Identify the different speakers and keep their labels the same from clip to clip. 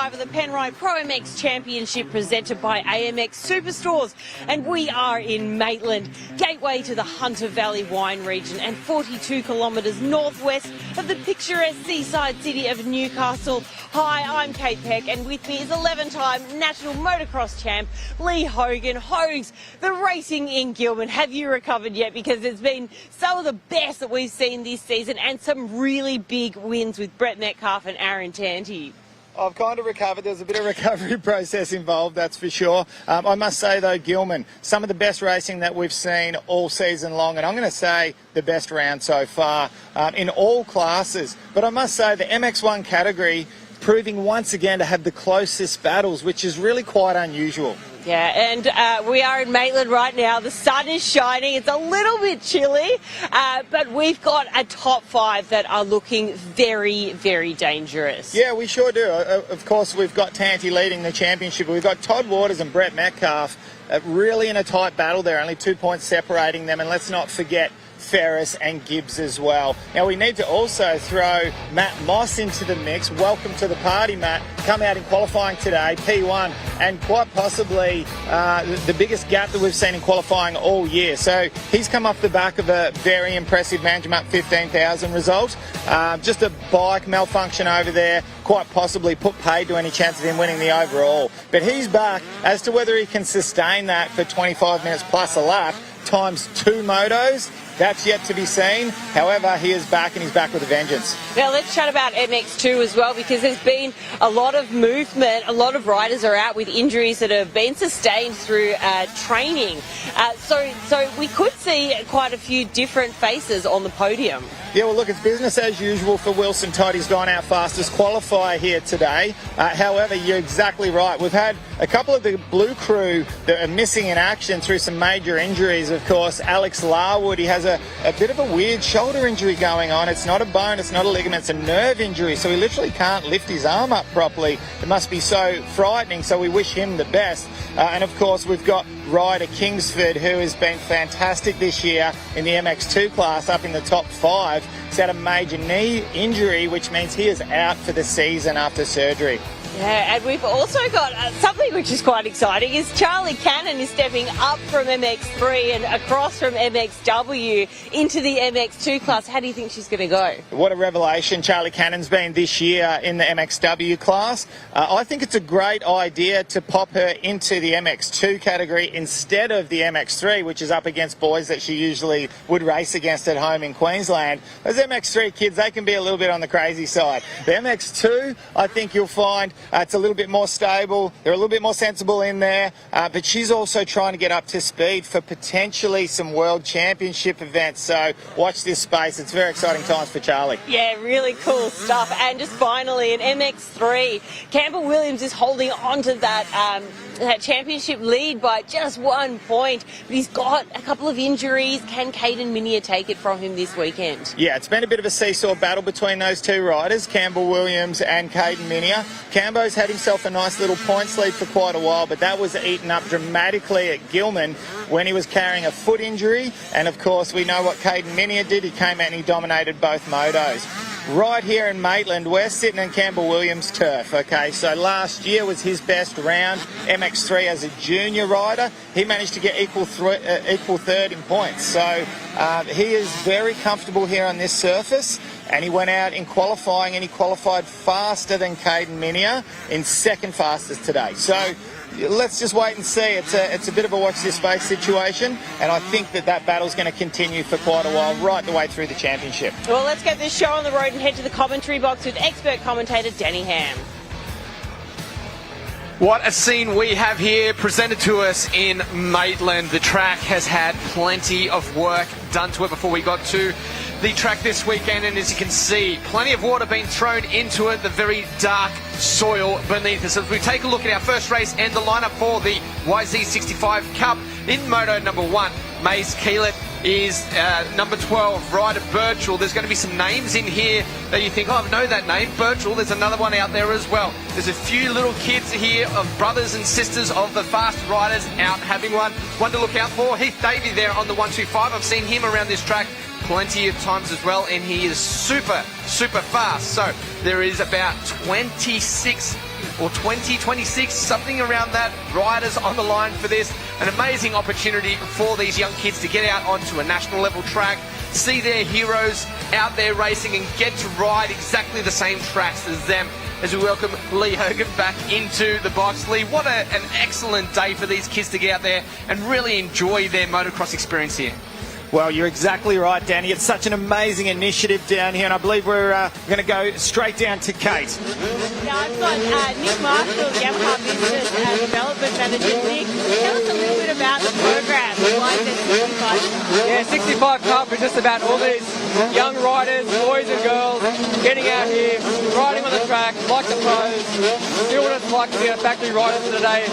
Speaker 1: 5 of the Penrite ProMX Championship presented by AMX Superstores. And we are in Maitland, gateway to the Hunter Valley wine region and 42 kilometres northwest of the picturesque seaside city of Newcastle. Hi, I'm Kate Peck, and with me is 11-time national motocross champ Lee Hogan. Hogs, the racing in Gilman, have you recovered yet? Because it's been some of the best that we've seen this season and some really big wins with Brett Metcalf and Aaron Tanti.
Speaker 2: I've kind of recovered. There's a bit of recovery process involved, that's for sure. I must say, though, Gilman, some of the best racing that we've seen all season long, and I'm going to say the best round so far in all classes. But I must say the MX1 category proving once again to have the closest battles, which is really quite unusual.
Speaker 1: Yeah, and we are in Maitland right now. The sun is shining. It's a little bit chilly, but we've got a top 5 that are looking very, very dangerous.
Speaker 2: Yeah, we sure do. Of course, we've got Tanti leading the championship. We've got Todd Waters and Brett Metcalf really in a tight battle there, only 2 points separating them. And let's not forget Ferris and Gibbs as well. Now we need to also throw Matt Moss into the mix. Welcome to the party, Matt. Come out in qualifying today, P1, and quite possibly the biggest gap that we've seen in qualifying all year. So he's come off the back of a very impressive Manjimup 15,000 result. Just a bike malfunction over there, quite possibly put paid to any chance of him winning the overall. But he's back. As to whether he can sustain that for 25 minutes plus a lap, times 2 motos, that's yet to be seen. However, he is back, and he's back with a vengeance. Now,
Speaker 1: let's chat about MX2 as well, because there's been a lot of movement. A lot of riders are out with injuries that have been sustained through training. So we could see quite a few different faces on the podium.
Speaker 2: Yeah, well, look, it's business as usual for Wilson Todd. He's gone our fastest qualifier here today. However, you're exactly right. We've had a couple of the blue crew that are missing in action through some major injuries. Of course, Alex Larwood, he has a bit of a weird shoulder injury going on. It's not a bone, it's not a ligament, it's a nerve injury. So he literally can't lift his arm up properly. It must be so frightening, so we wish him the best. And of course, we've got Ryder Kingsford, who has been fantastic this year in the MX2 class, up in the top 5. He's had a major knee injury, which means he is out for the season after surgery.
Speaker 1: Yeah, and we've also got something which is quite exciting, is Charlie Cannon is stepping up from MX3 and across from MXW into the MX2 class. How do you think she's going to go?
Speaker 2: What a revelation Charlie Cannon's been this year in the MXW class. I think it's a great idea to pop her into the MX2 category instead of the MX3, which is up against boys that she usually would race against at home in Queensland. Those MX3 kids, they can be a little bit on the crazy side. The MX2, I think you'll find it's a little bit more stable. They're a little bit more sensible in there. But she's also trying to get up to speed for potentially some World Championship events. So watch this space. It's very exciting times for Charlie.
Speaker 1: Yeah, really cool stuff. And just finally, in MX3, Campbell Williams is holding on to that championship lead by just 1 point. But he's got a couple of injuries. Can Caden Minier take it from him this weekend?
Speaker 2: Yeah, it's been a bit of a seesaw battle between those two riders, Campbell Williams and Caden Minier. Cambo's had himself a nice little points lead for quite a while, but that was eaten up dramatically at Gilman when he was carrying a foot injury. And of course, we know what Caden Minier did. He came out and he dominated both motos. Right here in Maitland, we're sitting in Campbell Williams' turf. Okay, so last year was his best round, MX3 as a junior rider. He managed to get equal third in points. So he is very comfortable here on this surface. And he went out in qualifying and he qualified faster than Caden Minier in second fastest today. So let's just wait and see. It's a bit of a watch this space situation, and I think that battle's going to continue for quite a while, right the way through the championship.
Speaker 1: Well, let's get this show on the road and head to the commentary box with expert commentator Danny Ham.
Speaker 3: What a scene we have here presented to us in Maitland. The track has had plenty of work done to it before we got to the track this weekend, and as you can see, plenty of water being thrown into it, the very dark soil beneath us. As we take a look at our first race and the lineup for the YZ65 Cup in Moto number 1, Mace Keelet is number 12, Ryder Birchall. There's going to be some names in here that you think, oh, I know that name, Birchall. There's another one out there as well. There's a few little kids here of brothers and sisters of the fast riders out having one to look out for. Heath Davey there on the 125. I've seen him around this track plenty of times as well, and he is super fast. So there is about 26 or 20, 26, something around that. Riders on the line for this. An amazing opportunity for these young kids to get out onto a national level track, see their heroes out there racing and get to ride exactly the same tracks as them. As we welcome Lee Hogan back into the box. Lee, what an excellent day for these kids to get out there and really enjoy their motocross experience here.
Speaker 2: Well, you're exactly right, Danny. It's such an amazing initiative down here, and I believe we're going to go straight down to Kate.
Speaker 1: Yeah, I've got Nick Marshall, Yamaha Business and Development Manager. Nick, tell us a little bit about the program. Why is it 65?
Speaker 4: Yeah, 65 Cup is just about all these young riders, boys and girls, getting out here, riding on the track, like the pros, do what it's like to be a factory rider today.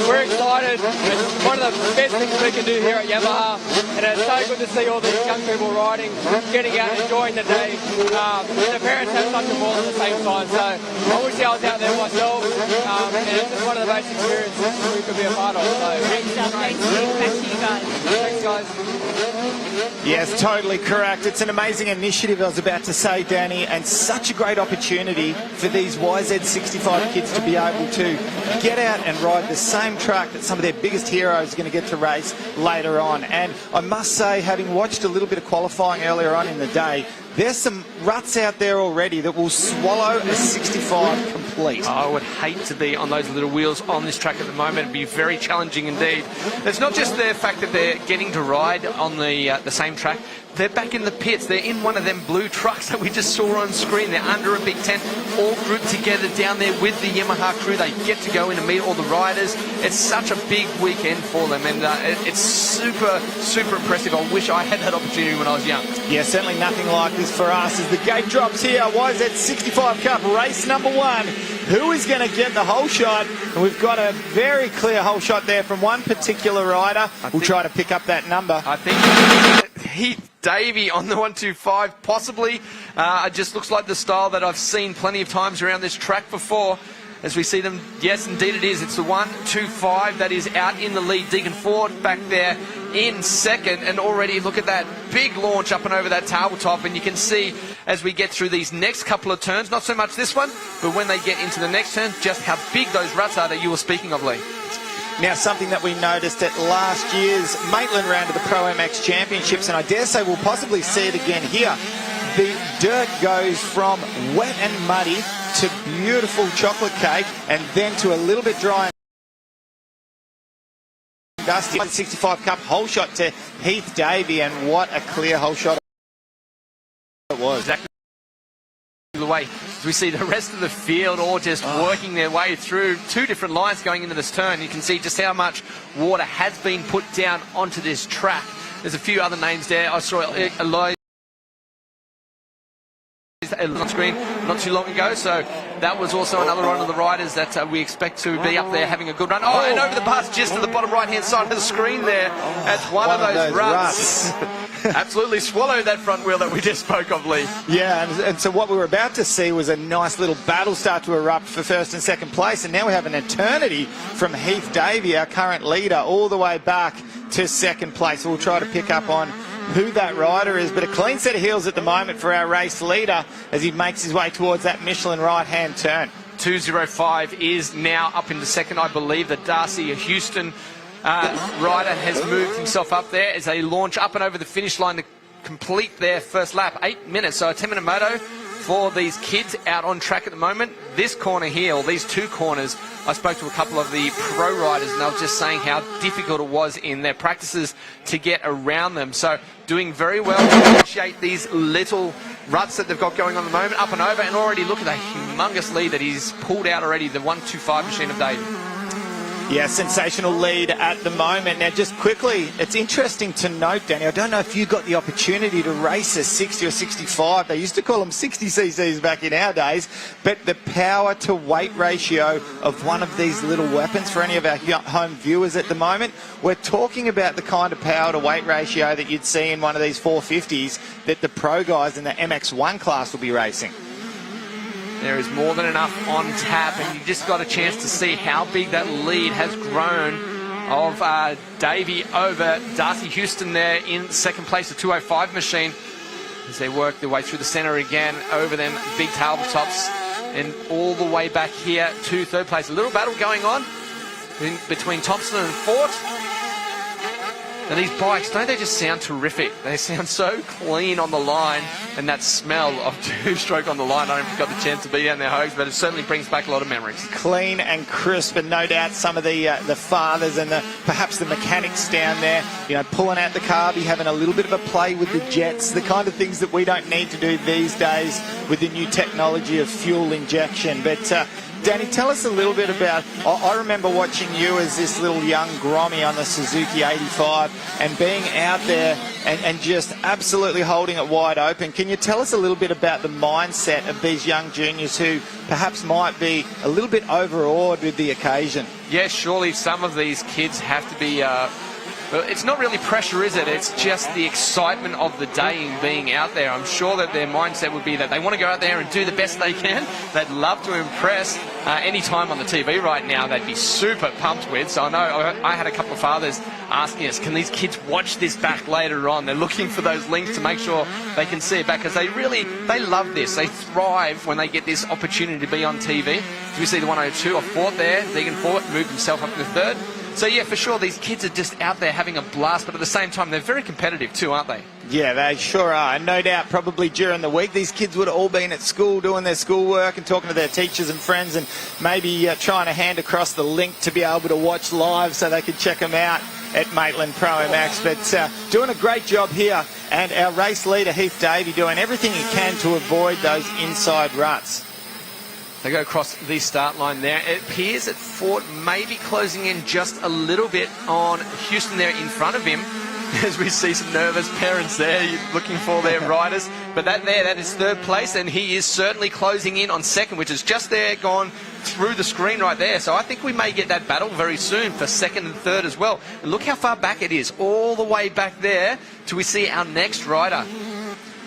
Speaker 4: We're excited. It's one of the best things we can do here at Yamaha, and it's so good to see all these young people riding, getting out, enjoying the day. The parents have such a ball at the same time, so I wish I was out there myself, and it's just one of the best experiences we could be a part of. So.
Speaker 1: Great stuff. Thanks, Nick. Back to you guys.
Speaker 4: Thanks, guys.
Speaker 2: Yes, totally correct. It's an amazing initiative, I was about to say, Danny, and such a great opportunity for these YZ65 kids to be able to get out and ride the same track that some of their biggest heroes are going to get to race later on. And I must say, having watched a little bit of qualifying earlier on in the day, there's some ruts out there already that will swallow a 65 complete.
Speaker 3: I would hate to be on those little wheels on this track at the moment. It'd be very challenging indeed. It's not just the fact that they're getting to ride on the same track. They're back in the pits. They're in one of them blue trucks that we just saw on screen. They're under a big tent, all grouped together down there with the Yamaha crew. They get to go in and meet all the riders. It's such a big weekend for them, and it's super, super impressive. I wish I had that opportunity when I was young.
Speaker 2: Yeah, certainly nothing like this for us as the gate drops here. YZ65 Cup race number 1. Who is going to get the whole shot? And we've got a very clear whole shot there from one particular rider. We'll try to pick up that number.
Speaker 3: I think Heath Davey on the 125, possibly. It just looks like the style that I've seen plenty of times around this track before. As we see them, yes, indeed it is. It's the 125 that is out in the lead. Deacon Ford back there in second, and already look at that big launch up and over that tabletop, and you can see as we get through these next couple of turns, not so much this one, but when they get into the next turn, just how big those ruts are that you were speaking of, Lee.
Speaker 2: Now, something that we noticed at last year's Maitland round of the ProMX Championships, and I dare say we'll possibly see it again here, the dirt goes from wet and muddy to beautiful chocolate cake and then to a little bit dry and dusty. 65 Cup whole shot to Heath Davey, and what a clear whole shot it was.
Speaker 3: Exactly the way we see the rest of the field all just working their way through two different lines going into this turn. You can see just how much water has been put down onto this track. There's a few other names there. I saw Eloise on screen not too long ago, so that was also another one of the riders that we expect to be up there having a good run. Oh, and over the bus just to the bottom right hand side of the screen there. That's one of those ruts. Absolutely swallowed that front wheel that we just spoke of, Lee.
Speaker 2: Yeah, and so what we were about to see was a nice little battle start to erupt for first and second place, and now we have an eternity from Heath Davey, our current leader, all the way back to second place. So we'll try to pick up on who that rider is, but a clean set of heels at the moment for our race leader as he makes his way towards that Michelin right-hand turn.
Speaker 3: 205 is now up into second. I believe that Darcy Houston rider has moved himself up there as they launch up and over the finish line to complete their first lap. 8 minutes, so a 10-minute moto for these kids out on track at the moment. This corner here, or these two corners, I spoke to a couple of the pro riders and they were just saying how difficult it was in their practices to get around them. So doing very well to negotiate these little ruts that they've got going on at the moment, up and over, and already look at the humongous lead that he's pulled out already, the 125 machine of David.
Speaker 2: Yeah, sensational lead at the moment. Now, just quickly, it's interesting to note, Danny, I don't know if you got the opportunity to race a 60 or 65. They used to call them 60 cc's back in our days, but the power to weight ratio of one of these little weapons for any of our home viewers at the moment, we're talking about the kind of power to weight ratio that you'd see in one of these 450s that the pro guys in the MX1 class will be racing.
Speaker 3: There is more than enough on tap, and you just got a chance to see how big that lead has grown of Davey over Darcy Houston there in second place, the 205 machine, as they work their way through the centre again over them big tabletops. and all the way back here to third place. A little battle going on between Thompson and Fort. Now these bikes, don't they just sound terrific? They sound so clean on the line, and that smell of two-stroke on the line. I don't know if you've got the chance to be down there, Hogs, but it certainly brings back a lot of memories.
Speaker 2: Clean and crisp, and no doubt some of the fathers and perhaps the mechanics down there, pulling out the carby, having a little bit of a play with the jets, the kind of things that we don't need to do these days with the new technology of fuel injection. But Danny, tell us a little bit about, I remember watching you as this little young Grommy on the Suzuki 85 and being out there and just absolutely holding it wide open. Can you tell us a little bit about the mindset of these young juniors who perhaps might be a little bit overawed with the occasion?
Speaker 3: Yeah, surely some of these kids have to be... Well, it's not really pressure, is it? It's just the excitement of the day and being out there. I'm sure that their mindset would be that they want to go out there and do the best they can. They'd love to impress. Any time on the TV right now, they'd be super pumped with. So I know I had a couple of fathers asking us, can these kids watch this back later on? They're looking for those links to make sure they can see it back, because they love this. They thrive when they get this opportunity to be on TV. So we see the 102 off Fort there. Deegan Fort moved himself up to third. So, yeah, for sure, these kids are just out there having a blast, but at the same time, they're very competitive too, aren't they?
Speaker 2: Yeah, they sure are. And no doubt, probably during the week, these kids would have all been at school doing their schoolwork and talking to their teachers and friends, and maybe trying to hand across the link to be able to watch live so they could check them out at Maitland ProMX. But doing a great job here, and our race leader, Heath Davey, doing everything he can to avoid those inside ruts.
Speaker 3: They go across the start line there. It appears that Fort may be closing in just a little bit on Houston there in front of him, as we see some nervous parents there looking for their riders. But that is third place, and he is certainly closing in on second, which is just there, gone through the screen right there. So I think we may get that battle very soon for second and third as well. And look how far back it is, all the way back there till we see our next rider.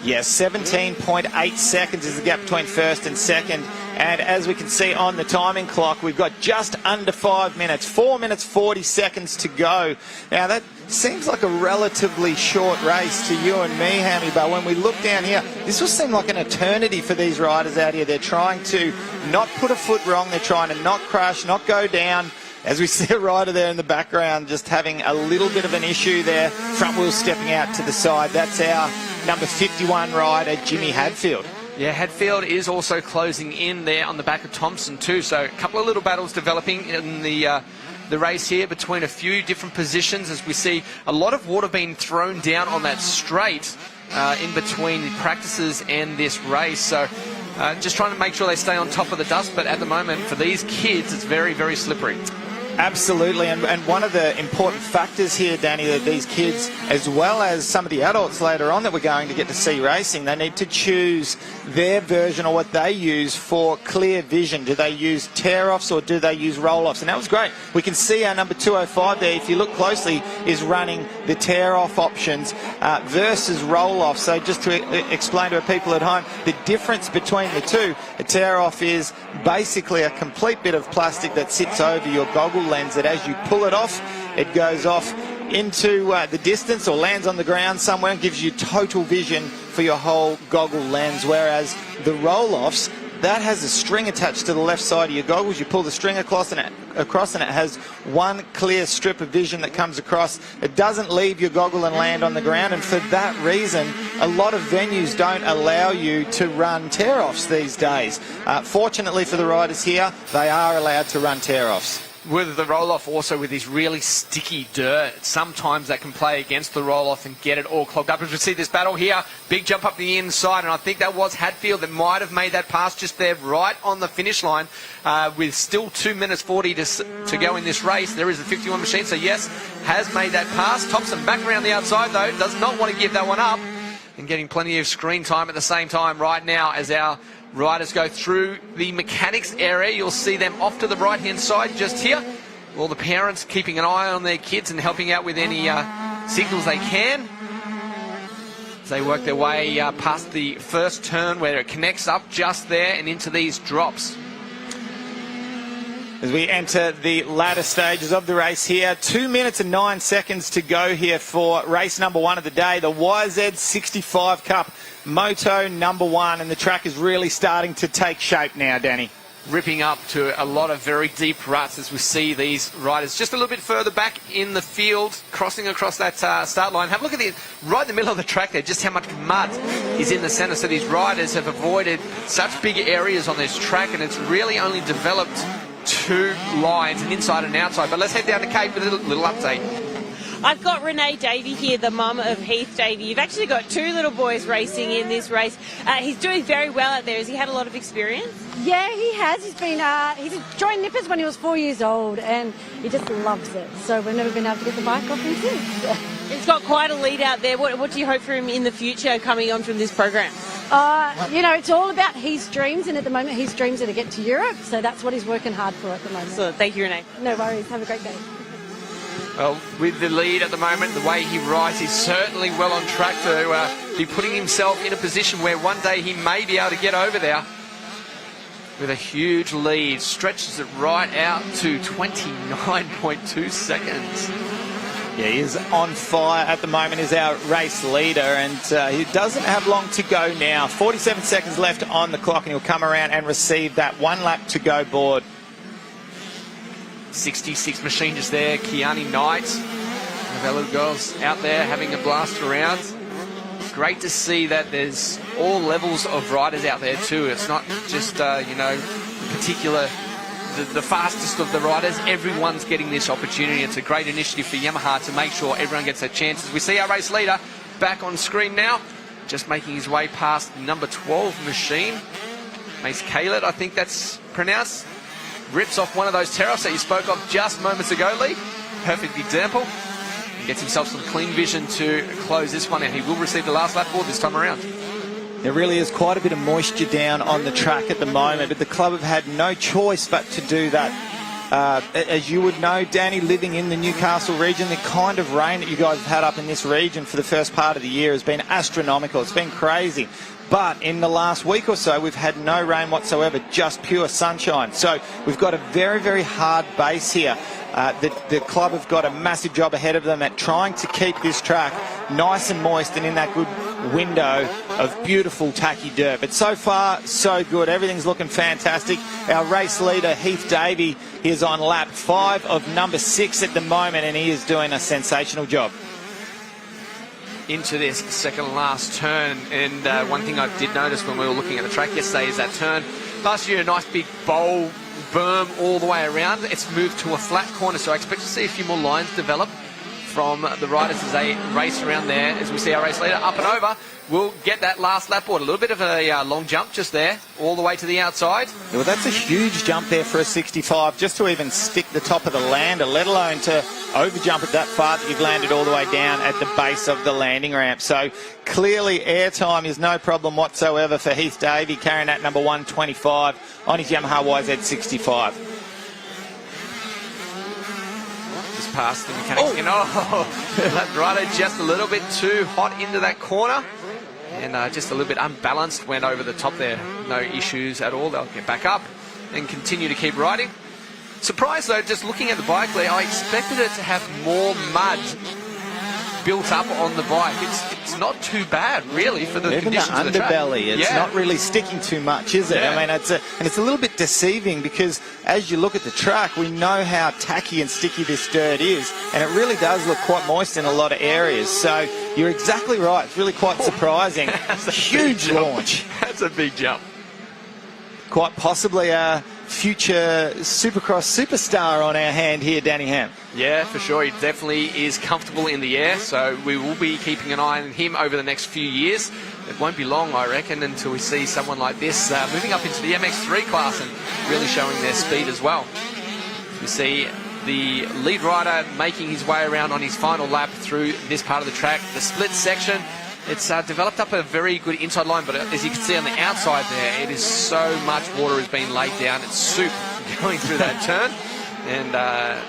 Speaker 2: Yes, 17.8 seconds is the gap between first and second. And as we can see on the timing clock, we've got just under 5 minutes, 4 minutes 40 seconds to go. Now that seems like a relatively short race to you and me, Hammy, but when we look down here, this will seem like an eternity for these riders out here. They're trying to not put a foot wrong, they're trying to not crash, not go down. As we see a rider there in the background just having a little bit of an issue there, front wheel stepping out to the side. That's our number 51 rider, Jimmy Hadfield.
Speaker 3: Yeah, Hadfield is also closing in there on the back of Thompson too. So a couple of little battles developing in the race here between a few different positions, as we see a lot of water being thrown down on that straight in between practices and this race. So just trying to make sure they stay on top of the dust. But at the moment, for these kids, it's very, very slippery.
Speaker 2: Absolutely, and one of the important factors here, Danny, that these kids, as well as some of the adults later on that we're going to get to see racing, they need to choose their version or what they use for clear vision. Do they use tear-offs or do they use roll-offs? And that was great. We can see our number 205 there, if you look closely, is running the tear-off options versus roll-offs. So just to explain to our people at home, the difference between the two, a tear-off is basically a complete bit of plastic that sits over your goggle lens, that as you pull it off, it goes off into the distance or lands on the ground somewhere and gives you total vision for your whole goggle lens. Whereas the roll-offs, that has a string attached to the left side of your goggles. You pull the string across and it has one clear strip of vision that comes across. It doesn't leave your goggle and land on the ground, and for that reason a lot of venues don't allow you to run tear-offs these days. Fortunately for the riders here, they are allowed to run tear-offs.
Speaker 3: With the roll-off also with this really sticky dirt, sometimes that can play against the roll-off and get it all clogged up. As we see this battle here, big jump up the inside, and I think that was Hadfield that might have made that pass just there right on the finish line with still 2 minutes 40 to go in this race. There is a 51 machine, so yes, has made that pass. Thompson back around the outside though, does not want to give that one up, and getting plenty of screen time at the same time right now as our riders go through the mechanics area. You'll see them off to the right-hand side just here. All the parents keeping an eye on their kids and helping out with any signals they can as they work their way past the first turn where it connects up just there and into these drops.
Speaker 2: as we enter the latter stages of the race here. 2 minutes and 9 seconds to go here for race number 1 of the day, the YZ65 Cup Moto number 1, and the track is really starting to take shape now, Danny.
Speaker 3: Ripping up to a lot of very deep ruts as we see these riders just a little bit further back in the field, crossing across that start line. Have a look at the right in the middle of the track there, just how much mud is in the centre. So these riders have avoided such big areas on this track, and it's really only developed 2 lines, an inside and outside. But let's head down to Kate with a little update.
Speaker 1: I've got Renee Davey here, the mum of Heath Davey. You've actually got 2 little boys racing in this race. He's doing very well out there. Has he had a lot of experience?
Speaker 5: Yeah, he has. He's joined Nippers when he was 4 years old, and he just loves it. So we've never been able to get the bike off him since.
Speaker 1: He's got quite a lead out there. What do you hope for him in the future coming on from this program?
Speaker 5: It's all about his dreams, and at the moment his dreams are to get to Europe, so that's what he's working hard for at the moment.
Speaker 1: So thank you, Renee.
Speaker 5: No worries. Have a great day.
Speaker 3: Well, with the lead at the moment, the way he rides, he's certainly well on track to be putting himself in a position where one day he may be able to get over there with a huge lead. Stretches it right out to 29.2 seconds.
Speaker 2: Yeah, he is on fire at the moment, is our race leader, and he doesn't have long to go now. 47 seconds left on the clock, and he'll come around and receive that 1 lap to go board. 66 machine just there, Kiani Knight. One of our little girls out there having a blast around. Great to see that there's all levels of riders out there too. It's not just, particular, the fastest of the riders. Everyone's getting this opportunity. It's a great initiative for Yamaha to make sure everyone gets a chance. As we see our race leader back on screen now, just making his way past number 12 machine. Mace Kaled, I think that's pronounced. Rips off one of those tear-offs that you spoke of just moments ago, Lee. Perfect example. He gets himself some clean vision to close this one out. He will receive the last lap board this time around. There really is quite a bit of moisture down on the track at the moment, but the club have had no choice but to do that. As you would know, Danny, living in the Newcastle region, the kind of rain that you guys have had up in this region for the first part of the year has been astronomical. It's been crazy. But in the last week or so, we've had no rain whatsoever, just pure sunshine. So we've got a very, very hard base here. The club have got a massive job ahead of them at trying to keep this track nice and moist and in that good window of beautiful tacky dirt. But so far, so good. Everything's looking fantastic. Our race leader, Heath Davey, is on lap 5 of number 6 at the moment, and he is doing a sensational job.
Speaker 3: Into this second last turn, and one thing I did notice when we were looking at the track yesterday is that turn. Last year, a nice big bowl berm all the way around. It's moved to a flat corner, so I expect to see a few more lines develop from the riders as they race around there. As we see our race leader up and over, we'll get that last lap board. A little bit of a long jump just there, all the way to the outside.
Speaker 2: Yeah, well, that's a huge jump there for a 65, just to even stick the top of the lander, let alone to over-jump it that far that you've landed all the way down at the base of the landing ramp. So clearly airtime is no problem whatsoever for Heath Davey, carrying that number 125 on his Yamaha YZ65.
Speaker 3: Past the mechanics again. Oh, that rider just a little bit too hot into that corner, and just a little bit unbalanced, went over the top there. No issues at all. They'll get back up and continue to keep riding. Surprised though, just looking at the bike there, I expected it to have more mud built up on the bike. It's not too bad really for the
Speaker 2: even
Speaker 3: conditions
Speaker 2: the
Speaker 3: of the track.
Speaker 2: underbelly, it's not really sticking too much, is it?
Speaker 3: Yeah.
Speaker 2: I mean, it's a little bit deceiving, because as you look at the track, we know how tacky and sticky this dirt is, and it really does look quite moist in a lot of areas. So you're exactly right. It's really quite surprising. Huge launch.
Speaker 3: That's a big jump.
Speaker 2: Quite possibly a future Supercross superstar on our hand here, Danny Ham.
Speaker 3: Yeah, for sure. He definitely is comfortable in the air, so we will be keeping an eye on him over the next few years. It won't be long, I reckon, until we see someone like this moving up into the MX3 class and really showing their speed as well. We see the lead rider making his way around on his final lap through this part of the track, the split section. It's developed up a very good inside line, but as you can see on the outside there, it is so much water has been laid down. It's soup going through that turn. And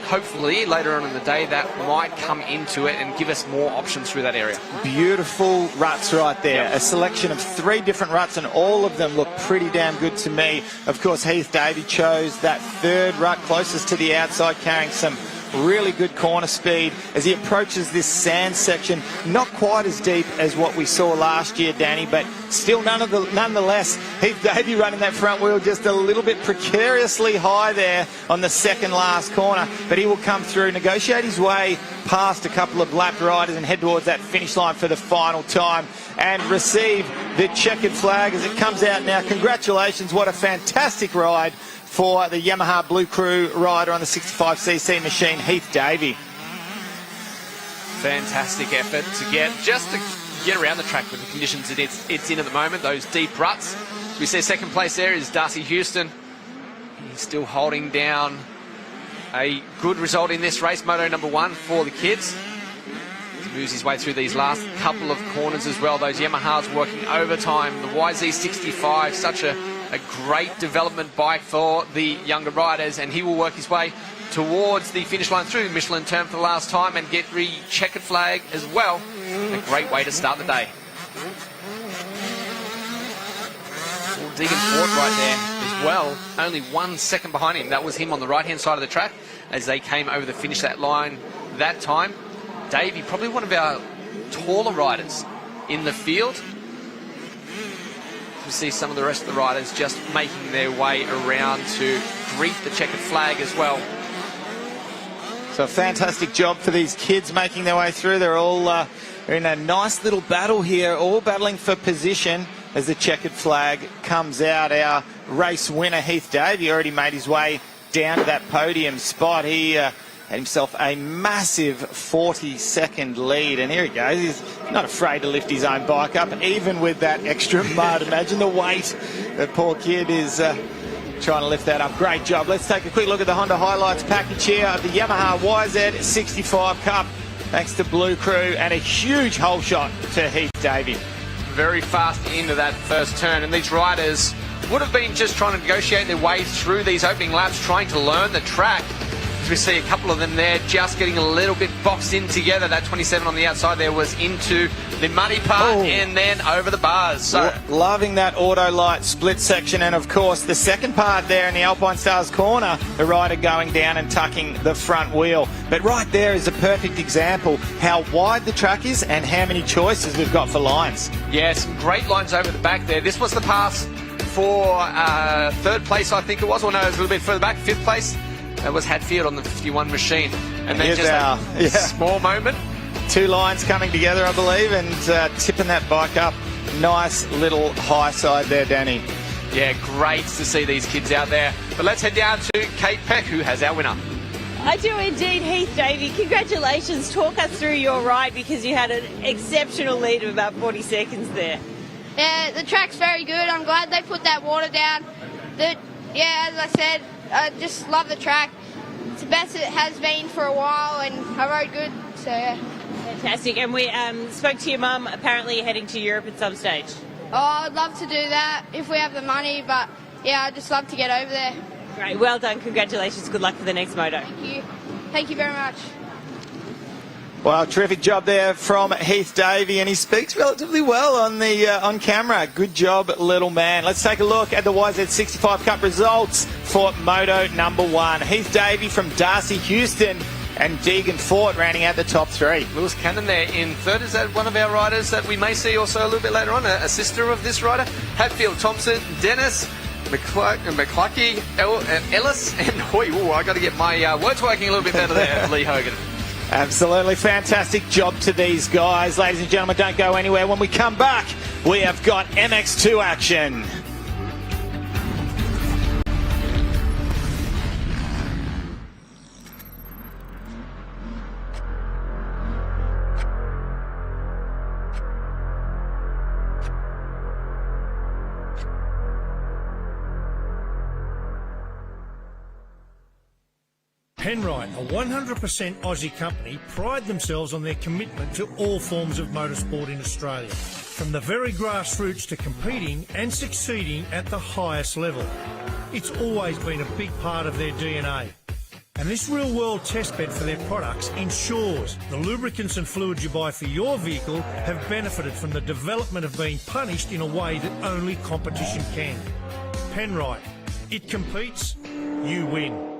Speaker 3: hopefully later on in the day that might come into it and give us more options through that area.
Speaker 2: Beautiful ruts right there.
Speaker 3: Yep.
Speaker 2: A selection of 3 different ruts, and all of them look pretty damn good to me. Of course, Heath Davey chose that 3rd rut closest to the outside, carrying some really good corner speed as he approaches this sand section. Not quite as deep as what we saw last year, Danny, but still nonetheless, Heath Davey running that front wheel just a little bit precariously high there on the second last corner, but he will come through, negotiate his way past a couple of lapped riders and head towards that finish line for the final time and receive the checkered flag as it comes out now. Congratulations, what a fantastic ride for the Yamaha Blue Crew rider on the 65cc machine, Heath Davey.
Speaker 3: Fantastic effort to get around the track with the conditions that it's in at the moment, those deep ruts. We see second place there is Darcy Houston. He's still holding down a good result in this race, moto number 1 for the kids. He moves his way through these last couple of corners as well. Those Yamahas working overtime. The YZ65, such a great development bike for the younger riders, and he will work his way towards the finish line through Michelin term for the last time and get checkered flag as well. A great way to start the day. Deegan Ford right there as well, only 1 second behind him. That was him on the right hand side of the track as they came over the finish that line that time. Davey, probably one of our taller riders in the field. We see some of the rest of the riders just making their way around to greet the checkered flag as well.
Speaker 2: So a fantastic job for these kids making their way through. They're all in a nice little battle here, all battling for position as the checkered flag comes out. Our race winner, Heath Davey, already made his way down to that podium spot. He had himself a massive 40-second lead, and here he goes. He's not afraid to lift his own bike up, even with that extra mud. Imagine the weight. The poor kid is trying to lift that up. Great job. Let's take a quick look at the Honda Highlights package here of the Yamaha YZ65 Cup, thanks to Blue Crew, and a huge hole shot to Heath Davey.
Speaker 3: Very fast into that first turn, and these riders would have been just trying to negotiate their way through these opening laps, trying to learn the track. As we see a couple of them there just getting a little bit boxed in together. That 27 on the outside there was into the muddy part and then over the bars. So
Speaker 2: loving that auto light split section, and of course the second part there in the Alpine Stars corner, the rider going down and tucking the front wheel. But right there is a perfect example how wide the track is and how many choices we've got for lines.
Speaker 3: Yeah, some great lines over the back there. This was the pass for 3rd place, I think it was, or no, it was a little bit further back, 5th place. That was Hatfield on the 51 machine. And then just a small moment.
Speaker 2: 2 lines coming together, I believe, and tipping that bike up. Nice little high side there, Danny.
Speaker 3: Yeah, great to see these kids out there. But let's head down to Kate Peck, who has our winner.
Speaker 1: I do indeed, Heath Davey. Congratulations. Talk us through your ride, because you had an exceptional lead of about 40 seconds there.
Speaker 6: Yeah, the track's very good. I'm glad they put that water down. As I said, I just love the track. It's the best it has been for a while, and I rode good, so yeah.
Speaker 1: Fantastic. And we spoke to your mum. Apparently you're heading to Europe at some stage.
Speaker 6: Oh, I'd love to do that if we have the money, but yeah, I'd just love to get over there.
Speaker 1: Great. Well done. Congratulations. Good luck for the next moto.
Speaker 6: Thank you. Thank you very much.
Speaker 2: Well, terrific job there from Heath Davey, and he speaks relatively well on camera. Good job, little man. Let's take a look at the YZ65 Cup results for moto number 1. Heath Davey from Darcy Houston and Deegan Fort rounding out the top 3.
Speaker 3: Lewis Cannon there in 3rd. Is that one of our riders that we may see also a little bit later on, a sister of this rider? Hatfield, Thompson, Dennis, McClucky, Ellis, and I got to get my words working a little bit better there, Lee Hogan.
Speaker 2: Absolutely fantastic job to these guys. Ladies and gentlemen, don't go anywhere. When we come back, we have got MX2 action.
Speaker 7: Penrite, a 100% Aussie company, pride themselves on their commitment to all forms of motorsport in Australia, from the very grassroots to competing and succeeding at the highest level. It's always been a big part of their DNA. And this real-world testbed for their products ensures the lubricants and fluids you buy for your vehicle have benefited from the development of being punished in a way that only competition can. Penrite. It competes, you win.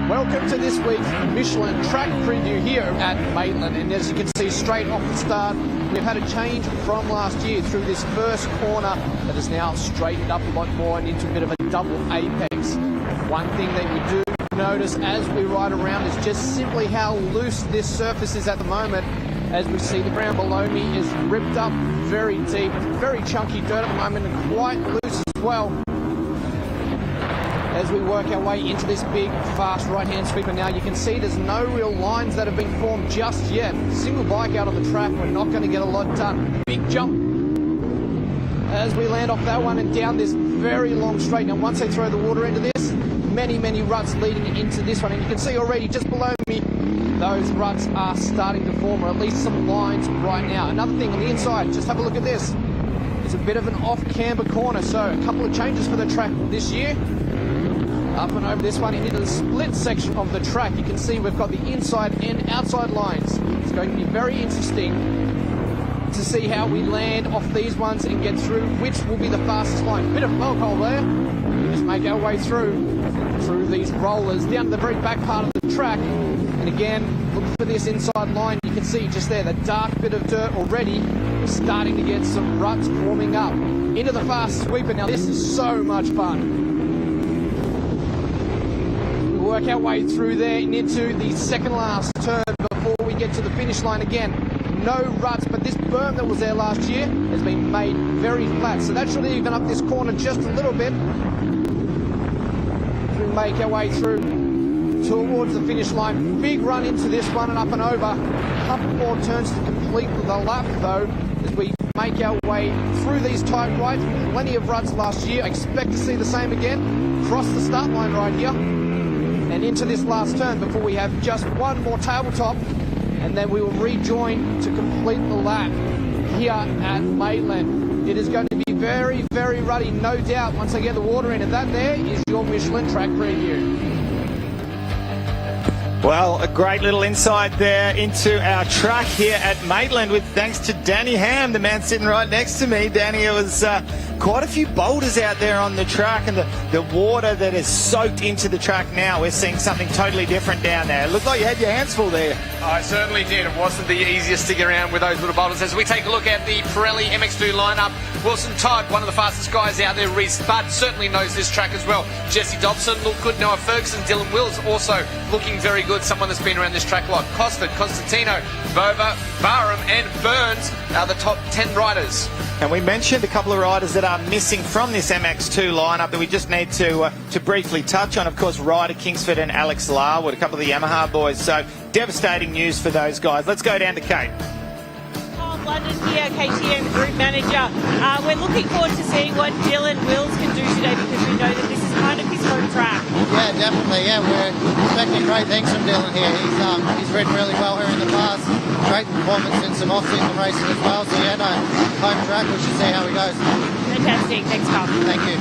Speaker 8: Welcome to this week's Michelin track preview here at Maitland, and as you can see straight off the start, we've had a change from last year through this first corner that is now straightened up a lot more and into a bit of a double apex. One thing that we do notice as we ride around is just simply how loose this surface is at the moment. As we see, the ground below me is ripped up very deep, very chunky dirt at the moment, and quite loose as well. As we work our way into this big, fast right-hand sweeper now, you can see there's no real lines that have been formed just yet. Single bike out on the track, we're not going to get a lot done. Big jump as we land off that one and down this very long straight. Now, once they throw the water into this, many ruts leading into this one. And you can see already just below me, those ruts are starting to form, or at least some lines right now. Another thing on the inside, just have a look at this. It's a bit of an off-camber corner, so a couple of changes for the track this year. Up and over this one into the split section of the track, you can see we've got the inside and outside lines. It's going to be very interesting to see how we land off these ones and get through which will be the fastest line. Bit of milk hole there. We just make our way through these rollers down to the very back part of the track. And again, look for this inside line. You can see just there, the dark bit of dirt already. We're starting to get some ruts forming up into the fast sweeper. Now this is so much fun. Work our way through there and into the second last turn before we get to the finish line again. No ruts, but this berm that was there last year has been made very flat, so that should even up this corner just a little bit. As we make our way through towards the finish line, big run into this one and up and over. A couple more turns to complete the lap though, as we make our way through these tight rights. Plenty of ruts last year. I expect to see the same again. Cross the start line right here and into this last turn before we have just one more tabletop, and then we will rejoin to complete the lap here at Maitland. It is going to be very ruddy, no doubt, once I get the water in, and that there is your Michelin track preview.
Speaker 2: Well, a great little insight there into our track here at Maitland, with thanks to Danny Ham, the man sitting right next to me. Danny, it was quite a few boulders out there on the track, and the water that is soaked into the track now. We're seeing something totally different down there. It looked like you had your hands full there.
Speaker 3: I certainly did. It wasn't the easiest to get around with those little boulders. As we take a look at the Pirelli MX2 lineup, Wilson Todd, one of the fastest guys out there. Reese Budd certainly knows this track as well. Jesse Dobson looked good. Noah Ferguson, Dylan Wills also looking very good. Someone that's been around this track a lot. Cosford, Constantino, Bova, Barham and Burns are the top 10 riders.
Speaker 2: And we mentioned a couple of riders that are missing from this MX2 lineup that we just need to briefly touch on. Of course, Ryder Kingsford and Alex Larwood, a couple of the Yamaha boys. So devastating news for those guys. Let's go down to Kate.
Speaker 1: London here, KTM Group Manager. We're looking forward to seeing what Dylan Wills can do today, because we know that this is kind of his home track.
Speaker 9: Yeah, definitely. Yeah, we're expecting great things from Dylan here. He's ridden really well here in the past. Great performance in some off-season racing as well. So yeah, no, home track. We should see how he goes.
Speaker 1: Fantastic. Thanks, Carl.
Speaker 9: Thank you.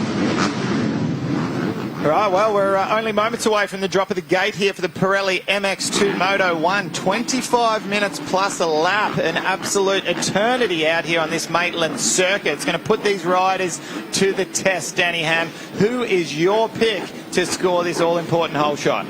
Speaker 2: All right, well, we're only moments away from the drop of the gate here for the Pirelli MX2 Moto 1. 25 minutes plus a lap, an absolute eternity out here on this Maitland circuit. It's going to put these riders to the test, Danny Ham. Who is your pick to score this all-important hole shot?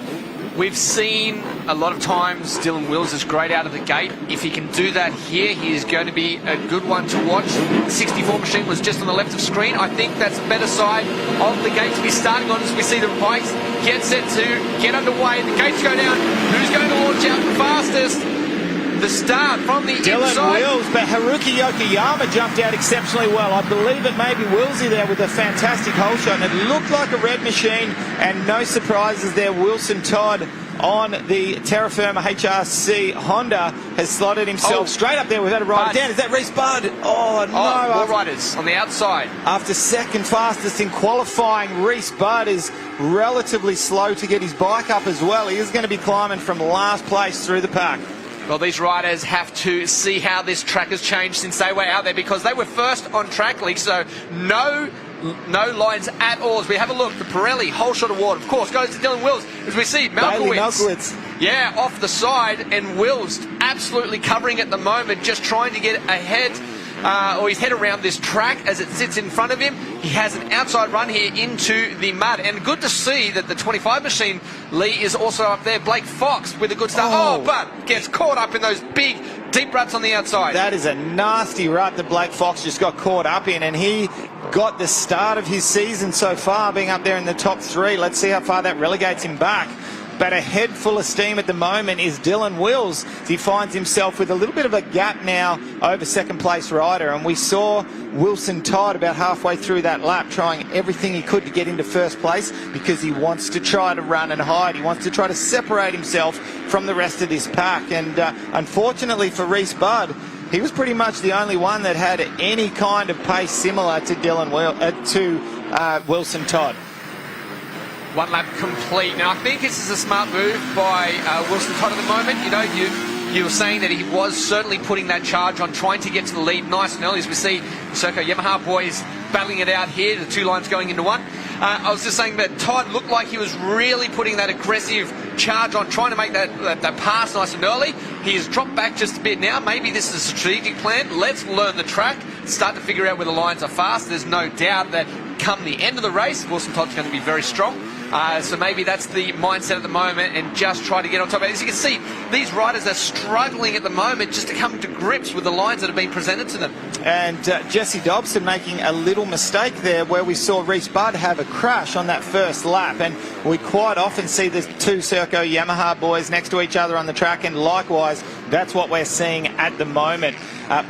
Speaker 3: We've seen a lot of times Dylan Wills is great out of the gate. If he can do that here, he is going to be a good one to watch. The 64 machine was just on the left of screen. I think that's a better side of the gate to be starting on as we see the bikes get set to get underway. The gates go down. Who's going to launch out the fastest? The start from the
Speaker 2: Dylan
Speaker 3: inside.
Speaker 2: Wills, but Haruki Yokoyama jumped out exceptionally well. I believe it may be Willsy there with a fantastic hole shot, and it looked like a red machine, and no surprises there. Wilson Todd on the Terra Firma HRC Honda has slotted himself straight up there. We've had a rider down. Is that Reese Budd? Oh, no.
Speaker 3: More riders on the outside.
Speaker 2: After second fastest in qualifying, Reese Budd is relatively slow to get his bike up as well. He is going to be climbing from last place through the pack.
Speaker 3: Well, these riders have to see how this track has changed since they were out there, because they were first on track league, so no lines at all. As we have a look, the Pirelli Whole Shot Award, of course, goes to Dylan Wills. As we see, Malkowitz. Yeah, off the side, and Wills absolutely covering at the moment, just trying to get ahead, or his head around this track as it sits in front of him. He has an outside run here into the mud, and good to see that the 25 machine, Lee, is also up there. Blake Fox with a good start. But gets caught up in those big, deep ruts on the outside.
Speaker 2: That is a nasty rut that Blake Fox just got caught up in, and he got the start of his season so far, being up there in the top three. Let's see how far that relegates him back. But a head full of steam at the moment is Dylan Wills. He finds himself with a little bit of a gap now over second place rider, and we saw Wilson Todd about halfway through that lap trying everything he could to get into first place, because he wants to try to run and hide. He wants to try to separate himself from the rest of this pack, and unfortunately for Reese Budd, he was pretty much the only one that had any kind of pace similar to Wilson Todd.
Speaker 3: One lap complete. Now, I think this is a smart move by Wilson Todd at the moment. You know, you were saying that he was certainly putting that charge on, trying to get to the lead nice and early, as we see the Serco Yamaha boys battling it out here, the two lines going into one. I was just saying that Todd looked like he was really putting that aggressive charge on, trying to make that pass nice and early. He has dropped back just a bit now. Maybe this is a strategic plan. Let's learn the track, start to figure out where the lines are fast. There's no doubt that come the end of the race, Wilson Todd's going to be very strong. So maybe that's the mindset at the moment, and just try to get on top of it. As you can see, these riders are struggling at the moment just to come to grips with the lines that have been presented to them.
Speaker 2: And Jesse Dobson making a little mistake there, where we saw Reese Budd have a crash on that first lap, and we quite often see the two Serco Yamaha boys next to each other on the track, and likewise that's what we're seeing at the moment.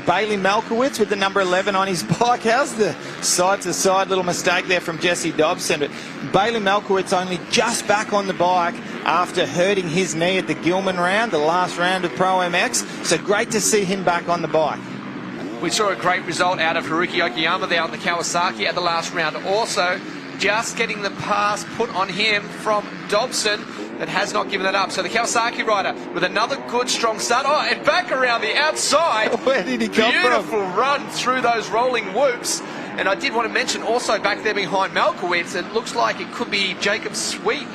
Speaker 2: Bailey Malkowitz with the number 11 on his bike. How's the side-to-side little mistake there from Jesse Dobson? But Bailey Malkowitz only just back on the bike after hurting his knee at the Gilman round, the last round of ProMX. So great to see him back on the bike.
Speaker 3: We saw a great result out of Haruki Yokoyama there on the Kawasaki at the last round. Also, just getting the pass put on him from Dobson, that has not given that up. So the Kawasaki rider with another good strong start. Oh, and back around the outside.
Speaker 2: Where did he come from?
Speaker 3: Beautiful run through those rolling whoops. And I did want to mention also back there behind Malkowitz, it looks like it could be Jacob Sweet.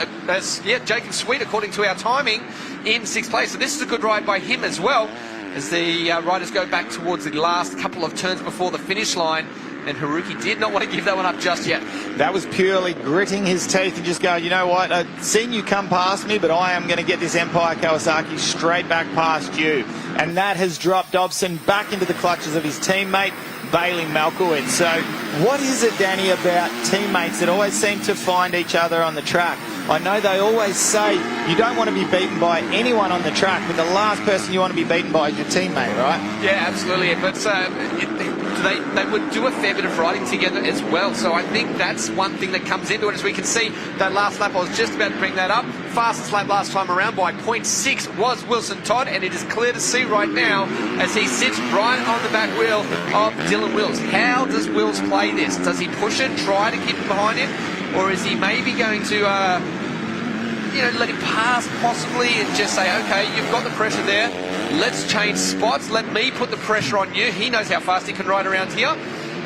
Speaker 3: Jacob Sweet, according to our timing, in sixth place. So this is a good ride by him as well, as the riders go back towards the last couple of turns before the finish line. And Haruki did not want to give that one up just yet.
Speaker 2: That was purely gritting his teeth and just going, you know what, I've seen you come past me, but I am going to get this Empire Kawasaki straight back past you. And that has dropped Dobson back into the clutches of his teammate, Bailey Malkowitz. So what is it, Danny, about teammates that always seem to find each other on the track? I know they always say you don't want to be beaten by anyone on the track, but the last person you want to be beaten by is your teammate, right?
Speaker 3: Yeah, absolutely. But they would do a fair bit of riding together as well. So I think that's one thing that comes into it. As we can see, that last lap, I was just about to bring that up. Fastest lap last time around by 0.6 was Wilson Todd, and it is clear to see right now as he sits right on the back wheel of Dylan Wills. How does Wills play this? Does he push it, try to keep him behind him, or is he maybe going to let him pass possibly and just say, okay, you've got the pressure there, let's change spots, let me put the pressure on you. He knows how fast he can ride around here.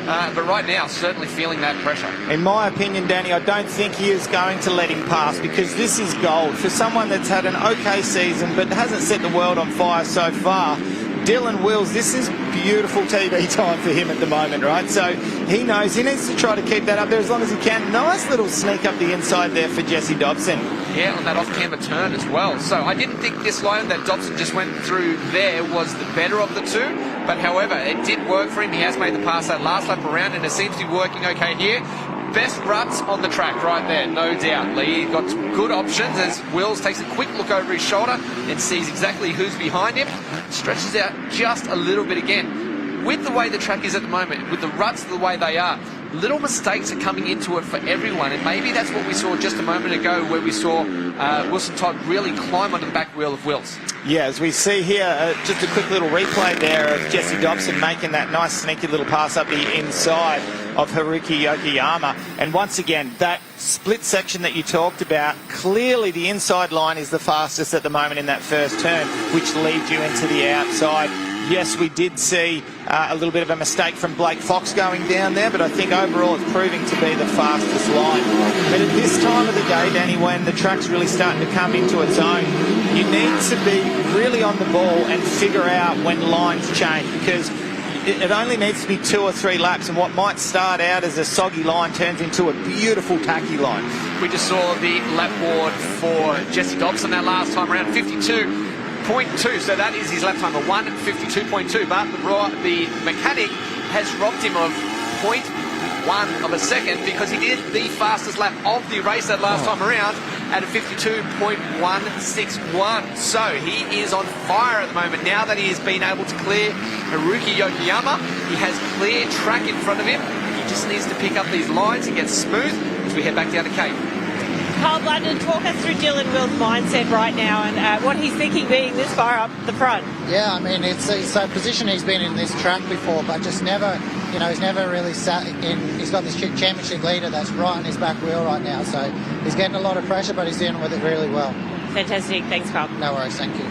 Speaker 3: But right now, certainly feeling that pressure.
Speaker 2: In my opinion, Danny, I don't think he is going to let him pass, because this is gold. For someone that's had an okay season but hasn't set the world on fire so far, Dylan Wills, this is beautiful TV time for him at the moment, right? So he knows he needs to try to keep that up there as long as he can. Nice little sneak up the inside there for Jesse Dobson.
Speaker 3: Yeah, on that off-camber turn as well. So I didn't think this line that Dobson just went through there was the better of the two. But however, it did work for him. He has made the pass that last lap around, and it seems to be working okay here. Best ruts on the track right there, no doubt. Lee got some good options as Wills takes a quick look over his shoulder and sees exactly who's behind him. Stretches out just a little bit again. With the way the track is at the moment, with the ruts the way they are, little mistakes are coming into it for everyone, and maybe that's what we saw just a moment ago where we saw Wilson Todd really climb onto the back wheel of Wills.
Speaker 2: Yeah, as we see here, just a quick little replay there of Jesse Dobson making that nice sneaky little pass up the inside of Haruki Yokoyama. And once again, that split section that you talked about, clearly the inside line is the fastest at the moment in that first turn, which leads you into the outside. Yes, we did see a little bit of a mistake from Blake Fox going down there, but I think overall it's proving to be the fastest line. But at this time of the day, Danny, when the track's really starting to come into its own, you need to be really on the ball and figure out when lines change, because it only needs to be 2 or 3 laps, and what might start out as a soggy line turns into a beautiful tacky line.
Speaker 3: We just saw the lap board for Jesse Dobson that last time around, 52.2, so that is his lap time, a 1:52.2, but the mechanic has robbed him of 0.1 of a second, because he did the fastest lap of the race that last time around at a 52.161. So he is on fire at the moment. Now that he has been able to clear Haruki Yokoyama, he has clear track in front of him. He just needs to pick up these lines and get smooth as we head back down to Cape.
Speaker 1: Carl Blunden, talk us through Dylan Wills' mindset right now and what he's thinking being this far up the front.
Speaker 9: Yeah, I mean, it's a position he's been in this track before, but just never, he's never really sat in. He's got this championship leader that's right on his back wheel right now, so he's getting a lot of pressure, but he's dealing with it really well.
Speaker 1: Fantastic. Thanks, Carl.
Speaker 9: No worries, thank you.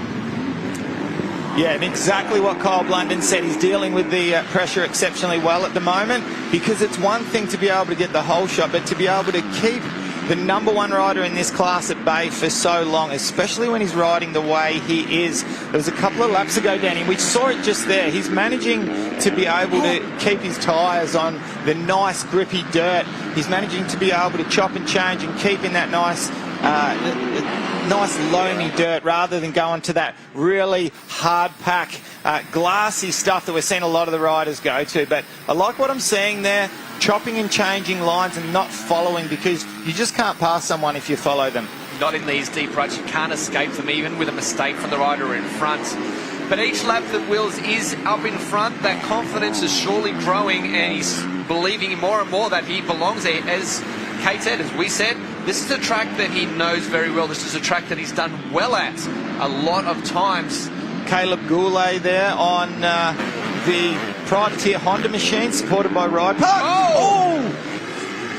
Speaker 2: Yeah, and exactly what Kyle Blunden said. He's dealing with the pressure exceptionally well at the moment, because it's one thing to be able to get the whole shot, but to be able to keep the number one rider in this class at bay for so long, especially when he's riding the way he is. There was a couple of laps ago, Danny, we saw it just there. He's managing to be able to keep his tyres on the nice grippy dirt. He's managing to be able to chop and change and keep in that nice loamy dirt, rather than going to that really hard pack glassy stuff that we're seeing a lot of the riders go to. But I like what I'm seeing there, chopping and changing lines and not following, because you just can't pass someone if you follow them.
Speaker 3: Not in these deep ruts, you can't escape them even with a mistake from the rider in front. But each lap that Wills is up in front, that confidence is surely growing, and he's believing more and more that he belongs there. As Kate said, as we said, this is a track that he knows very well. This is a track that he's done well at a lot of times.
Speaker 2: Caleb Goulet there on the privateer Honda machine, supported by Ride Park.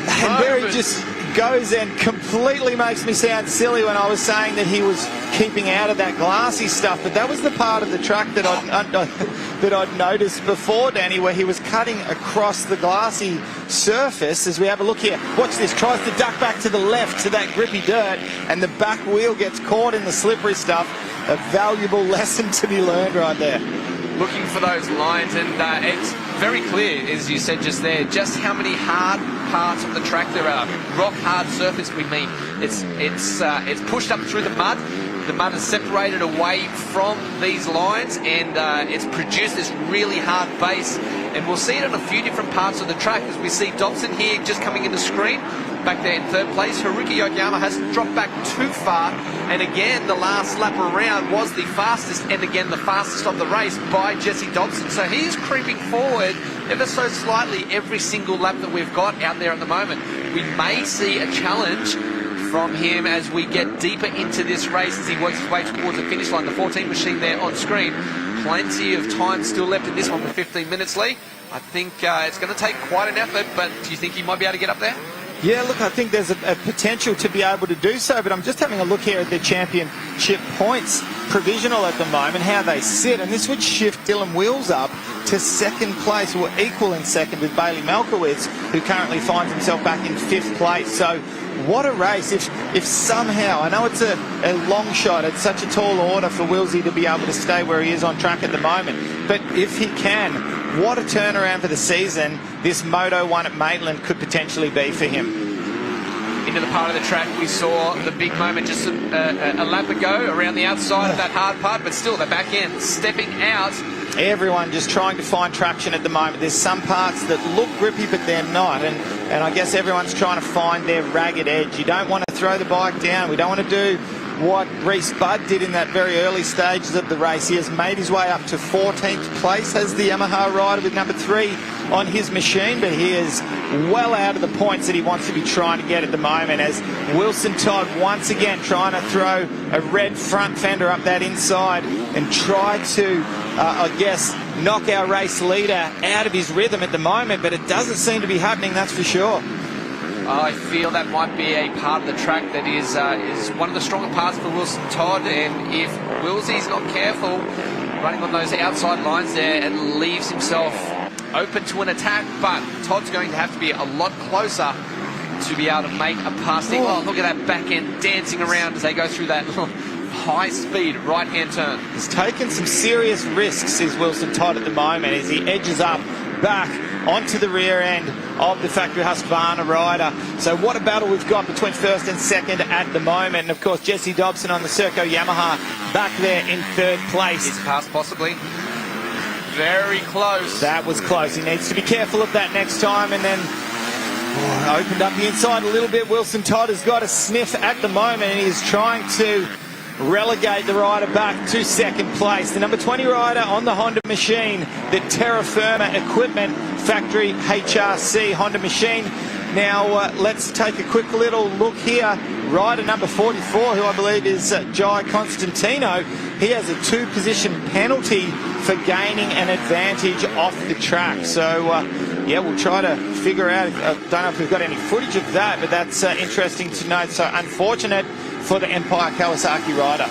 Speaker 2: And there he just goes and completely makes me sound silly when I was saying that he was keeping out of that glassy stuff, but that was the part of the track that I'd noticed before, Danny, where he was cutting across the glassy surface. As we have a look here, watch this, tries to duck back to the left to that grippy dirt, and the back wheel gets caught in the slippery stuff. A valuable lesson to be learned right there.
Speaker 3: Looking for those lines, and it's very clear, as you said just there, just how many hard parts of the track there are. Rock hard surface, we mean. It's pushed up through the mud. The mud is separated away from these lines, and it's produced this really hard base. And we'll see it on a few different parts of the track, as we see Dobson here just coming in the screen. back there in third place. Haruki Yokoyama hasn't dropped back too far, and again the last lap around was the fastest, and again the fastest of the race by Jesse Dobson. So he's creeping forward ever so slightly every single lap that we've got out there at the moment. We may see a challenge from him as we get deeper into this race as he works his way towards the finish line. The 14 machine there on screen. Plenty of time still left in this one with 15 minutes, Lee. I think it's going to take quite an effort, but do you think he might be able to get up there?
Speaker 2: Yeah, look, I think there's a potential to be able to do so, but I'm just having a look here at the championship points provisional at the moment, how they sit, and this would shift Dylan Wills up to second place, or equal in second with Bailey Malkowitz, who currently finds himself back in fifth place. So what a race. If somehow, I know it's a long shot, it's such a tall order for Willsy to be able to stay where he is on track at the moment, but if he can, what a turnaround for the season this Moto 1 at Maitland could potentially be for him.
Speaker 3: Into the part of the track we saw the big moment just a lap ago around the outside of that hard part, but still the back end stepping out.
Speaker 2: Everyone just trying to find traction at the moment. There's some parts that look grippy but they're not, and I guess everyone's trying to find their ragged edge. You don't want to throw the bike down. We don't want to do what Reese Budd did in that very early stages of the race. He has made his way up to 14th place as the Yamaha rider with number 3 on his machine, but he is well out of the points that he wants to be trying to get at the moment, as Wilson Todd once again trying to throw a red front fender up that inside and try to, I guess, knock our race leader out of his rhythm at the moment, but it doesn't seem to be happening, that's for sure.
Speaker 3: I feel that might be a part of the track that is one of the stronger parts for Wilson Todd, and if Willsy's not careful running on those outside lines there, it leaves himself open to an attack, but Todd's going to have to be a lot closer to be able to make a passing. Oh, look at that back end dancing around as they go through that high-speed right-hand turn.
Speaker 2: He's taken some serious risks, is Wilson Todd, at the moment, as he edges up back onto the rear end of the factory Husqvarna rider. So what a battle we've got between first and second at the moment. And of course Jesse Dobson on the Serco Yamaha back there in third place.
Speaker 3: He's passed possibly. Very close.
Speaker 2: That was close. He needs to be careful of that next time. And then opened up the inside a little bit. Wilson Todd has got a sniff at the moment, and he's trying to relegate the rider back to second place. The number 20 rider on the Honda machine, the Terra Firma Equipment Factory HRC Honda machine. Now let's take a quick little look here. Rider number 44, who I believe is Jai Constantino, he has a 2-position penalty for gaining an advantage off the track. So yeah, we'll try to figure out, I don't know if we've got any footage of that, but that's interesting to note. So unfortunate for the Empire Kawasaki rider.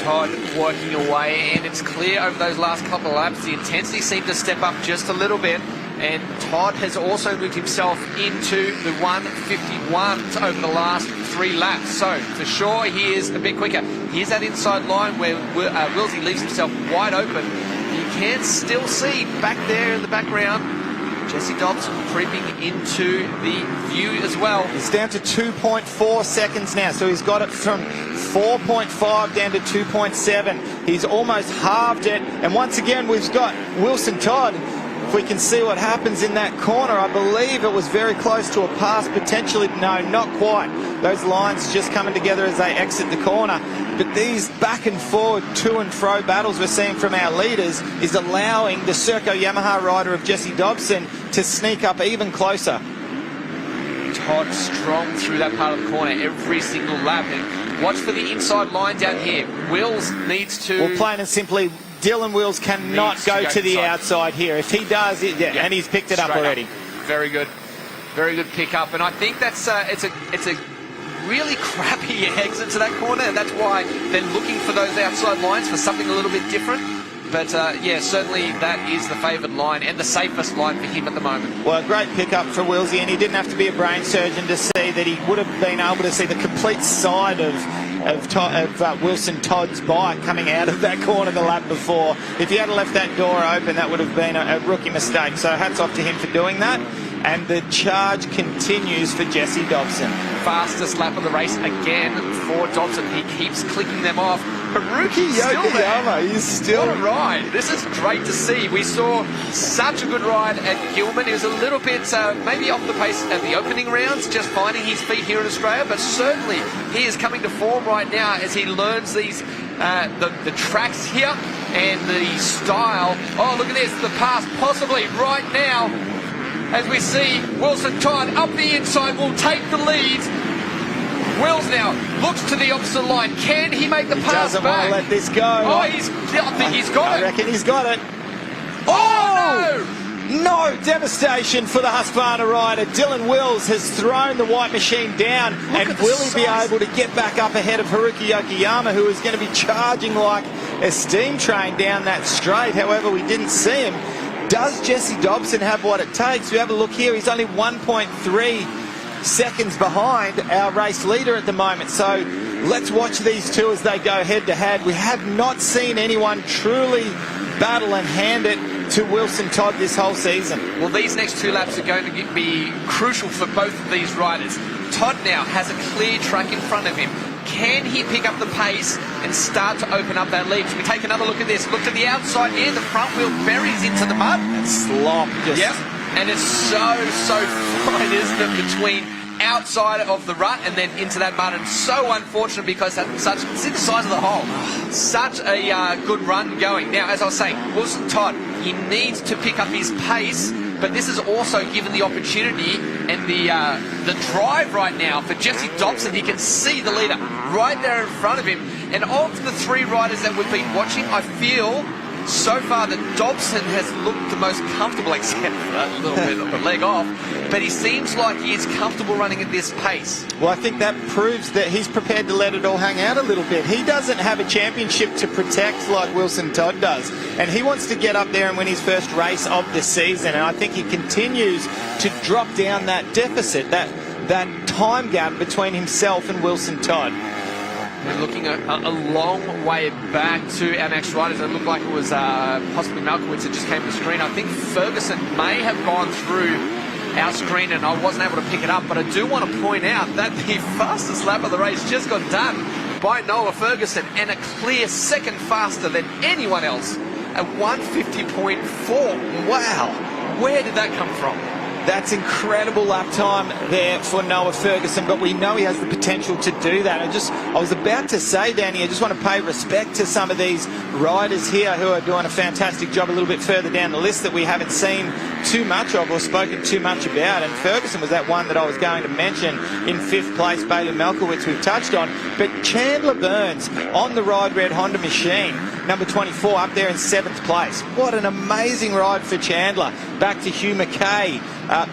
Speaker 3: Todd working away, and it's clear over those last couple of laps the intensity seemed to step up just a little bit, and Todd has also moved himself into the 151s over the last 3 laps. So for sure he is a bit quicker. Here's that inside line where Willsy leaves himself wide open. You can still see back there in the background Jesse Dobson creeping into the view as well.
Speaker 2: He's down to 2.4 seconds now, so he's got it from 4.5 down to 2.7. He's almost halved it, and once again we've got Wilson Todd. If we can see what happens in that corner, I believe it was very close to a pass, potentially. No, not quite. Those lines just coming together as they exit the corner. But these back and forward, to and fro battles we're seeing from our leaders is allowing the Serco Yamaha rider of Jesse Dobson to sneak up even closer.
Speaker 3: Todd strong through that part of the corner every single lap. And watch for the inside line down here. Wills needs to...
Speaker 2: Well, plain and simply, Dylan Wills cannot go to the outside here. If he does, and he's picked it up already.
Speaker 3: Very good pick up, and I think that's it's a really crappy exit to that corner, and that's why they're looking for those outside lines for something a little bit different. But yeah, certainly that is the favoured line and the safest line for him at the moment.
Speaker 2: Well, great pickup for Willsy, and he didn't have to be a brain surgeon to see that he would have been able to see the complete side of Wilson Todd's bike coming out of that corner the lap before. If he had left that door open, that would have been a rookie mistake. So hats off to him for doing that. And the charge continues for Jesse Dobson.
Speaker 3: Fastest lap of the race again for Dobson. He keeps clicking them off. Haruki's still there.
Speaker 2: He's still...
Speaker 3: What a ride. This is great to see. We saw such a good ride at Gilman. He was a little bit maybe off the pace at the opening rounds, just finding his feet here in Australia, but certainly he is coming to form right now as he learns these the tracks here and the style. Oh, look at this, the pass possibly right now as we see Wilson Todd up the inside will take the lead. Wills now looks to the opposite line. Can he make the pass
Speaker 2: doesn't
Speaker 3: back?
Speaker 2: want to let this go.
Speaker 3: Oh, I think he's got it.
Speaker 2: I reckon he's got it.
Speaker 3: Oh, no!
Speaker 2: No, devastation for the Husqvarna rider. Dylan Wills has thrown the white machine down, and will he be able to get back up ahead of Haruki Yokoyama, who is going to be charging like a steam train down that straight? However, we didn't see him. Does Jesse Dobson have what it takes? We have a look here. He's only 1.3 seconds behind our race leader at the moment. So let's watch these two as they go head to head. We have not seen anyone truly battle and hand it to Wilson Todd this whole season.
Speaker 3: Well, these next two laps are going to be crucial for both of these riders. Todd now has a clear track in front of him. Can he pick up the pace and start to open up that lead? Can we take another look at this? Look to the outside here. The front wheel buries into the mud.
Speaker 2: And slop. Just...
Speaker 3: Yep. And it's so fine, isn't it, between outside of the rut and then into that mud, and so unfortunate because that's see the size of the hole. Such a good run going. Now, as I was saying, Wilson Todd, he needs to pick up his pace, but this is also given the opportunity and the drive right now for Jesse Dobson. He can see the leader right there in front of him, and of the three riders that we've been watching, I feel so far that Dobson has looked the most comfortable, except for that little bit of the leg off, but he seems like he is comfortable running at this pace.
Speaker 2: Well, I think that proves that he's prepared to let it all hang out a little bit. He doesn't have a championship to protect like Wilson Todd does, and he wants to get up there and win his first race of the season, and I think he continues to drop down that deficit, that time gap between himself and Wilson Todd.
Speaker 3: We're looking at a long way back to our next riders. It looked like it was possibly Malkowitz that just came to the screen. I think Ferguson may have gone through our screen and I wasn't able to pick it up, but I do want to point out that the fastest lap of the race just got done by Noah Ferguson, and a clear second faster than anyone else at 150.4. Wow, where did that come from?
Speaker 2: That's incredible lap time there for Noah Ferguson, but we know he has the potential to do that. I was about to say, Danny, I just want to pay respect to some of these riders here who are doing a fantastic job a little bit further down the list that we haven't seen too much of or spoken too much about. And Ferguson was that one that I was going to mention in fifth place. Bailey Malkowitz we've touched on. But Chandler Burns on the Ride Red Honda machine, number 24, up there in seventh place. What an amazing ride for Chandler. Back to Hugh McKay.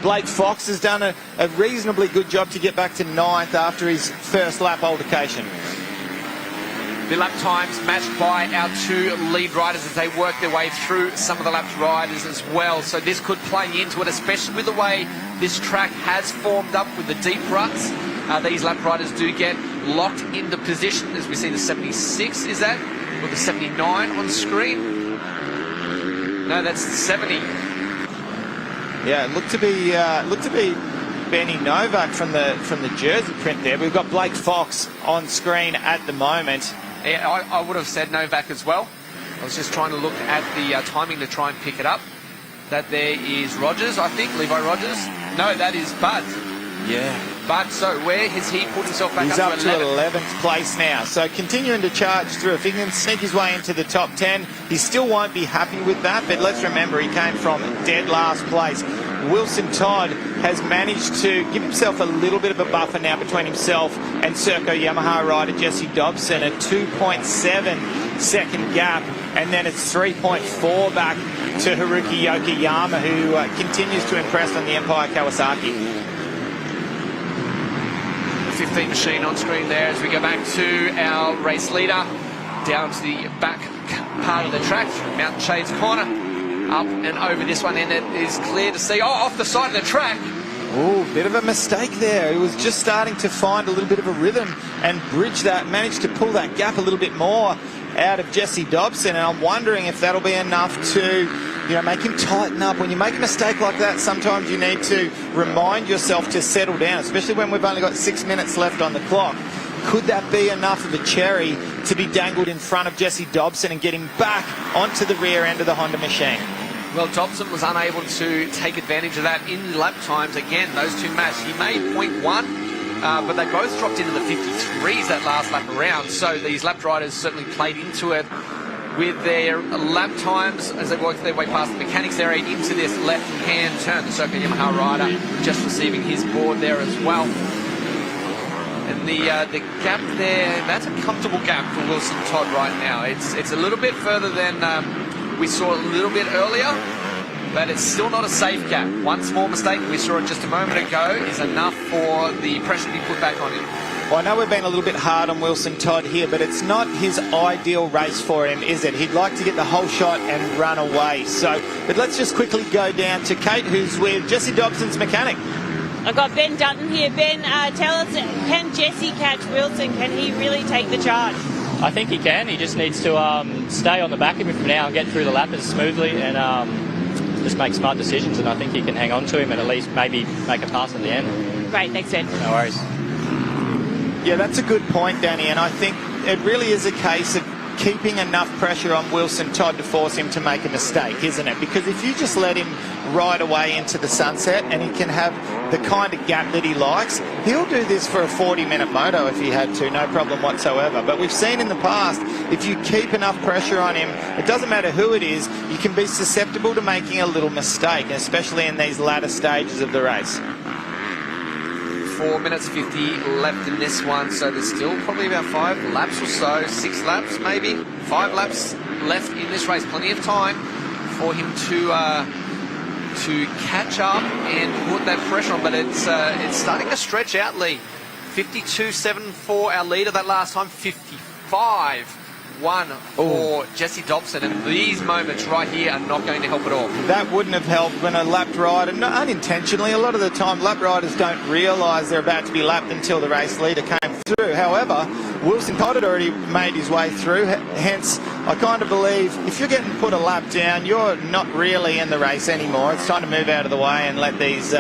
Speaker 2: Blake Fox has done a reasonably good job to get back to ninth after his first lap altercation.
Speaker 3: The lap times matched by our two lead riders as they work their way through some of the lap riders as well. So this could play into it, especially with the way this track has formed up with the deep ruts. These lap riders do get locked into position as we see the 76, is that? Or the 79 on screen? No, that's the 70.
Speaker 2: Yeah, it looked to be Benny Novak from the jersey print there. We've got Blake Fox on screen at the moment.
Speaker 3: Yeah, I would have said Novak as well. I was just trying to look at the timing to try and pick it up. That there is Rogers, I think, Levi Rogers. No, that is Bud.
Speaker 2: Yeah.
Speaker 3: But so where has he put himself back
Speaker 2: He's
Speaker 3: up
Speaker 2: up
Speaker 3: to
Speaker 2: to
Speaker 3: 11th?
Speaker 2: 11th place now. So continuing to charge through. If he can sneak his way into the top 10, he still won't be happy with that. But let's remember, he came from dead last place. Wilson Todd has managed to give himself a little bit of a buffer now between himself and Serco Yamaha rider Jesse Dobson, a 2.7 second gap, and then it's 3.4 back to Haruki Yokoyama, who continues to impress on the Empire Kawasaki.
Speaker 3: 15 machine on screen there as we go back to our race leader down to the back part of the track through Mountain Shades Corner, up and over this one, and it is clear to see off the side of the track.
Speaker 2: Oh, bit of a mistake there. He was just starting to find a little bit of a rhythm and bridge that, managed to pull that gap a little bit more out of Jesse Dobson, and I'm wondering if that'll be enough to, make him tighten up. When you make a mistake like that, sometimes you need to remind yourself to settle down, especially when we've only got 6 minutes left on the clock. could that be enough of a cherry to be dangled in front of Jesse Dobson and get him back onto the rear end of the Honda machine?
Speaker 3: Well, Dobson was unable to take advantage of that in lap times. Again, those two matched. He made 0.1, but they both dropped into the 53s that last lap around. So these lap riders certainly played into it with their lap times as they worked their way past the mechanics there into this left-hand turn. The Circle Yamaha rider just receiving his board there as well. And the gap there, that's a comfortable gap for Wilson Todd right now. It's a little bit further than we saw a little bit earlier, but it's still not a safe gap. One small mistake, we saw it just a moment ago, is enough for the pressure to be put back on him.
Speaker 2: Well, I know we've been a little bit hard on Wilson Todd here, but it's not his ideal race for him, is it? He'd like to get the whole shot and run away. So, but let's just quickly go down to Kate, who's with Jesse Dobson's mechanic.
Speaker 1: I've got Ben Dutton here. Ben, tell us, can Jesse catch Wilson? Can he really take the charge?
Speaker 10: I think he can. He just needs to stay on the back of him for now and get through the lappers smoothly and just make smart decisions, and I think he can hang on to him and at least maybe make a pass at the end.
Speaker 1: Great, thanks, Ben.
Speaker 10: No worries.
Speaker 2: Yeah, that's a good point, Danny, and I think it really is a case of keeping enough pressure on Wilson Todd to force him to make a mistake, isn't it? Because if you just let him ride away into the sunset and he can have the kind of gap that he likes, he'll do this for a 40-minute moto if he had to, no problem whatsoever. But we've seen in the past, if you keep enough pressure on him, it doesn't matter who it is, you can be susceptible to making a little mistake, especially in these latter stages of the race.
Speaker 3: 4 minutes 50 left in this one, so there's still probably about 5 laps or so, 6 laps maybe, 5 laps left in this race. Plenty of time for him to catch up and put that pressure on, but it's starting to stretch out, Lee. 52.74 our leader that last time, 55.1 for Jesse Dobson, and these moments right here are not going to help at all.
Speaker 2: That wouldn't have helped when a lapped rider, unintentionally, a lot of the time lap riders don't realise they're about to be lapped until the race leader came through. However, Wilson Todd had already made his way through, hence I kind of believe if you're getting put a lap down, you're not really in the race anymore. It's time to move out of the way and let these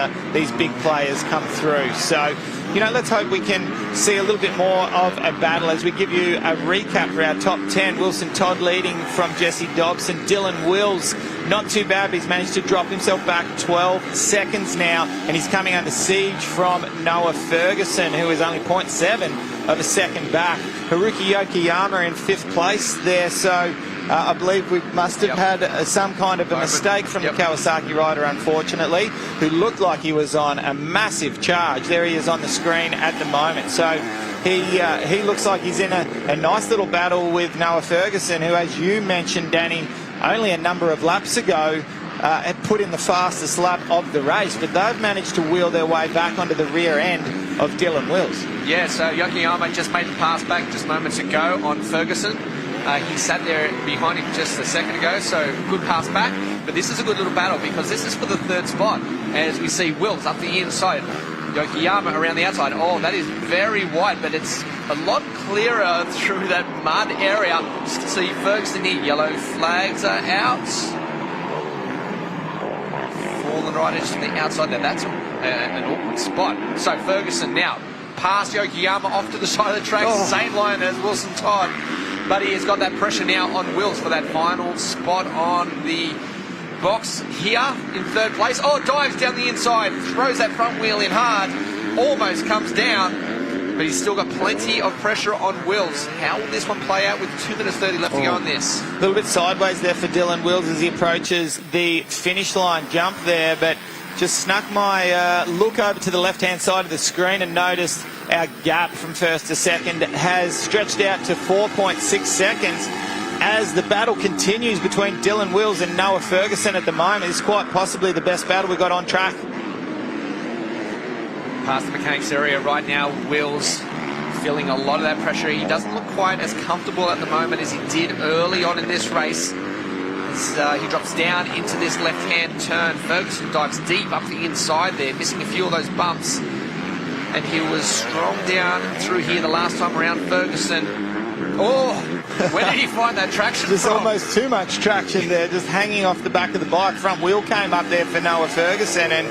Speaker 2: big players come through. So, you know, let's hope we can see a little bit more of a battle as we give you a recap for our top 10. Wilson Todd leading from Jesse Dobson. Dylan Wills, not too bad, but he's managed to drop himself back 12 seconds now, and he's coming under siege from Noah Ferguson, who is only 0.7 of a second back. Haruki Yokoyama in 5th place there, so I believe we must have had some kind of a mistake from the Kawasaki rider, unfortunately, who looked like he was on a massive charge. There he is on the screen at the moment. So he looks like he's in a nice little battle with Noah Ferguson, who, as you mentioned, Danny, only a number of laps ago had put in the fastest lap of the race, but they've managed to wheel their way back onto the rear end of Dylan Wills.
Speaker 3: Yeah, so Yokoyama just made the pass back just moments ago on Ferguson. He sat there behind him just a second ago, so good pass back. But this is a good little battle because this is for the 3rd spot. As we see Wills up the inside, Yokoyama around the outside. Oh, that is very wide, but it's a lot clearer through that mud area. Just can see Ferguson here. Yellow flags are out. Fallen right edge to the outside there. That's an awkward spot. So Ferguson now past Yokoyama off to the side of the track. Same line as Wilson Todd. But he has got that pressure now on Wills for that final spot on the box here in 3rd place. Oh, dives down the inside, throws that front wheel in hard, almost comes down, but he's still got plenty of pressure on Wills. How will this one play out with 2 minutes 30 left to go on this?
Speaker 2: A little bit sideways there for Dylan Wills as he approaches the finish line jump there, but just snuck my look over to the left-hand side of the screen and noticed our gap from 1st to 2nd has stretched out to 4.6 seconds as the battle continues between Dylan Wills and Noah Ferguson at the moment. It's quite possibly the best battle we got on track.
Speaker 3: Past the mechanics area right now, Wills feeling a lot of that pressure. He doesn't look quite as comfortable at the moment as he did early on in this race. He drops down into this left-hand turn. Ferguson dives deep up the inside there, missing a few of those bumps. And he was strong down through here the last time around. Ferguson. Oh, where did he find that traction
Speaker 2: There's
Speaker 3: from?
Speaker 2: almost too much traction there, just hanging off the back of the bike. Front wheel came up there for Noah Ferguson, and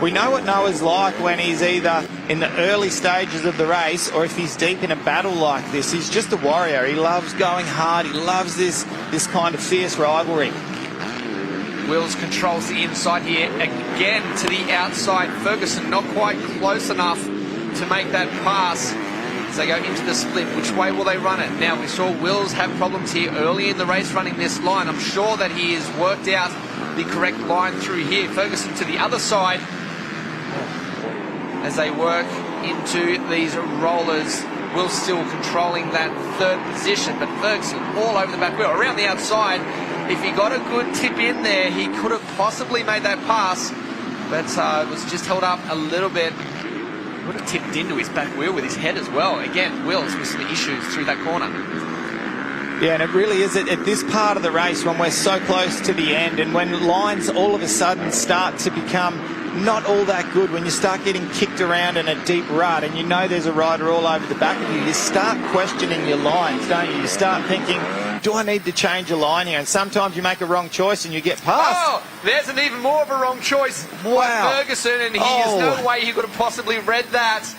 Speaker 2: We know what Noah's like when he's either in the early stages of the race or if he's deep in a battle like this. He's just a warrior. He loves going hard. He loves this kind of fierce rivalry.
Speaker 3: Wills controls the inside here, again to the outside. Ferguson not quite close enough to make that pass as they go into the split. Which way will they run it? Now, we saw Wills have problems here early in the race running this line. I'm sure that he has worked out the correct line through here. Ferguson to the other side as they work into these rollers. Wills still controlling that third position, but Ferguson all over the back wheel. Around the outside, if he got a good tip in there, he could have possibly made that pass, but was just held up a little bit. Would have tipped into his back wheel with his head as well. Again, Wills with some issues through that corner.
Speaker 2: Yeah, and it really is at this part of the race when we're so close to the end and when lines all of a sudden start to become not all that good, when you start getting kicked around in a deep rut and you know there's a rider all over the back of you, you start questioning your lines, don't you? You start thinking, do I need to change a line here? And sometimes you make a wrong choice and you get past.
Speaker 3: Oh, there's an even more of a wrong choice by Ferguson, and there's no way he could have possibly read that.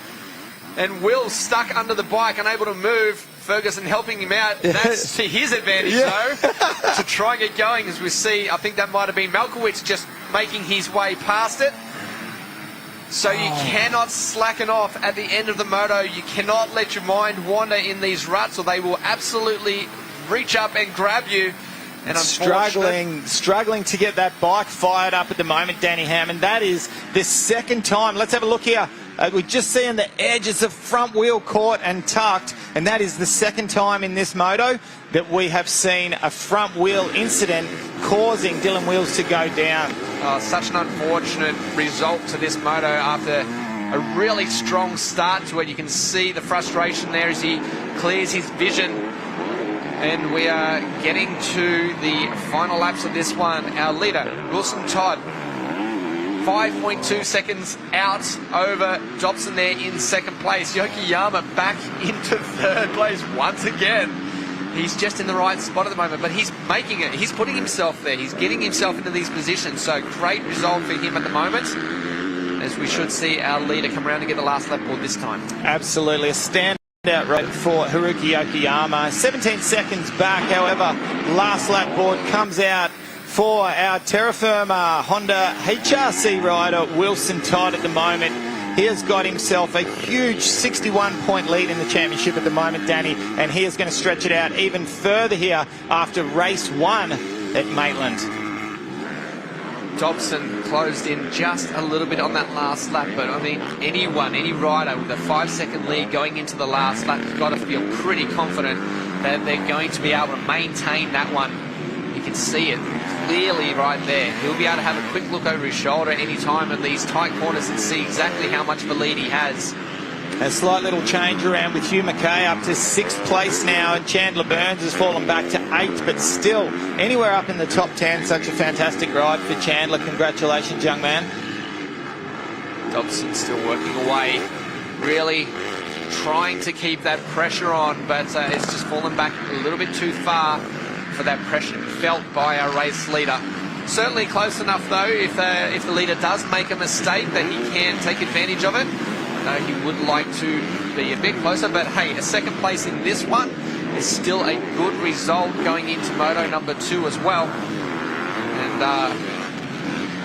Speaker 3: And Will stuck under the bike, unable to move. Ferguson helping him out. That's to his advantage, though, to try and get going. As we see, I think that might have been Malkowicz just making his way past it. So you cannot slacken off at the end of the moto. You cannot let your mind wander in these ruts, or they will absolutely reach up and grab you. And
Speaker 2: struggling to get that bike fired up at the moment, Danny Hammond. That is the second time. Let's have a look here. We just see on the edges of front wheel caught and tucked, and that is the second time in this moto that we have seen a front wheel incident causing Dylan Wills to go down.
Speaker 3: Oh, such an unfortunate result to this moto after a really strong start to it. You can see the frustration there as he clears his vision. And we are getting to the final laps of this one. Our leader, Wilson Todd, 5.2 seconds out over Dobson there in second place. Yokoyama back into third place once again. He's just in the right spot at the moment, but he's making it. He's putting himself there. He's getting himself into these positions. So great result for him at the moment, as we should see our leader come around to get the last lap board this time.
Speaker 2: Absolutely. A standout right for Haruki Yokoyama. 17 seconds back, however, last lap board comes out for our Terra Firma Honda HRC rider, Wilson Todd, at the moment. He has got himself a huge 61-point lead in the championship at the moment, Danny, and he is going to stretch it out even further here after race one at Maitland.
Speaker 3: Dobson closed in just a little bit on that last lap, but I mean, any rider with a 5-second lead going into the last lap has got to feel pretty confident that they're going to be able to maintain that one. You can see it clearly right there. He'll be able to have a quick look over his shoulder at any time in these tight corners and see exactly how much of a lead he has.
Speaker 2: A slight little change around with Hugh McKay up to 6th place now, and Chandler Burns has fallen back to 8th, but still anywhere up in the top 10. Such a fantastic ride for Chandler. Congratulations, young man.
Speaker 3: Dobson still working away, really trying to keep that pressure on, but it's just fallen back a little bit too far for that pressure felt by our race leader. Certainly close enough, though, if the leader does make a mistake, that he can take advantage of it. He would like to be a bit closer, but hey, a second place in this one is still a good result going into moto number 2 as well. And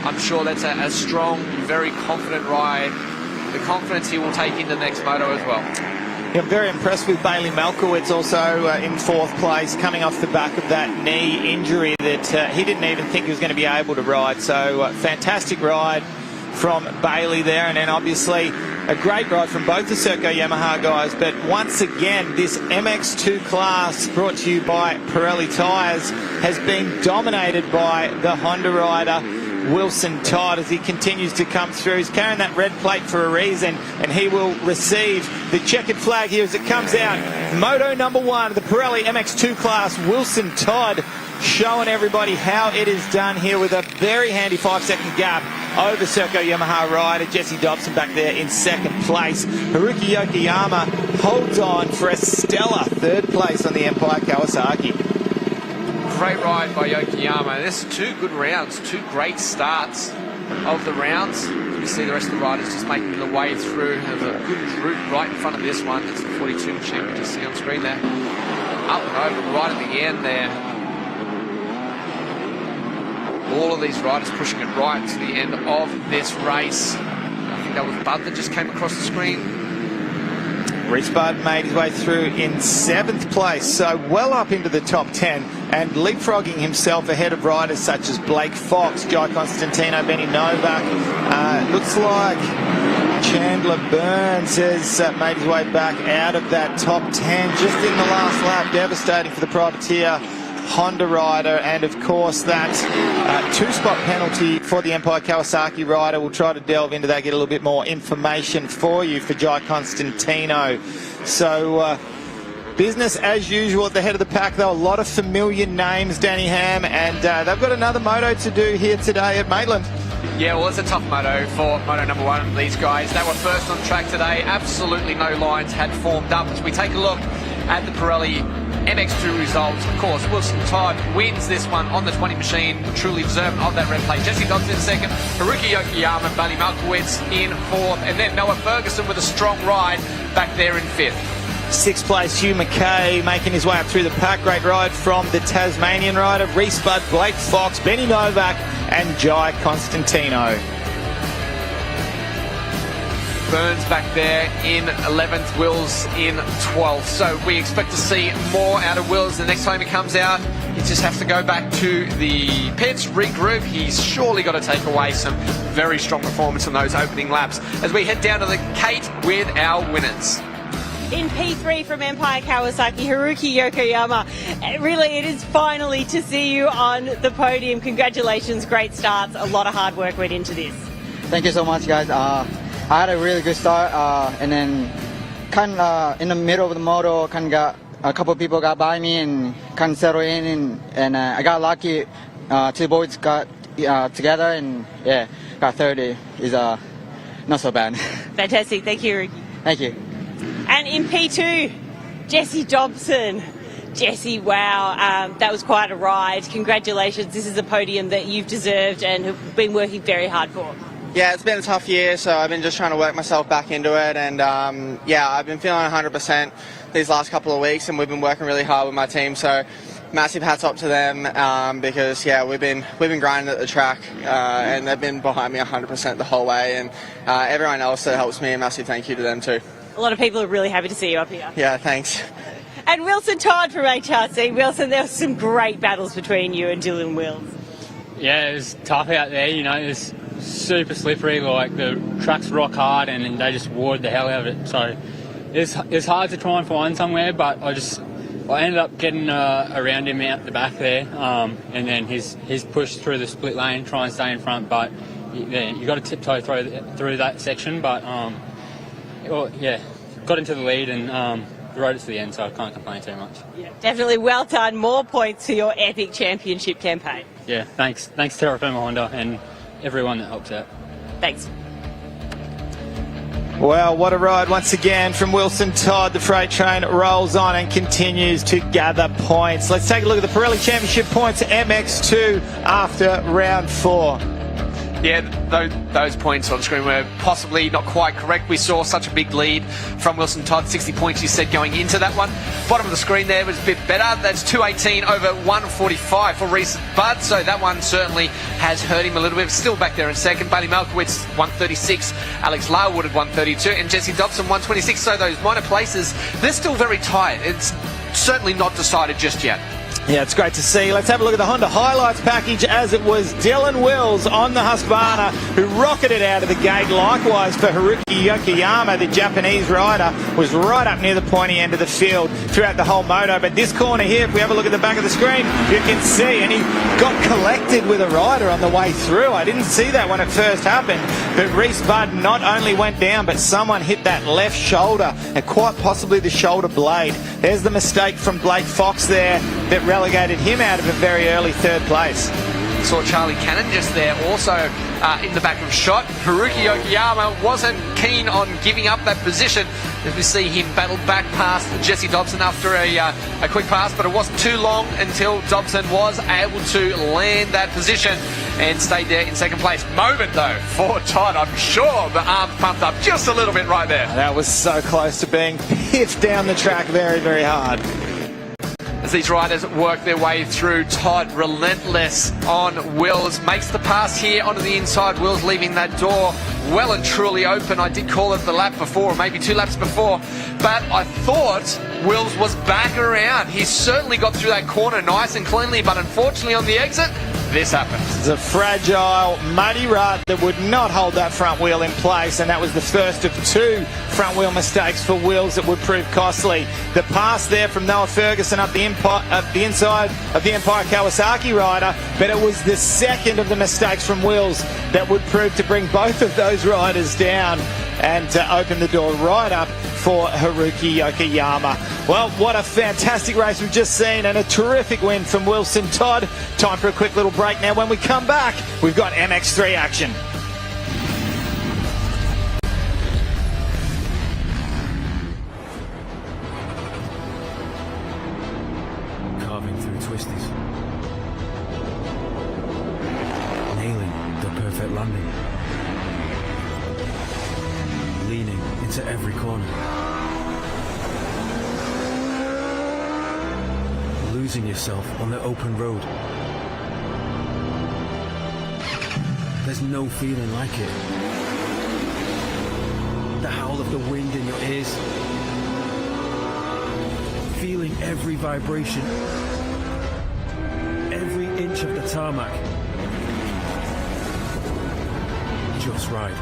Speaker 3: I'm sure that's a strong, very confident ride. The confidence he will take into the next moto as well.
Speaker 2: Yeah, I'm very impressed with Bailey Malkowicz also in 4th place, coming off the back of that knee injury that he didn't even think he was going to be able to ride. So fantastic ride from Bailey there, and then obviously a great ride from both the Serco Yamaha guys. But once again, this MX2 class, brought to you by Pirelli Tyres, has been dominated by the Honda rider Wilson Todd as he continues to come through. He's carrying that red plate for a reason, and he will receive the checkered flag here as it comes out. Moto number 1 of the Pirelli MX2 class, Wilson Todd, showing everybody how it is done here with a very handy 5-second gap over Serco Yamaha rider Jesse Dobson back there in 2nd place. Haruki Yokoyama holds on for a stellar 3rd place on the Empire Kawasaki.
Speaker 3: Great ride by Yokoyama. This is 2 good rounds, 2 great starts of the rounds. You see the rest of the riders just making their way through. There's a good group right in front of this one. It's the 42 machine we just see on screen there. Up and over right at the end there. All of these riders pushing it right to the end of this race. I think that was Bud that just came across the screen.
Speaker 2: Reese Budd made his way through in 7th place, so well up into the top 10 and leapfrogging himself ahead of riders such as Blake Fox, Jai Constantino, Benny Novak. Looks like Chandler Burns has made his way back out of that top 10 just in the last lap. Devastating for the privateer Honda rider, and of course that 2-spot penalty for the Empire Kawasaki rider. We'll try to delve into that, get a little bit more information for you for Jai Constantino. So business as usual at the head of the pack, though. A lot of familiar names, Danny Ham, and they've got another moto to do here today at Maitland.
Speaker 3: Yeah, well, it's a tough moto for moto number 1. These guys, they were first on track today. Absolutely no lines had formed up. As we take a look at the Pirelli MX2 results, of course, Wilson Todd wins this one on the 20 machine, truly deserving of that red plate. Jesse Dodson in 2nd, Haruki Yokoyama and Bailey Malkowitz in 4th, and then Noah Ferguson with a strong ride back there in 5th.
Speaker 2: 6th place, Hugh McKay making his way up through the pack. Great ride from the Tasmanian rider, Reese Budd, Blake Fox, Benny Novak and Jai Constantino.
Speaker 3: Burns back there in 11th, Wills in 12th. So we expect to see more out of Wills the next time he comes out. He just has to go back to the pits, regroup. He's surely got to take away some very strong performance on those opening laps as we head down to the Kate with our winners.
Speaker 1: In P3 from Empire Kawasaki, Haruki Yokoyama. Really, it is finally to see you on the podium. Congratulations, great starts. A lot of hard work went into this.
Speaker 11: Thank you so much, guys. I had a really good start, and then kind of in the middle of the moto, kind of got a couple of people got by me and kind of settled in, and I got lucky. 2 boys got together, and yeah, got 30. Is not so bad.
Speaker 1: Fantastic, thank you, Haruki.
Speaker 11: Thank you.
Speaker 1: And in P2, Jesse Dobson. Jesse, wow, that was quite a ride. Congratulations, this is a podium that you've deserved and have been working very hard for.
Speaker 12: Yeah, it's been a tough year, so I've been just trying to work myself back into it, and yeah, I've been feeling 100% these last couple of weeks, and we've been working really hard with my team, so massive hats up to them, because yeah, we've been grinding at the track, and they've been behind me 100% the whole way, and everyone else that helps me, a massive thank you to them too.
Speaker 1: A lot of people are really happy to see you up here.
Speaker 12: Yeah, thanks.
Speaker 1: And Wilson Todd from HRC. Wilson, there were some great battles between you and Dylan Wills.
Speaker 10: Yeah, it was tough out there, you know, it's super slippery, like the track's rock hard and they just ward the hell out of it. So it's hard to try and find somewhere, but I ended up getting around him out the back there, and then he's pushed through the split lane, try and stay in front, but yeah, you got to tiptoe through that section, but well, yeah, got into the lead and rode it to the end, so I can't complain too much.
Speaker 1: Yeah, definitely well done. More points to your epic championship campaign.
Speaker 10: Yeah, thanks Terra Firma Honda and everyone that helps out.
Speaker 1: Thanks.
Speaker 2: Well, what a ride once again from Wilson Todd. The freight train rolls on and continues to gather points. Let's take a look at the Pirelli Championship points MX2 after round 4.
Speaker 3: Yeah, those points on screen were possibly not quite correct. We saw such a big lead from Wilson Todd, 60 points you said going into that one. Bottom of the screen there was a bit better. That's 218 over 145 for Reese Budd, so that one certainly has hurt him a little bit. Still back there in 2nd. Bailey Malkowitz 136, Alex Larwood at 132, and Jesse Dobson 126. So those minor places, they're still very tight. It's certainly not decided just yet.
Speaker 2: Yeah, it's great to see. Let's have a look at the Honda highlights package, as it was Dylan Wills on the Husqvarna who rocketed out of the gate. Likewise for Haruki Yokoyama, the Japanese rider, was right up near the pointy end of the field throughout the whole moto. But this corner here, if we have a look at the back of the screen, you can see, and he got collected with a rider on the way through. I didn't see that when it first happened, but Reese Budd not only went down, but someone hit that left shoulder, and quite possibly the shoulder blade. There's the mistake from Blake Fox there that relegated him out of a very early 3rd place.
Speaker 3: Saw Charlie Cannon just there also in the back of shot. Haruki Okayama wasn't keen on giving up that position, as we see him battle back past Jesse Dobson after a quick pass, but it wasn't too long until Dobson was able to land that position and stayed there in second place. Moment though for Todd. I'm sure the arms pumped up just a little bit right there.
Speaker 2: That was so close to being piffed down the track very, very hard.
Speaker 3: As these riders work their way through, Todd relentless on Wills, makes the pass here onto the inside. Wills leaving that door well and truly open. I did call it the lap before, maybe 2 laps before, but I thought Wills was back around. He certainly got through that corner nice and cleanly, but unfortunately on the exit, this happens.
Speaker 2: It's a fragile, muddy rut that would not hold that front wheel in place, and that was the first of 2 front wheel mistakes for Wills that would prove costly. The pass there from Noah Ferguson up the inside of the Empire Kawasaki rider, but it was the second of the mistakes from Wills that would prove to bring both of those riders down and to open the door right up for Haruki Okayama. Well, what a fantastic race we've just seen, and a terrific win from Wilson Todd. Time for a quick little break now. When we come back, we've got MX3 action.
Speaker 13: Carving through twisties, nailing the perfect landing, leaning into every corner, losing yourself on the open road. There's no feeling like it. The howl of the wind in your ears, feeling every vibration, every inch of the tarmac. Just right.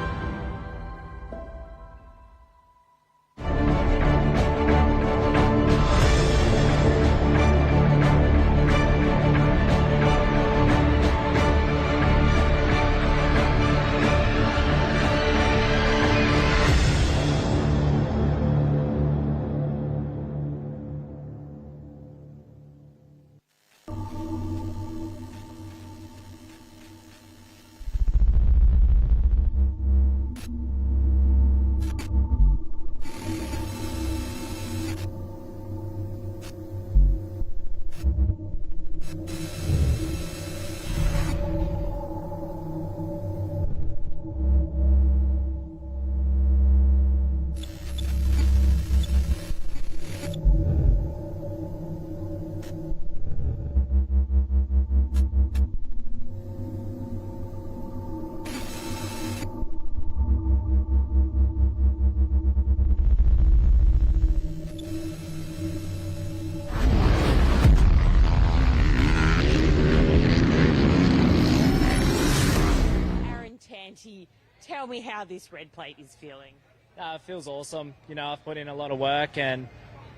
Speaker 1: Tell me how this red plate is feeling.
Speaker 14: It feels awesome. You know, I've put in a lot of work, and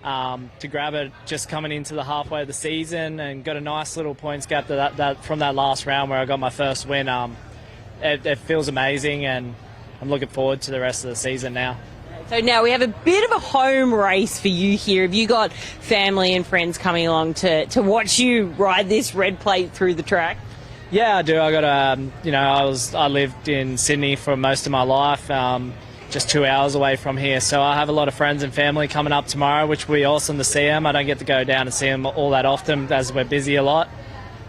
Speaker 14: to grab it just coming into the halfway of the season and got a nice little points gap from that last round where I got my first win. It feels amazing, and I'm looking forward to the rest of the season now.
Speaker 1: So now we have a bit of a home race for you here. Have you got family and friends coming along to watch you ride this red plate through the track?
Speaker 14: Yeah, I do. I got I lived in Sydney for most of my life, just 2 hours away from here. So I have a lot of friends and family coming up tomorrow, which will be awesome to see them. I don't get to go down and see them all that often as we're busy a lot.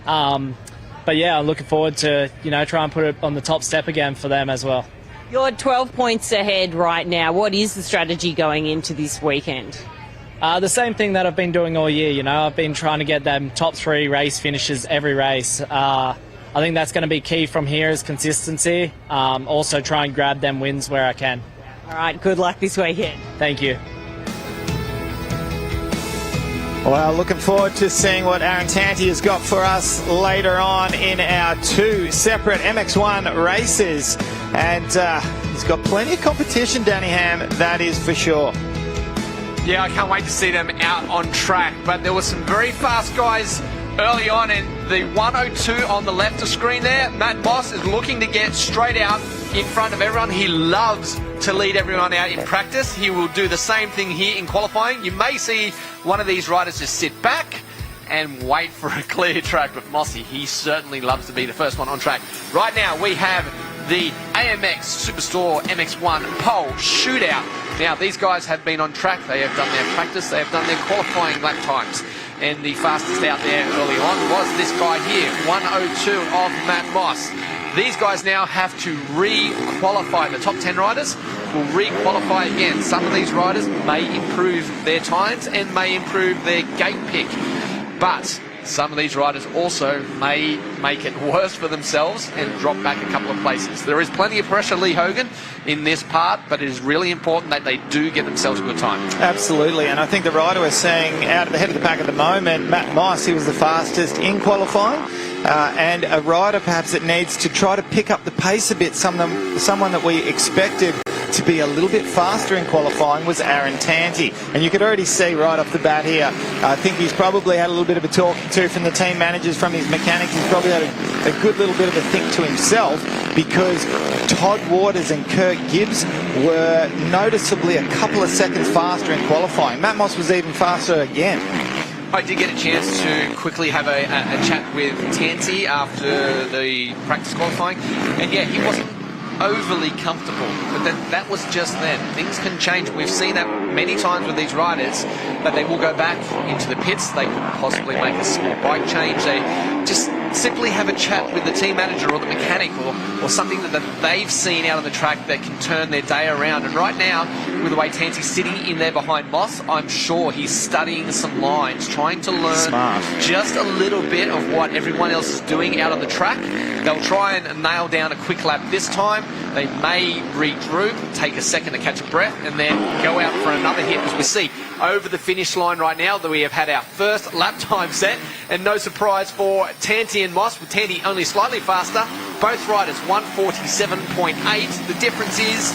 Speaker 14: But yeah, I'm looking forward to, try and put it on the top step again for them as well.
Speaker 1: You're 12 points ahead right now. What is the strategy going into this weekend?
Speaker 14: The same thing that I've been doing all year. I've been trying to get them top 3 race finishes every race. I think that's going to be key from here is consistency. Also try and grab them wins where I can.
Speaker 1: All right, good luck this weekend.
Speaker 14: Thank you.
Speaker 2: Well, looking forward to seeing what Aaron Tanti has got for us later on in our 2 separate MX1 races. And he's got plenty of competition, Danny Ham, that is for sure.
Speaker 3: Yeah, I can't wait to see them out on track. But there were some very fast guys early on, and the 102 on the left of screen there, Matt Moss is looking to get straight out in front of everyone. He loves to lead everyone out in practice. He will do the same thing here in qualifying. You may see one of these riders just sit back and wait for a clear track, but Mossy, he certainly loves to be the first one on track. Right now we have the AMX Superstore MX1 pole shootout. Now, these guys have been on track. They have done their practice. They have done their qualifying lap times. And the fastest out there early on was this guy here, 1:02 of Matt Moss. These guys now have to re-qualify. The top 10 riders will re-qualify again. Some of these riders may improve their times and may improve their gate pick. But some of these riders also may make it worse for themselves and drop back a couple of places. There is plenty of pressure, Lee Hogan, in this part, but it is really important that they do get themselves a good time.
Speaker 2: Absolutely, and I think the rider we're seeing out at the head of the pack at the moment, Matt Moss, he was the fastest in qualifying, and a rider perhaps that needs to try to pick up the pace a bit. Someone that we expected to be a little bit faster in qualifying was Aaron Tanti, and you could already see right off the bat here, I think he's probably had a little bit of a talking to from the team managers, from his mechanics. He's probably had a good little bit of a think to himself, because Todd Waters and Kirk Gibbs were noticeably a couple of seconds faster in qualifying. Matt Moss was even faster again.
Speaker 3: I did get a chance to quickly have a chat with Tanti after the practice qualifying, and yeah, he wasn't overly comfortable, but that was just then. Things can change. We've seen that many times with these riders, that they will go back into the pits. They could possibly make a small bike change. They just simply have a chat with the team manager or the mechanic or something that they've seen out on the track that can turn their day around. And right now, with the way Tanti's sitting in there behind Moss, I'm sure he's studying some lines, trying to learn just a little bit of what everyone else is doing out on the track. They'll try and nail down a quick lap this time. They may regroup, take a second to catch a breath, and then go out for another hit. As we see over the finish line right now, that we have had our first lap time set, and no surprise for Tanti and Moss, with Tanti only slightly faster. Both riders 1:47.8. The difference is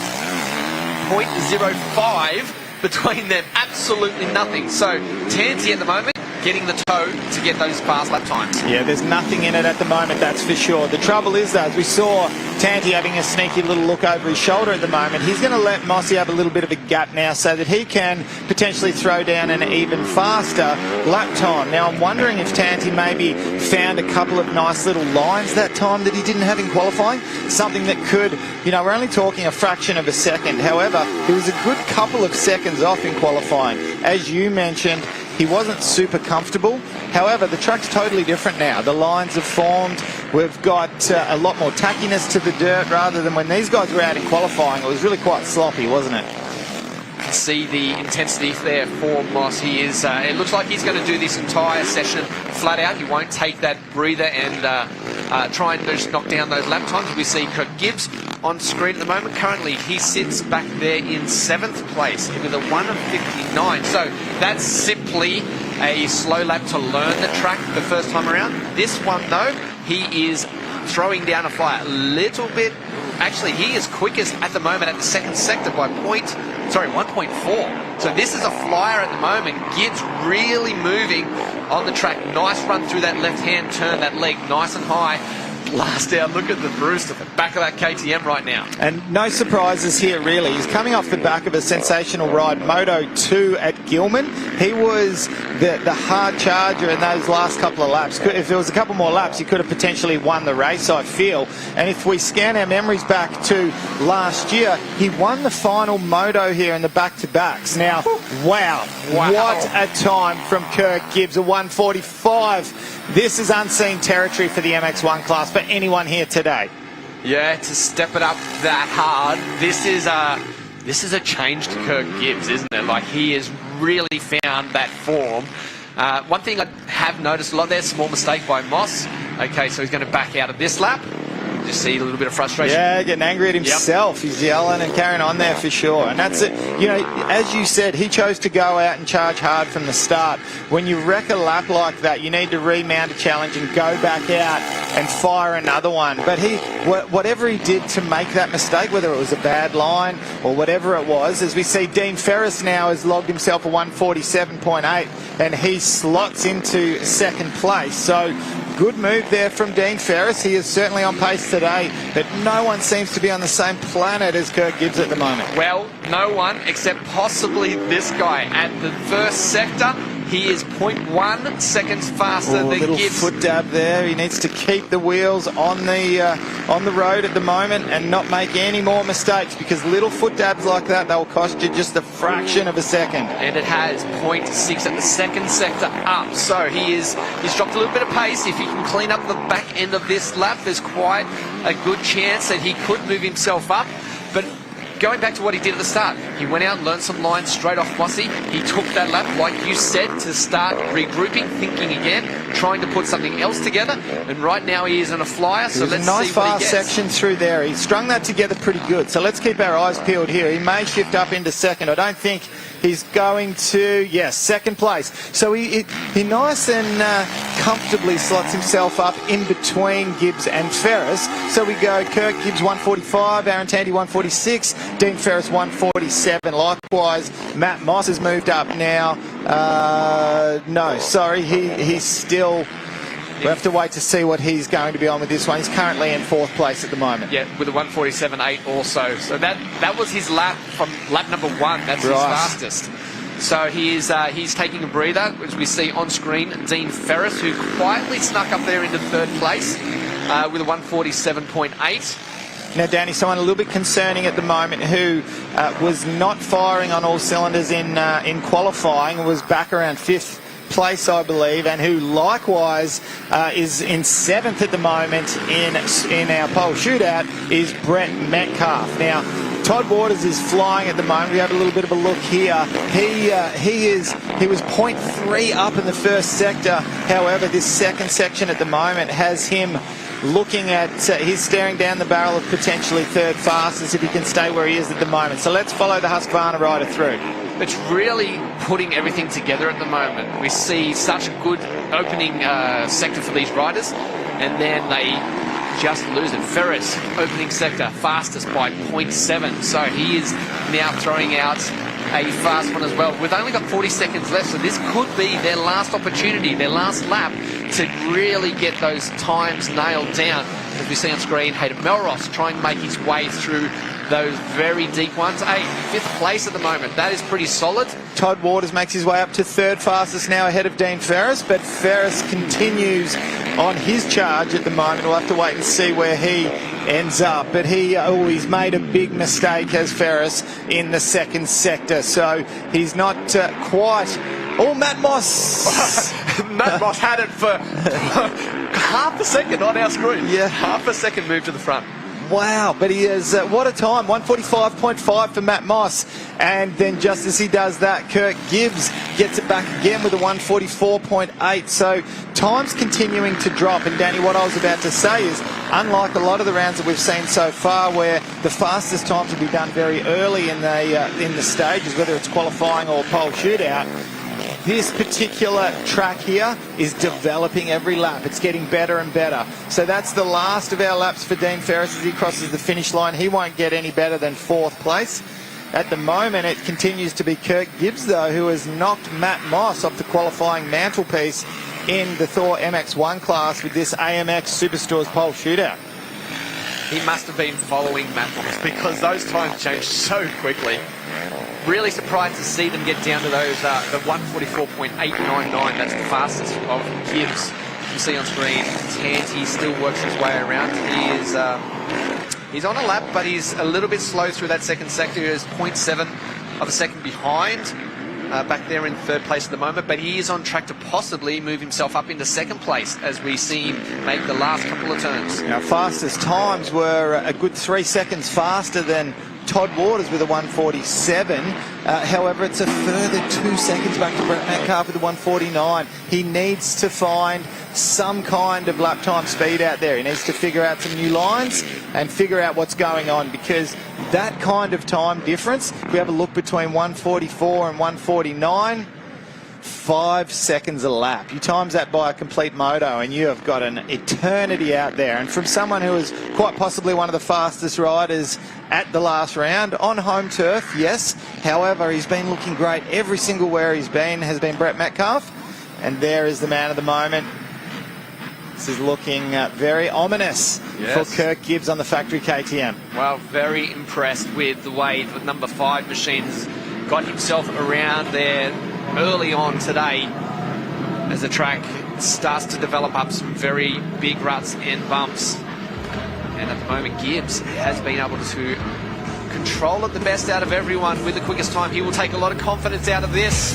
Speaker 3: 0.05 between them. Absolutely nothing. So Tanti at the moment getting the toe to get those fast lap times.
Speaker 2: Yeah, there's nothing in it at the moment, that's for sure. The trouble is, though, as we saw Tanti having a sneaky little look over his shoulder at the moment, he's going to let Mossy have a little bit of a gap now so that he can potentially throw down an even faster lap time. Now, I'm wondering if Tanti maybe found a couple of nice little lines that time that he didn't have in qualifying, something that could, you know, we're only talking a fraction of a second. However, it was a good couple of seconds off in qualifying. As you mentioned, he wasn't super comfortable. However, the track's totally different now. The lines have formed. We've got a lot more tackiness to the dirt rather than when these guys were out in qualifying. It was really quite sloppy, wasn't it?
Speaker 3: You can see the intensity there for Moss. He is. It looks like he's going to do this entire session flat out. He won't take that breather and try and just knock down those lap times. We see Kirk Gibbs on screen at the moment. Currently, he sits back there in 7th place with a 1:59. So that's simply a slow lap to learn the track the first time around. This one, though, he is throwing down a flyer a little bit. Actually, he is quickest at the moment at the second sector by 1.4. So this is a flyer at the moment. Gibbs really moving on the track. Nice run through that left-hand turn, that leg nice and high. Last out, look at the Bruce at the back of that KTM right now.
Speaker 2: And no surprises here, really. He's coming off the back of a sensational ride, Moto 2 at Gilman. He was the hard charger in those last couple of laps. If there was a couple more laps, he could have potentially won the race, I feel. And if we scan our memories back to last year, he won the final Moto here in the back-to-backs. Now, wow, what a time from Kirk Gibbs, a 1:45. This is unseen territory for the MX1 class for anyone here today.
Speaker 3: Yeah, to step it up that hard, this is a change to Kirk Gibbs, isn't it? Like, he has really found that form. One thing I have noticed a lot there, small mistake by Moss. Okay, so he's going to back out of this lap. Just see a little bit of frustration.
Speaker 2: Yeah, getting angry at himself. Yep. He's yelling and carrying on there for sure. And that's it. You know, as you said, he chose to go out and charge hard from the start. When you wreck a lap like that, you need to remount a challenge and go back out and fire another one. But whatever he did to make that mistake, whether it was a bad line or whatever it was, as we see Dean Ferris now has logged himself a 1:47.8 and he slots into second place. So good move there from Dean Ferris. He is certainly on pace today, but no one seems to be on the same planet as Kirk Gibbs at the moment.
Speaker 3: Well, no one except possibly this guy at the first sector. He is 0.1 seconds faster than
Speaker 2: little
Speaker 3: Gibbs.
Speaker 2: foot dab there. He needs to keep the wheels on the road at the moment and not make any more mistakes, because little foot dabs like that, they'll cost you just a fraction of a second.
Speaker 3: And it has 0.6 at the second sector up. So he's dropped a little bit of pace. If he can clean up the back end of this lap, there's quite a good chance that he could move himself up. But going back to what he did at the start, he went out and learned some lines straight off Mossy. He took that lap, like you said, to start regrouping, thinking again, trying to put something else together. And right now he is on a flyer, so let's see what he gets.
Speaker 2: Nice fast section through there. He strung that together pretty good. So let's keep our eyes peeled here. He may shift up into second. I don't think he's going to, yes, second place. So he nice and comfortably slots himself up in between Gibbs and Ferris. So we go Kirk Gibbs 145, Aaron Tanti 146, Dean Ferris 147. Likewise, Matt Moss has moved up now. No, sorry, he's still... We'll have to wait to see what he's going to be on with this one. He's currently in fourth place at the moment.
Speaker 3: Yeah, with a 147.8 also. So that was his lap from lap number 1. That's his fastest. So he's taking a breather, as we see on screen. Dean Ferris, who quietly snuck up there into third place with a 147.8.
Speaker 2: Now, Danny, someone a little bit concerning at the moment who was not firing on all cylinders in qualifying, was back around fifth place, I believe, and who likewise is in seventh at the moment in our pole shootout, is Brett Metcalf. Now, Todd Waters is flying at the moment. We have a little bit of a look here. He was 0.3 up in the first sector. However, this second section at the moment has him looking at, he's staring down the barrel of potentially third fastest if he can stay where he is at the moment. So let's follow the Husqvarna rider through.
Speaker 3: It's really putting everything together at the moment. We see such a good opening sector for these riders, and then they just lose it. Ferris, opening sector, fastest by 0.7. So he is now throwing out a fast one as well. We've only got 40 seconds left, so this could be their last opportunity, their last lap, to really get those times nailed down. As we see on screen, Hayden Melross trying to make his way through those very deep ones. Fifth place at the moment. That is pretty solid.
Speaker 2: Todd Waters makes his way up to third fastest now, ahead of Dean Ferris, but Ferris continues on his charge at the moment. We'll have to wait and see where he ends up. But he's made a big mistake as Ferris in the second sector, so he's not quite... Oh, Matt Moss!
Speaker 3: Matt Moss had it for half a second on our screen.
Speaker 2: Yeah.
Speaker 3: Half a second move to the front.
Speaker 2: Wow, but he is, what a time, 145.5 for Matt Moss. And then just as he does that, Kirk Gibbs gets it back again with a 144.8. So time's continuing to drop. And Danny, what I was about to say is, unlike a lot of the rounds that we've seen so far, where the fastest times will be done very early in the stages, whether it's qualifying or pole shootout, this particular track here is developing every lap. It's getting better and better. So that's the last of our laps for Dean Ferris as he crosses the finish line. He won't get any better than fourth place. At the moment, it continues to be Kirk Gibbs, though, who has knocked Matt Moss off the qualifying mantelpiece in the Thor MX1 class with this AMX Superstores pole shootout.
Speaker 3: He must have been following Matt Moss, because those times change so quickly. Really surprised to see them get down to those the 144.899. That's the fastest of Gibbs. You see on screen, Tanti still works his way around. He's on a lap, but he's a little bit slow through that second sector. He is 0.7 of a second behind, back there in third place at the moment. But he is on track to possibly move himself up into second place as we see him make the last couple of turns.
Speaker 2: Our fastest times were a good 3 seconds faster than Todd Waters with a 147. However, it's a further 2 seconds back to Brett Metcalf with a 149. He needs to find some kind of lap time speed out there. He needs to figure out some new lines and figure out what's going on, because that kind of time difference, if we have a look between 144 and 149, 5 seconds a lap. You times that by a complete moto and you have got an eternity out there. And from someone who is quite possibly one of the fastest riders at the last round, on home turf, yes. However, he's been looking great every single where he's been, has been Brett Metcalf. And there is the man of the moment. This is looking very ominous for Kirk Gibbs on the factory KTM.
Speaker 3: Well, very impressed with the way the number 5 machine has got himself around there. early on today as the track starts to develop up some very big ruts and bumps. And at the moment, Gibbs has been able to control it the best out of everyone with the quickest time. He will take a lot of confidence out of this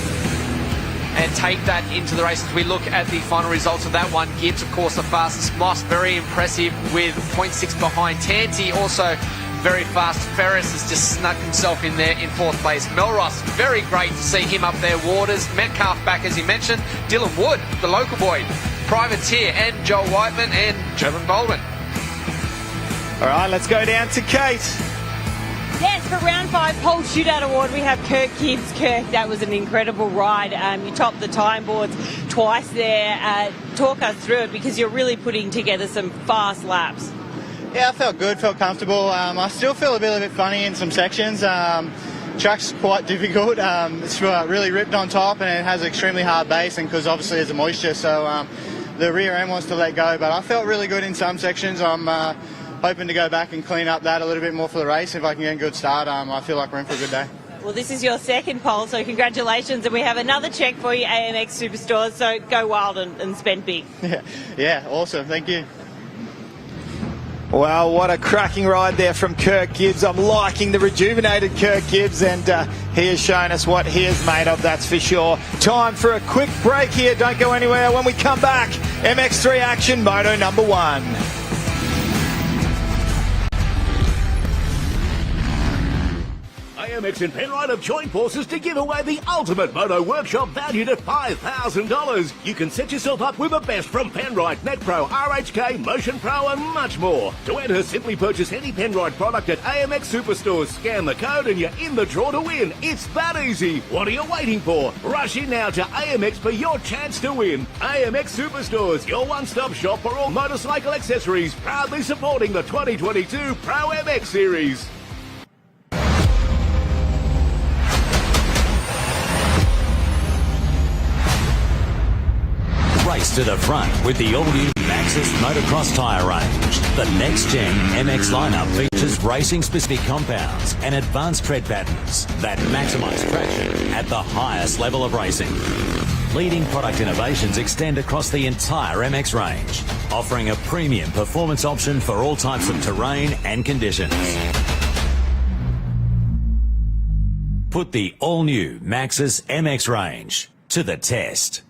Speaker 3: and take that into the race. As we look at the final results of that one, Gibbs, of course, the fastest. Moss, very impressive with 0.6 behind. Tanti also very fast. Ferris has just snuck himself in there in 4th place. Melross, very great to see him up there. Waters, Metcalf back, as he mentioned. Dylan Wood, the local boy. Privateer, and Joel Whiteman, and Jalen Baldwin.
Speaker 2: All right, let's go down to Kate.
Speaker 1: Yes, for round 5 pole shootout award, we have Kirk Gibbs. Kirk, that was an incredible ride. You topped the time boards twice there. Talk us through it, because you're really putting together some fast laps.
Speaker 15: Yeah, I felt good, felt comfortable. I still feel a bit funny in some sections. Track's quite difficult. It's really ripped on top, and it has an extremely hard base, and because obviously there's a moisture, so the rear end wants to let go. But I felt really good in some sections. I'm hoping to go back and clean up that a little bit more for the race. If I can get a good start, I feel like we're in for a good day.
Speaker 1: Well, this is your second pole, so congratulations. And we have another check for you, AMX Superstores, so go wild and spend big.
Speaker 15: Yeah, awesome. Thank you.
Speaker 2: Well, what a cracking ride there from Kirk Gibbs. I'm liking the rejuvenated Kirk Gibbs, and he has shown us what he is made of, that's for sure. Time for a quick break here. Don't go anywhere. When we come back, MX3 action, Moto number 1.
Speaker 16: AMX and Penrite have joined forces to give away the ultimate moto workshop valued at $5,000. You can set yourself up with the best from Penrite, NetPro, RHK, Motion Pro and much more. To enter, simply purchase any Penrite product at AMX Superstores, scan the code and you're in the draw to win. It's that easy. What are you waiting for? Rush in now to AMX for your chance to win. AMX Superstores, your one-stop shop for all motorcycle accessories, proudly supporting the 2022 ProMX Series.
Speaker 17: Race to the front with the all-new Maxxis motocross tyre range. The next-gen MX lineup features racing-specific compounds and advanced tread patterns that maximise traction at the highest level of racing. Leading product innovations extend across the entire MX range, offering a premium performance option for all types of terrain and conditions. Put the all-new Maxxis MX range to the test.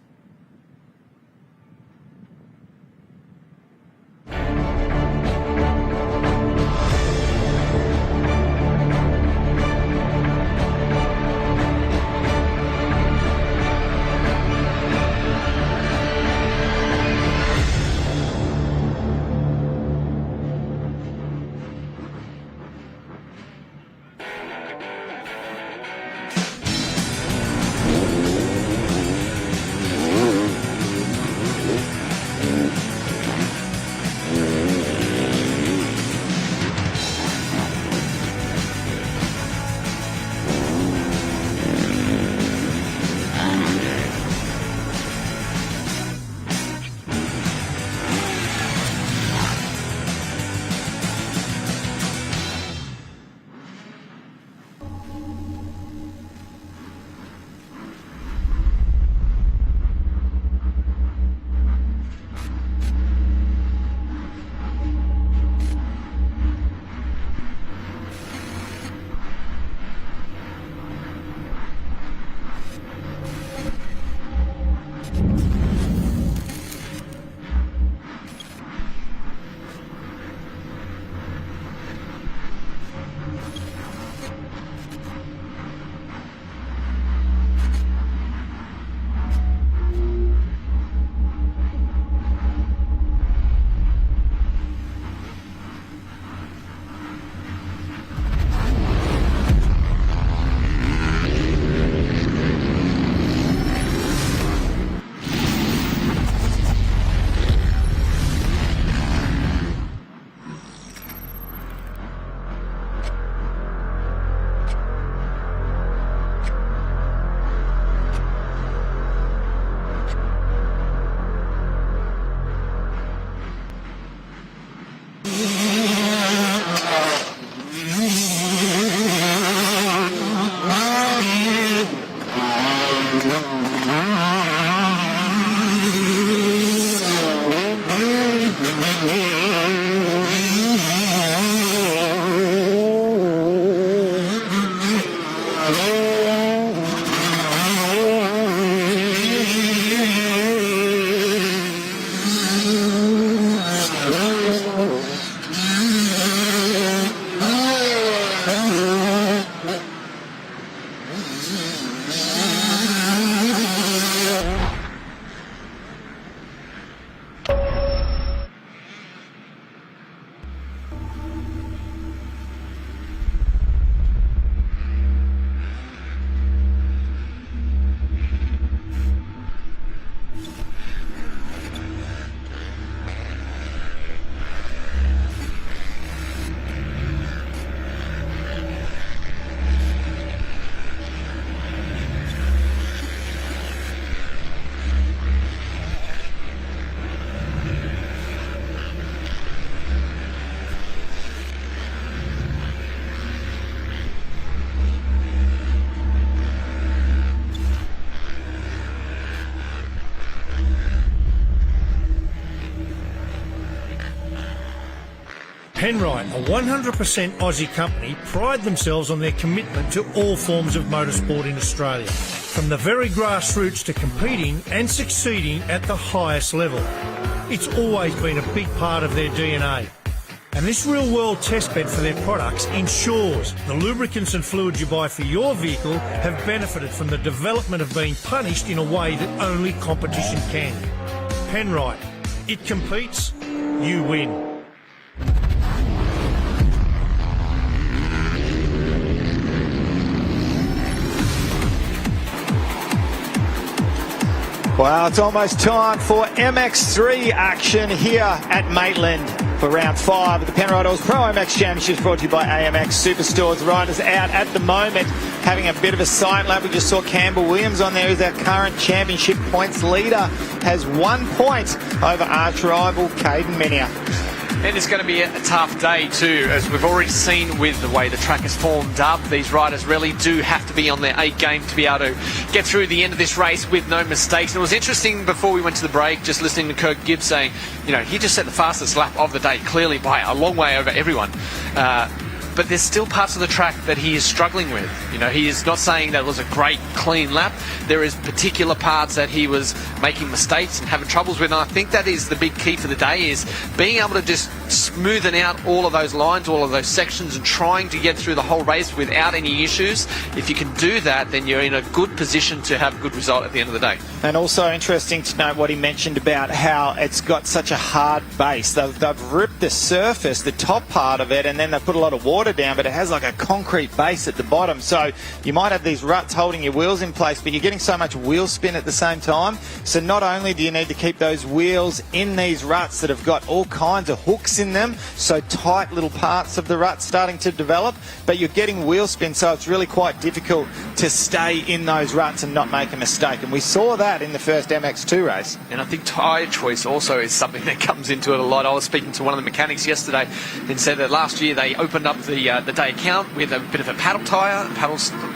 Speaker 7: Penrite, a 100% Aussie company, pride themselves on their commitment to all forms of motorsport in Australia, from the very grassroots to competing and succeeding at the highest level. It's always been a big part of their DNA. And this real-world testbed for their products ensures the lubricants and fluids you buy for your vehicle have benefited from the development of being punished in a way that only competition can. Penrite, it competes, you win.
Speaker 2: Well, it's almost time for MX3 action here at Maitland for round 5 of the Penrite ProMX Championship, brought to you by AMX Superstores. The riders out at the moment having a bit of a sight lap. We just saw Campbell Williams on there, who's our current championship points leader, has 1 point over arch rival Caden Minier.
Speaker 3: And it's going to be a tough day too, as we've already seen with the way the track has formed up. These riders really do have to be on their A game to be able to get through the end of this race with no mistakes. And it was interesting before we went to the break, just listening to Kirk Gibbs saying, you know, he just set the fastest lap of the day, clearly by a long way over everyone. But there's still parts of the track that he is struggling with. You know, he is not saying that it was a great, clean lap. There is particular parts that he was making mistakes and having troubles with. And I think that is the big key for the day, is being able to just smoothen out all of those lines, all of those sections, and trying to get through the whole race without any issues. If you can do that, then you're in a good position to have a good result at the end of the day.
Speaker 2: And also interesting to note what he mentioned about how it's got such a hard base. They've ripped the surface, the top part of it, and then they've put a lot of water down, but it has like a concrete base at the bottom. So you might have these ruts holding your wheels in place, but you're getting so much wheel spin at the same time. So not only do you need to keep those wheels in these ruts that have got all kinds of hooks in them, so tight little parts of the rut starting to develop, but you're getting wheel spin, so it's really quite difficult to stay in those ruts and not make a mistake. And we saw that in the first MX2 race.
Speaker 3: And I think tyre choice also is something that comes into it a lot. I was speaking to one of the mechanics yesterday and said that last year they opened up the day account with a bit of a paddle tyre, a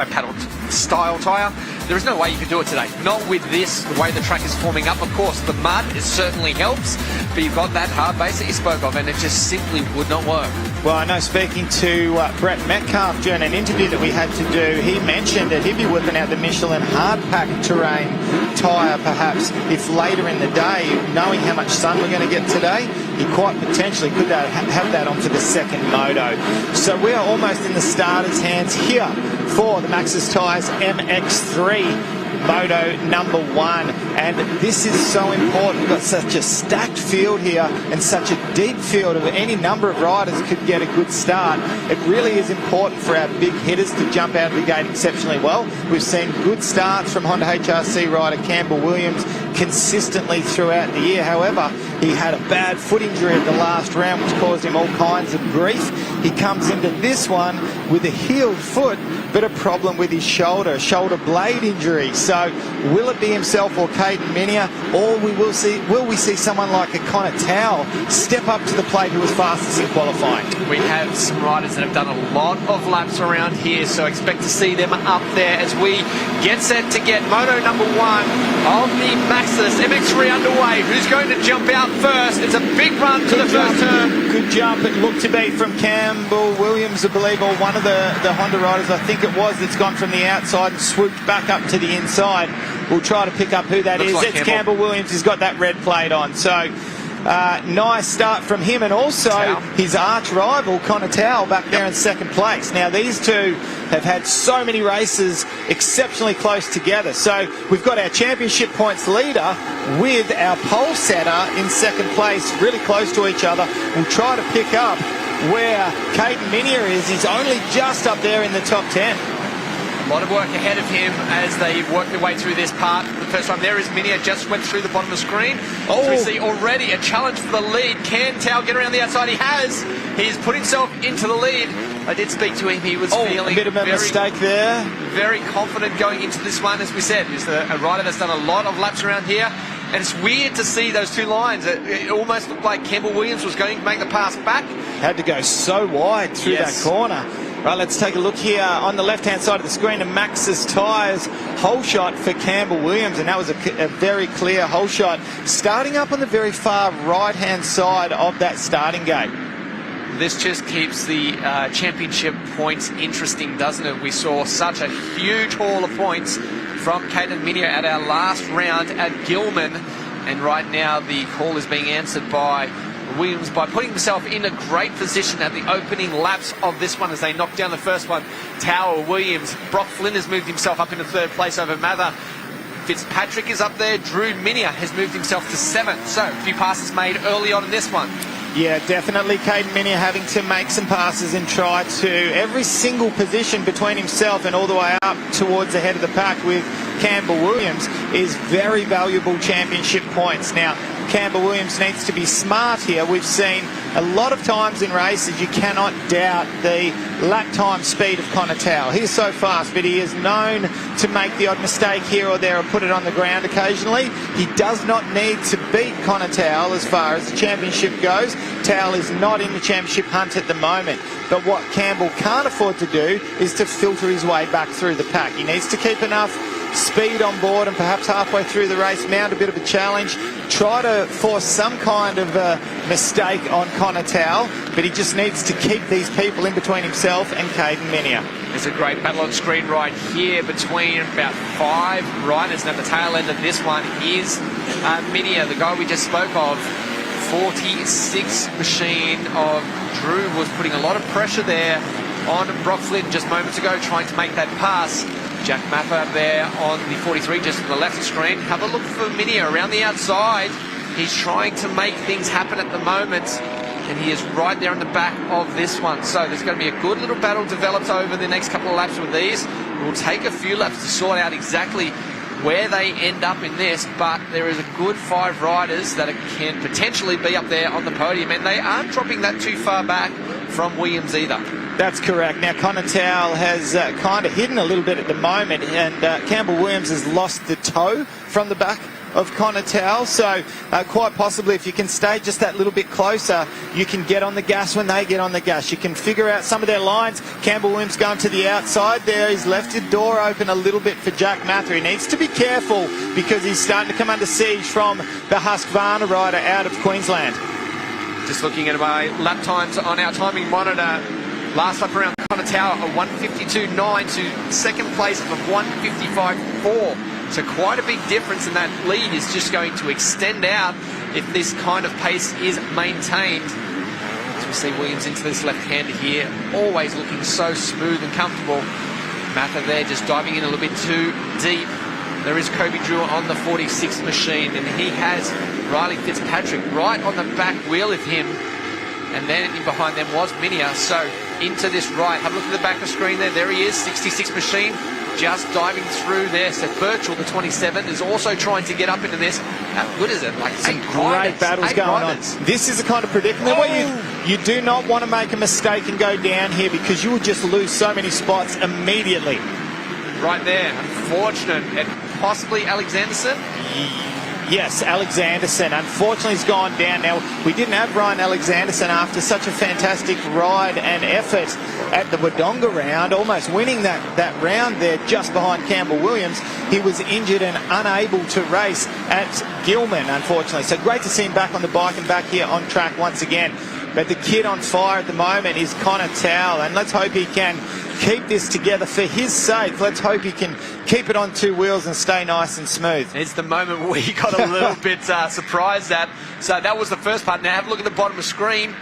Speaker 3: paddle style tyre. There is no way you can do it today. Not with this, the way the track is forming up. Of course, the mud, it certainly helps, but you've got that hard base that you spoke of, and it just simply would not work.
Speaker 2: Well, I know, speaking to Brett Metcalf during an interview that we had to do, he mentioned that he'd be whipping out the Michelin hard pack terrain tyre perhaps if later in the day, knowing how much sun we're going to get today, he quite potentially could have that onto the second moto. So we are almost in the starter's hands here for the Maxxis Tyres MX3 Moto number 1, and this is so important. We've got such a stacked field here and such a deep field of any number of riders could get a good start. It really is important for our big hitters to jump out of the gate exceptionally well. We've seen good starts from Honda HRC rider Campbell Williams consistently throughout the year. However, he had a bad foot injury at the last round which caused him all kinds of grief. He comes into this one with a healed foot but a problem with his shoulder blade injury. So will it be himself or Caden Minier, or will we see someone like a Connor Towell step up to the plate who was fastest in qualifying?
Speaker 3: We have some riders that have done a lot of laps around here, so expect to see them up there as we get set to get moto number 1 of the Maxxis MX3 underway. Who's going to jump out first? It's a big run to the first turn.
Speaker 2: Good jump. It looked to be from Campbell Williams, I believe, or one of the Honda riders, I think it was, that's gone from the outside and swooped back up to the inside. We'll try to pick up who that is.
Speaker 3: Like
Speaker 2: it's Campbell Williams. He's got that red plate on. So nice start from him, and also his arch rival Connor Towell back there in second place. Now these two have had so many races exceptionally close together. So we've got our championship points leader with our pole setter in second place, really close to each other. We'll try to pick up where Caden Minier is. He's only just up there in the top 10.
Speaker 3: A lot of work ahead of him as they work their way through this part. The first time there is Minier, just went through the bottom of the screen.
Speaker 2: Oh.
Speaker 3: So we see already a challenge for the lead. Can Tao get around the outside? He has. He's put himself into the lead. I did speak to him. He was feeling
Speaker 2: a bit of a mistake there.
Speaker 3: Very confident going into this one, as we said. He's a rider that's done a lot of laps around here. And it's weird to see those two lines. It almost looked like Campbell Williams was going to make the pass back.
Speaker 2: Had to go so wide through that corner. Right, let's take a look here on the left-hand side of the screen. And Max's tyres hole shot for Campbell Williams, and that was a very clear hole shot. Starting up on the very far right-hand side of that starting gate.
Speaker 3: This just keeps the championship points interesting, doesn't it? We saw such a huge haul of points from Caden Minier at our last round at Gilman, and right now the call is being answered by Williams by putting himself in a great position at the opening laps of this one as they knock down the first one. Tower, Williams, Brock Flynn has moved himself up into third place over Mather. Fitzpatrick is up there. Drew Minier has moved himself to 7th. So a few passes made early on in this one.
Speaker 2: Yeah, definitely Caden Minier having to make some passes and try to every single position between himself and all the way up towards the head of the pack with Campbell Williams is very valuable championship points. Now, Campbell Williams needs to be smart here. We've seen a lot of times in races you cannot doubt the lap time speed of Connor Towell. He is so fast, but he is known to make the odd mistake here or there or put it on the ground occasionally. He does not need to beat Connor Towell as far as the championship goes. Towell is not in the championship hunt at the moment. But what Campbell can't afford to do is to filter his way back through the pack. He needs to keep enough speed on board and perhaps halfway through the race mount a bit of a challenge, try to force some kind of a mistake on Connor Towell, but he just needs to keep these people in between himself and Caden Minier.
Speaker 3: There's a great battle on screen right here between about 5 riders, and at the tail end of this one is Minier, the guy we just spoke of. 46 machine of Drew was putting a lot of pressure there on Brock Flynn just moments ago, trying to make that pass. Jack Mapper there on the 43 just to the left of screen. Have a look for Minier around the outside. He's trying to make things happen at the moment, and he is right there in the back of this one. So there's going to be a good little battle developed over the next couple of laps with these. It will take a few laps to sort out exactly where they end up in this, but there is a good 5 riders that can potentially be up there on the podium, and they aren't dropping that too far back from Williams either.
Speaker 2: That's correct. Now, Connor Towell has kind of hidden a little bit at the moment, and Campbell Williams has lost the toe from the back of Connor Towell. So quite possibly, if you can stay just that little bit closer, you can get on the gas when they get on the gas. You can figure out some of their lines. Campbell Williams going to the outside there. He's left the door open a little bit for Jack Mather. He needs to be careful because he's starting to come under siege from the Husqvarna rider out of Queensland.
Speaker 3: Just looking at my lap times on our timing monitor. Last lap around Connor Towell, a 152.9 to second place of a 155.4. So quite a big difference, and that lead is just going to extend out if this kind of pace is maintained. As we see Williams into this left-hander here, always looking so smooth and comfortable. Mather there just diving in a little bit too deep. There is Kobe Drew on the 46 machine, and he has Riley Fitzpatrick right on the back wheel of him. And then in behind them was Minier. So into this right, have a look at the back of the screen there. There he is, 66 machine, just diving through there. So Birchall, the 27, is also trying to get up into this. How good is it? Like some
Speaker 2: great battles going on. This is the kind of predicament where you do not want to make a mistake and go down here, because you will just lose so many spots immediately.
Speaker 3: Right there, unfortunate, and possibly Alexanderson.
Speaker 2: Yes, Alexanderson. Unfortunately, he's gone down. Now, we didn't have Ryan Alexanderson after such a fantastic ride and effort at the Wodonga round, almost winning that round there just behind Campbell Williams. He was injured and unable to race at Gilman, unfortunately. So great to see him back on the bike and back here on track once again. But the kid on fire at the moment is Connor Towell, and let's hope he can keep this together for his sake. Let's hope he can keep it on 2 wheels and stay nice and smooth.
Speaker 3: It's the moment we got a little bit surprised at. So that was the first part. Now have a look at the bottom of the screen.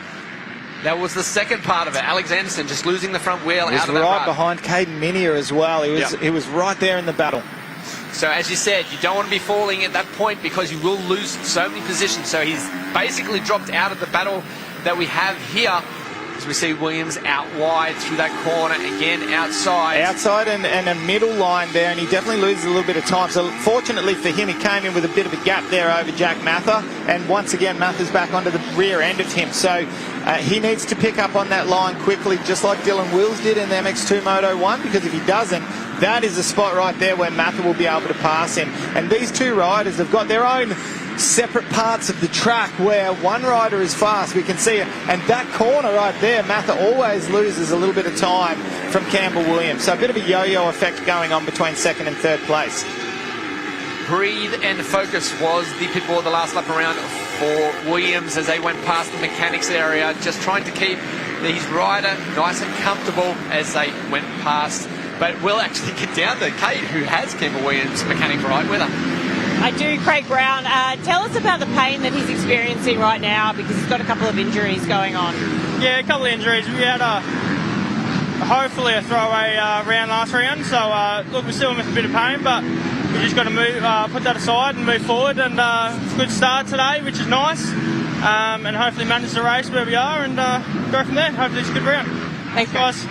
Speaker 3: That was the second part of it. Alex Anderson just losing the front wheel out of that
Speaker 2: right
Speaker 3: run.
Speaker 2: Behind Caden Minier as well. He was right there in the battle.
Speaker 3: So as you said, you don't want to be falling at that point because you will lose so many positions. So he's basically dropped out of the battle that we have here. As we see Williams out wide through that corner, again outside.
Speaker 2: Outside and a middle line there, and he definitely loses a little bit of time. So fortunately for him, he came in with a bit of a gap there over Jack Mather, and once again Mather's back onto the rear end of him. So he needs to pick up on that line quickly, just like Dylan Wills did in the MX2 Moto 1, because if he doesn't, that is the spot right there where Mather will be able to pass him. And these two riders have got their own separate parts of the track where one rider is fast, we can see it, and that corner right there, Mather always loses a little bit of time from Campbell Williams. So a bit of a yo-yo effect going on between second and third place.
Speaker 3: Breathe and focus was the pit board the last lap around for Williams as they went past the mechanics area, just trying to keep his rider nice and comfortable as they went past. But we'll actually get down to Kate, who has Campbell Williams' mechanic right with her.
Speaker 1: I do, Craig Brown. Tell us about the pain that he's experiencing right now, because he's got a couple of injuries going on.
Speaker 18: Yeah, a couple of injuries. We had hopefully a throwaway round last round, so look, we're still in with a bit of pain, but we just got to move, put that aside and move forward, and good start today, which is nice, and hopefully manage the race where we are and go from there. Hopefully it's a good round.
Speaker 1: Thanks,
Speaker 18: guys.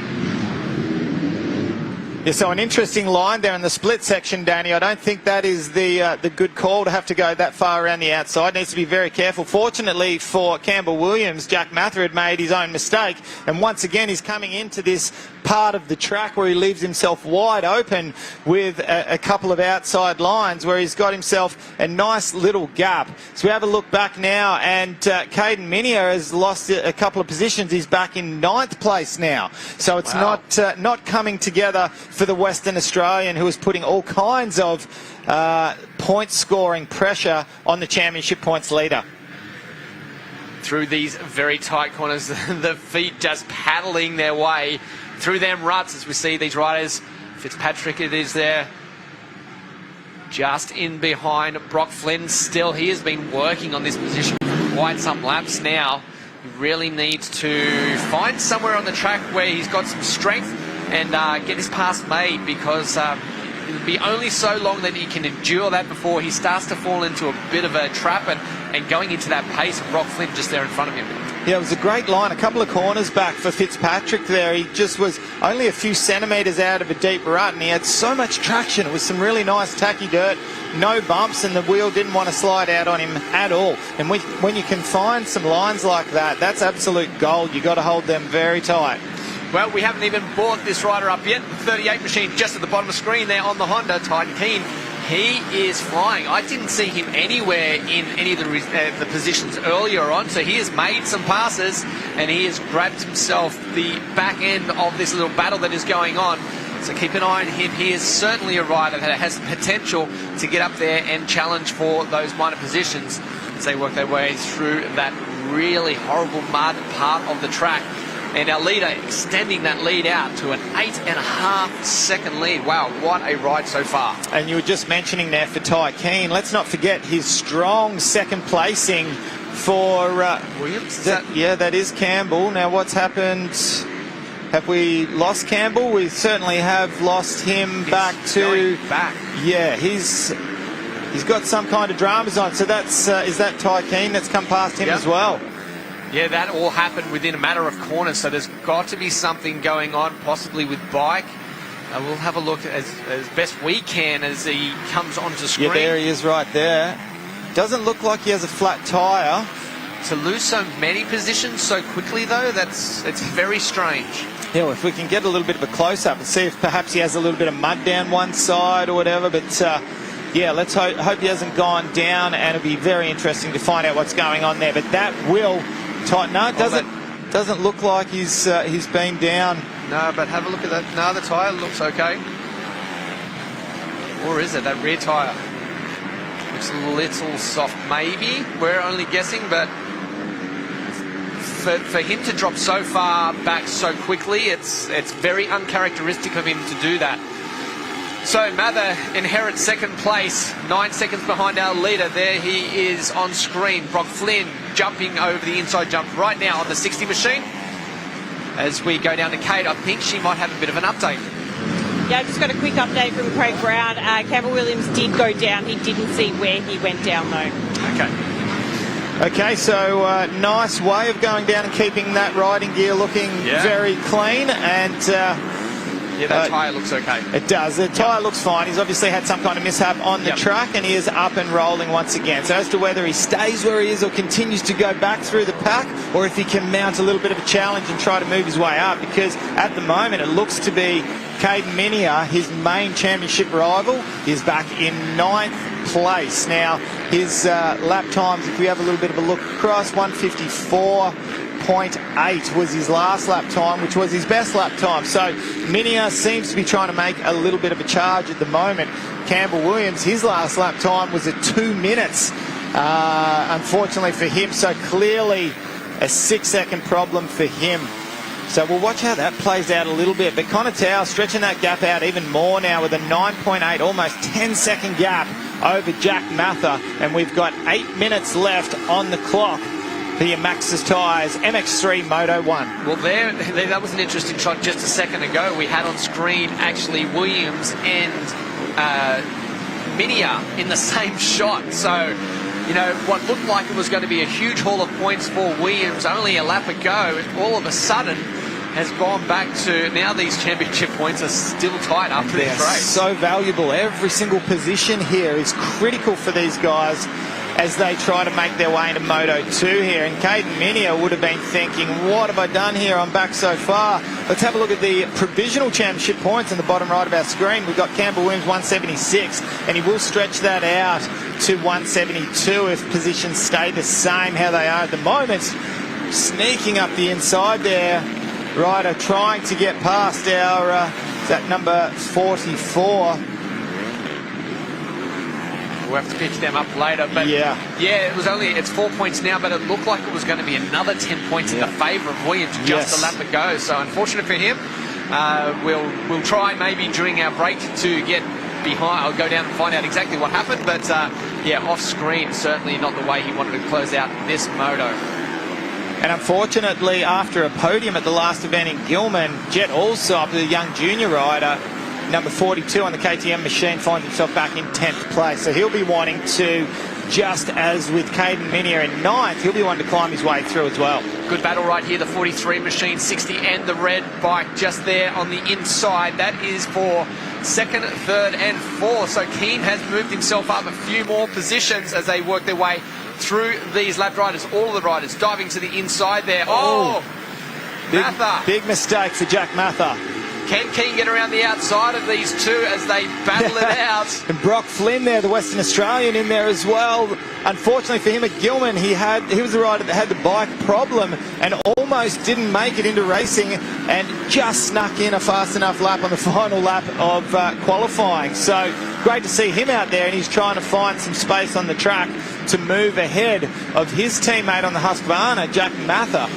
Speaker 2: Yeah, so an interesting line there in the split section, Danny. I don't think that is the good call to have to go that far around the outside. Needs to be very careful. Fortunately for Campbell Williams, Jack Mather had made his own mistake, and once again he's coming into this part of the track where he leaves himself wide open with a couple of outside lines where he's got himself a nice little gap. So we have a look back now, and Caden Minier has lost a couple of positions. He's back in 9th place now. So it's not coming together for the Western Australian, who is putting all kinds of point scoring pressure on the championship points leader.
Speaker 3: Through these very tight corners, the feet just paddling their way through them ruts as we see these riders. Fitzpatrick, it is there, just in behind Brock Flynn. Still, he has been working on this position for quite some laps now. He really needs to find somewhere on the track where he's got some strength and get his pass made, because it'll be only so long that he can endure that before he starts to fall into a bit of a trap and going into that pace of Brock Flynn just there in front of him.
Speaker 2: Yeah, it was a great line. A couple of corners back for Fitzpatrick there. He just was only a few centimetres out of a deep rut, and he had so much traction. It was some really nice tacky dirt, no bumps, and the wheel didn't want to slide out on him at all. And when you can find some lines like that, that's absolute gold. You've got to hold them very tight.
Speaker 3: Well, we haven't even brought this rider up yet. The 38 machine just at the bottom of the screen there on the Honda, Tyden Keane. He is flying. I didn't see him anywhere in any of the positions earlier on, so he has made some passes and he has grabbed himself the back end of this little battle that is going on. So keep an eye on him. He is certainly a rider that has the potential to get up there and challenge for those minor positions as they work their way through that really horrible mud part of the track. And our leader extending that lead out to an 8.5 second lead. Wow, what a ride so far.
Speaker 2: And you were just mentioning there for Ty Keane, let's not forget his strong second placing for
Speaker 3: Williams.
Speaker 2: That is Campbell. Now what's happened? Have we lost Campbell? We certainly have lost him back. Yeah, he's got some kind of dramas on. So that's is that Ty Keane that's come past him as well?
Speaker 3: Yeah, that all happened within a matter of corners, so there's got to be something going on, possibly with bike. We'll have a look as best we can as he comes onto screen.
Speaker 2: Yeah, there he is right there. Doesn't look like he has a flat tyre.
Speaker 3: To lose so many positions so quickly, though, it's very strange.
Speaker 2: Yeah, well, if we can get a little bit of a close-up and see if perhaps he has a little bit of mud down one side or whatever, but... yeah, let's hope he hasn't gone down, and it'll be very interesting to find out what's going on there. But that will tighten. No, it doesn't look like he's been down.
Speaker 3: No, but have a look at that. No, the tyre looks okay. Or is it that rear tyre? Looks a little soft, maybe. We're only guessing, but for him to drop so far back so quickly, it's very uncharacteristic of him to do that. So Mather inherits second place, 9 seconds behind our leader. There he is on screen. Brock Flynn jumping over the inside jump right now on the 60 machine. As we go down to Kate, I think she might have a bit of an update.
Speaker 1: Yeah, I've just got a quick update from Craig Brown. Campbell Williams did go down. He didn't see where he went down, though.
Speaker 3: Okay.
Speaker 2: Okay, so nice way of going down and keeping that riding gear looking very clean, and
Speaker 3: that tyre looks okay.
Speaker 2: It does. The tyre looks fine. He's obviously had some kind of mishap on the track, and he is up and rolling once again. So as to whether he stays where he is or continues to go back through the pack, or if he can mount a little bit of a challenge and try to move his way up, because at the moment it looks to be Caden Minier, his main championship rival, is back in 9th place. Now, his lap times, if we have a little bit of a look across, 154.8 was his last lap time, which was his best lap time. So Minier seems to be trying to make a little bit of a charge at the moment. Campbell Williams, his last lap time was at 2 minutes, unfortunately for him. So clearly a 6-second problem for him. So we'll watch how that plays out a little bit. But Connor Tao stretching that gap out even more now with a 9.8, almost 10-second gap over Jack Mather. And we've got 8 minutes left on the clock for your Maxxis tyres, MX3 Moto 1.
Speaker 3: Well, that was an interesting shot just a second ago. We had on screen actually Williams and Minier in the same shot. So, you know, what looked like it was going to be a huge haul of points for Williams only a lap ago, all of a sudden has gone back to now these championship points are still tight after this race.
Speaker 2: So valuable. Every single position here is critical for these guys as they try to make their way into Moto 2 here. And Caden Minier would have been thinking, what have I done here? I'm back so far. Let's have a look at the provisional championship points in the bottom right of our screen. We've got Campbell Williams 176, and he will stretch that out to 172 if positions stay the same how they are at the moment. Sneaking up the inside there, rider trying to get past our that number 44.
Speaker 3: We'll have to pick them up later, but it's 4 points now, but it looked like it was going to be another 10 points in the favour of Williams just a lap ago. So unfortunate for him. We'll try maybe during our break to get behind. I'll go down and find out exactly what happened, but off screen, certainly not the way he wanted to close out this moto.
Speaker 2: And unfortunately, after a podium at the last event in Gilman, Jet Allsop, the young junior rider, number 42 on the KTM machine, finds himself back in 10th place. So he'll be wanting to, just as with Caden Minier in 9th, he'll be wanting to climb his way through as well.
Speaker 3: Good battle right here, the 43 machine, 60 and the red bike just there on the inside. That is for 2nd, 3rd and 4th. So Keane has moved himself up a few more positions as they work their way through these lap riders. All of the riders diving to the inside there. Mather.
Speaker 2: Big mistake for Jack Mather.
Speaker 3: Can Keane get around the outside of these two as they battle it out?
Speaker 2: And Brock Flynn there, the Western Australian, in there as well. Unfortunately for him at Gilman, he was the rider that had the bike problem and almost didn't make it into racing and just snuck in a fast enough lap on the final lap of qualifying. So great to see him out there, and he's trying to find some space on the track to move ahead of his teammate on the Husqvarna, Jack Mather.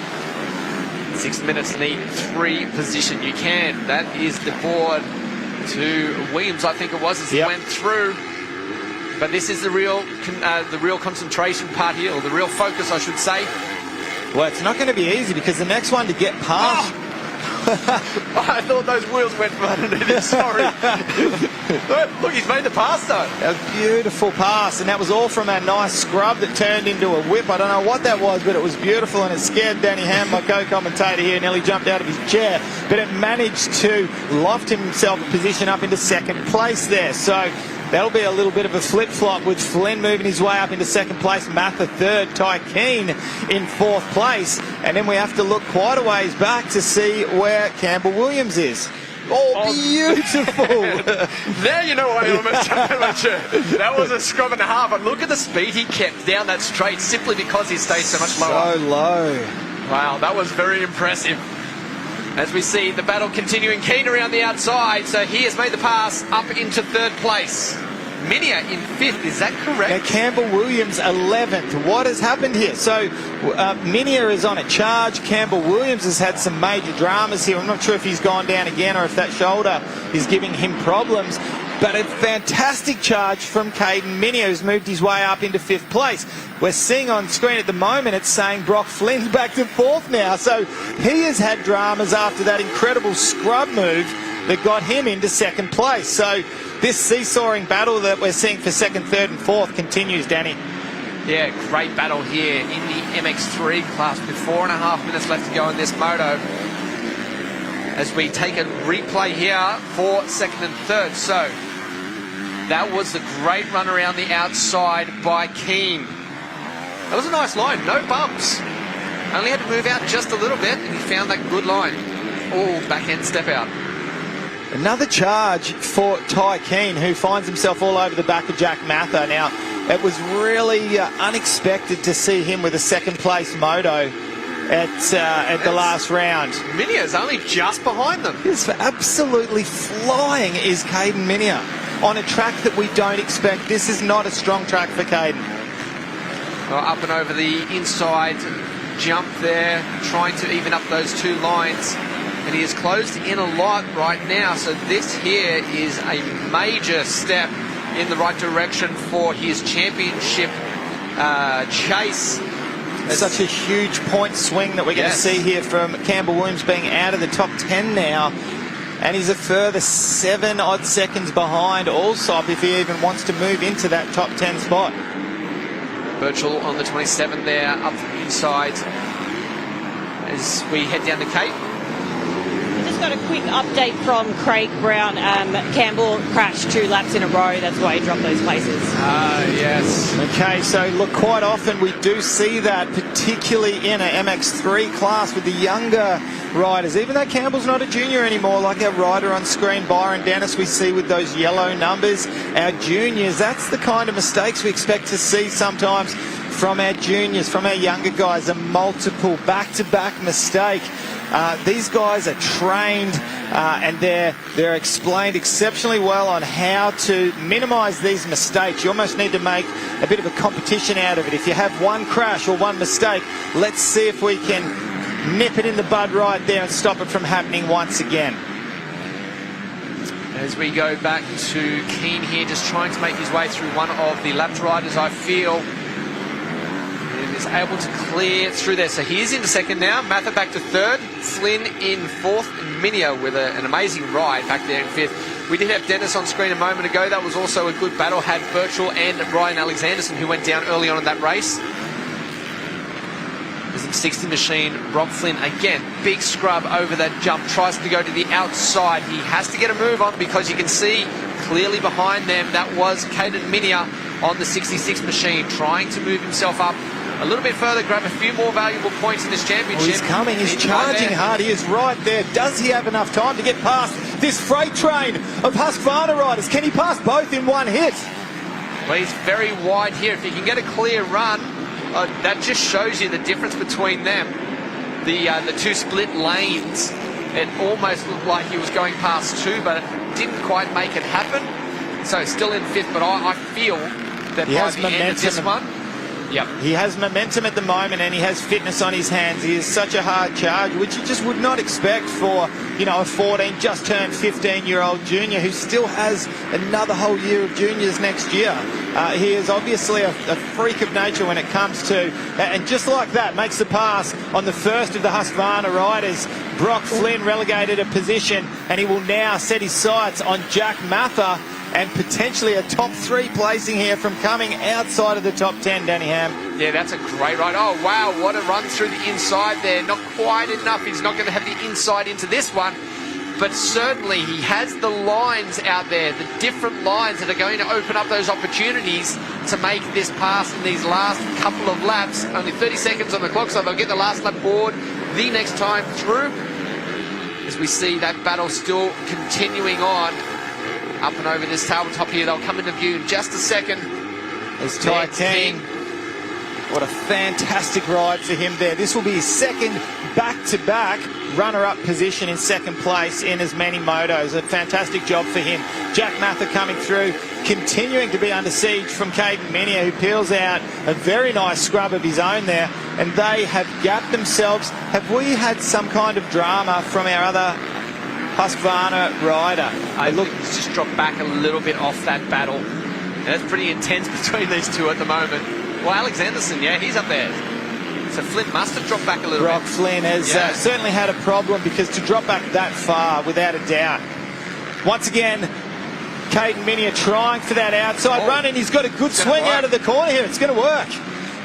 Speaker 3: 6 minutes lead, 3 position. You can. That is the board to Williams, I think it was, as he went through. But this is the real concentration part here, or the real focus, I should say.
Speaker 2: Well, it's not going to be easy because the next one to get past.
Speaker 3: I thought those wheels went underneath it. Sorry. Look, he's made the pass though.
Speaker 2: A beautiful pass, and that was all from a nice scrub that turned into a whip. I don't know what that was, but it was beautiful, and it scared Danny Ham, my co-commentator here, nearly jumped out of his chair. But it managed to loft himself a position up into 2nd place there. So that'll be a little bit of a flip-flop with Flynn moving his way up into 2nd place, Mather 3rd, Ty Keane in 4th place. And then we have to look quite a ways back to see where Campbell Williams is. Oh, beautiful.
Speaker 3: There you know why I'm a amateur. That was a scrub and a half. And look at the speed he kept down that straight simply because he stayed so much lower.
Speaker 2: So low.
Speaker 3: Wow, that was very impressive. As we see the battle continuing, Keane around the outside, so he has made the pass up into 3rd place. Minier in 5th, is that correct?
Speaker 2: Now Campbell Williams 11th. What has happened here? So Minier is on a charge. Campbell Williams has had some major dramas here. I'm not sure if he's gone down again or if that shoulder is giving him problems. But a fantastic charge from Caden Minier, who's moved his way up into 5th place. We're seeing on screen at the moment, it's saying Brock Flynn's back to 4th now. So he has had dramas after that incredible scrub move that got him into 2nd place. So this seesawing battle that we're seeing for 2nd, 3rd and 4th continues, Danny.
Speaker 3: Yeah, great battle here in the MX3 class with 4.5 minutes left to go in this moto. As we take a replay here for second and third. So that was the great run around the outside by Keane. That was a nice line, no bumps. Only had to move out just a little bit and he found that good line. Oh, backhand step out.
Speaker 2: Another charge for Ty Keane, who finds himself all over the back of Jack Mather. Now, it was really unexpected to see him with a second place moto at the last round.
Speaker 3: Minia's only just behind them.
Speaker 2: He's absolutely flying is Caden Minia on a track that we don't expect. This is not a strong track for Caden.
Speaker 3: Well, up and over the inside jump there, trying to even up those two lines. And he is closed in a lot right now. So this here is a major step in the right direction for his championship chase.
Speaker 2: Such a huge point swing that we're going to see here from Campbell Williams being out of the top 10 now. And he's a further 7 odd seconds behind Allsop if he even wants to move into that top 10 spot.
Speaker 3: Birchall on the 27 there, up inside as we head down the Cape.
Speaker 1: Got a quick update from Craig Brown. Campbell crashed 2 laps in a row. That's why he dropped those places.
Speaker 3: Yes.
Speaker 2: Okay, so look, quite often we do see that, particularly in a MX3 class with the younger riders. Even though Campbell's not a junior anymore, like our rider on screen, Byron Dennis, we see with those yellow numbers. Our juniors, that's the kind of mistakes we expect to see sometimes from our juniors, from our younger guys. A multiple back-to-back mistake. These guys are trained and they're explained exceptionally well on how to minimise these mistakes. You almost need to make a bit of a competition out of it. If you have one crash or one mistake, let's see if we can nip it in the bud right there and stop it from happening once again.
Speaker 3: As we go back to Keane here, just trying to make his way through one of the lapped riders, I feel. Is able to clear through there. So he is into second now. Mather back to third. Flynn in fourth. And Minia with an amazing ride back there in fifth. We did have Dennis on screen a moment ago. That was also a good battle. Had Birchall and Ryan Alexanderson, who went down early on in that race. There's the 60 machine. Rob Flynn again. Big scrub over that jump. Tries to go to the outside. He has to get a move on because you can see clearly behind them that was Caden Minia on the 66 machine, trying to move himself up a little bit further, grab a few more valuable points in this championship.
Speaker 2: Oh, he's coming, he's charging hard, he is right there. Does he have enough time to get past this freight train of Husqvarna riders? Can he pass both in one hit?
Speaker 3: Well, he's very wide here. If he can get a clear run, that just shows you the difference between them. The two split lanes, it almost looked like he was going past two, but it didn't quite make it happen. So still in fifth, but I feel that
Speaker 2: he
Speaker 3: by the end of this one,
Speaker 2: he has momentum at the moment and he has fitness on his hands. He is such a hard charge, which you just would not expect for, you know, a 14, just turned 15-year-old junior who still has another whole year of juniors next year. He is obviously a freak of nature when it comes to, and just like that, makes the pass on the first of the Husqvarna riders. Brock Flynn relegated a position and he will now set his sights on Jack Mather and potentially a top 3 placing here from coming outside of the top 10, Danny Ham.
Speaker 3: Yeah, that's a great ride. Oh, wow, what a run through the inside there. Not quite enough. He's not going to have the inside into this one. But certainly he has the lines out there, the different lines that are going to open up those opportunities to make this pass in these last couple of laps. Only 30 seconds on the clock, so they'll get the last lap board the next time through. As we see that battle still continuing on. Up and over this tabletop here, they'll come into view in just a second.
Speaker 2: There's Ty Keane. What a fantastic ride for him there. This will be his second back-to-back runner-up position in second place in as many motos. A fantastic job for him. Jack Mather coming through, continuing to be under siege from Caden Minia, who peels out a very nice scrub of his own there. And they have gapped themselves. Have we had some kind of drama from our other Husqvarna rider?
Speaker 3: I think he's just dropped back a little bit off that battle. And that's pretty intense between these two at the moment. Well, Alexanderson, yeah, he's up there. So Flynn must have dropped back a little
Speaker 2: Brock
Speaker 3: bit.
Speaker 2: Flynn has certainly had a problem, because to drop back that far, without a doubt. Once again, Caden Minia trying for that outside run, and he's got a good swing out of the corner here. It's going to work.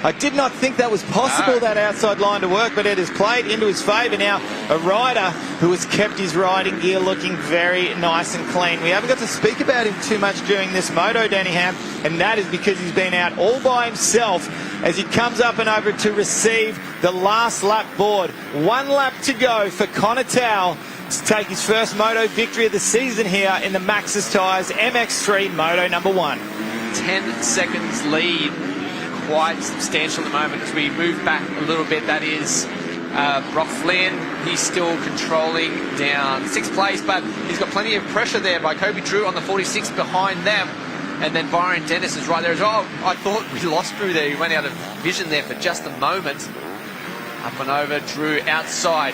Speaker 2: I did not think that was possible, that outside line to work, but it has played into his favour. Now, a rider who has kept his riding gear looking very nice and clean. We haven't got to speak about him too much during this moto, Danny Ham, and that is because he's been out all by himself as he comes up and over to receive the last lap board. 1 lap to go for Connor Towell to take his first moto victory of the season here in the Maxxis Tyres MX3 Moto number 1.
Speaker 3: 10 seconds lead, quite substantial at the moment. As we move back a little bit, that is Brock Flynn. He's still controlling down 6th place, but he's got plenty of pressure there by Kobe Drew on the 46 behind them. And then Byron Dennis is right there as well. I thought we lost Drew there. He went out of vision there for just a moment. Up and over, Drew outside.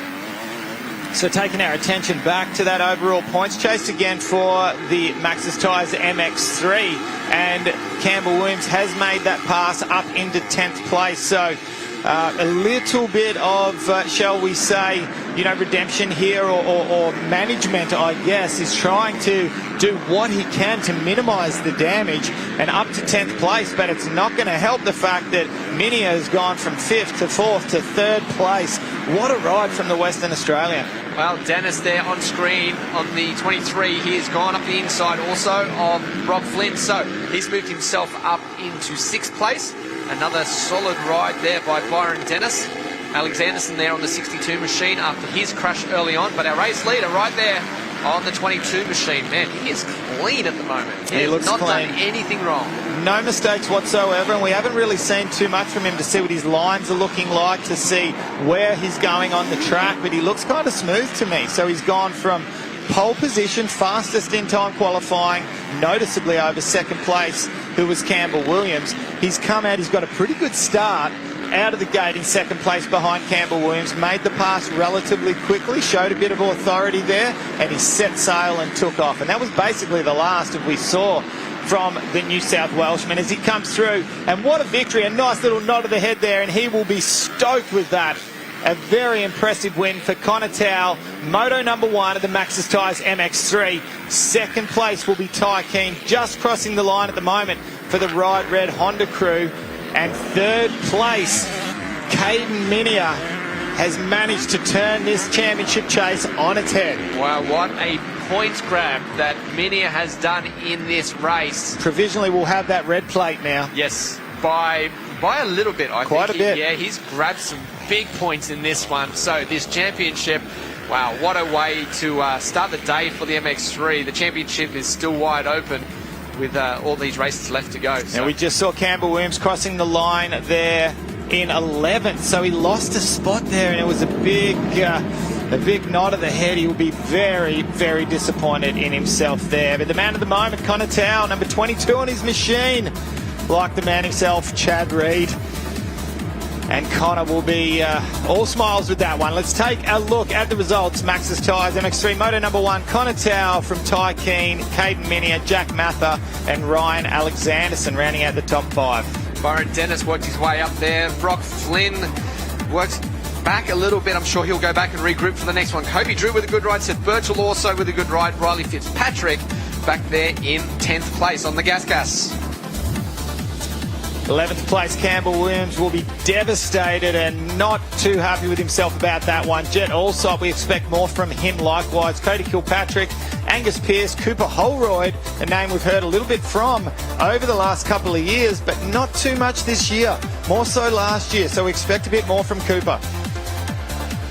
Speaker 2: So taking our attention back to that overall points chase again for the Maxxis Tyres MX3, and Campbell Williams has made that pass up into 10th place. So a little bit of, shall we say, redemption here, or management, I guess, is trying to do what he can to minimise the damage and up to 10th place, but it's not going to help the fact that Minia has gone from 5th to 4th to 3rd place. What a ride from the Western Australian.
Speaker 3: Well, Dennis there on screen on the 23. He has gone up the inside also of Brock Flynn, so he's moved himself up into 6th place. Another solid ride there by Byron Dennis. Alexanderson there on the 62 machine after his crash early on, but our race leader right there on the 22 machine. Man, he is clean at the moment. He has not done anything wrong.
Speaker 2: No mistakes whatsoever, and we haven't really seen too much from him to see what his lines are looking like, to see where he's going on the track, but he looks kind of smooth to me. So he's gone from pole position, fastest in time qualifying, noticeably over 2nd place, who was Campbell Williams. He's come out, he's got a pretty good start out of the gate in 2nd place behind Campbell Williams, made the pass relatively quickly, showed a bit of authority there, and he set sail and took off. And that was basically the last of we saw from the New South Welshman as he comes through. And what a victory, a nice little nod of the head there, and he will be stoked with that. A very impressive win for Connor Towell, moto number 1 of the Maxxis Tyres MX3. 2nd place will be Ty Keane, just crossing the line at the moment for the Ride Red Honda crew. And 3rd place, Caden Minia, has managed to turn this championship chase on its head.
Speaker 3: Wow, what a points grab that Minia has done in this race.
Speaker 2: Provisionally, we'll have that red plate now.
Speaker 3: Yes, by a little bit, I think.
Speaker 2: Quite a bit.
Speaker 3: Yeah, he's grabbed some big points in this one. So this championship, wow, what a way to start the day for the MX3. The championship is still wide open with all these races left to go. So.
Speaker 2: And we just saw Campbell Williams crossing the line there in 11th, so he lost a spot there, and it was a big nod of the head. He will be very, very disappointed in himself there. But the man of the moment, Connor Towell, number 22 on his machine, like the man himself, Chad Reed. And Connor will be all smiles with that one. Let's take a look at the results. Maxxis Tyres MX3 Moto number 1, Connor Towell from Ty Keane, Caden Minia, Jack Mather, and Ryan Alexanderson rounding out the top 5.
Speaker 3: Byron Dennis worked his way up there. Brock Flynn worked back a little bit. I'm sure he'll go back and regroup for the next one. Kobe Drew with a good ride. Seth Birchall also with a good ride. Riley Fitzpatrick back there in 10th place on the gas.
Speaker 2: 11th place, Campbell Williams will be devastated and not too happy with himself about that one. Jet Allsop, we expect more from him likewise. Cody Kilpatrick, Angus Pearce, Cooper Holroyd, a name we've heard a little bit from over the last couple of years, but not too much this year. More so last year, so we expect a bit more from Cooper.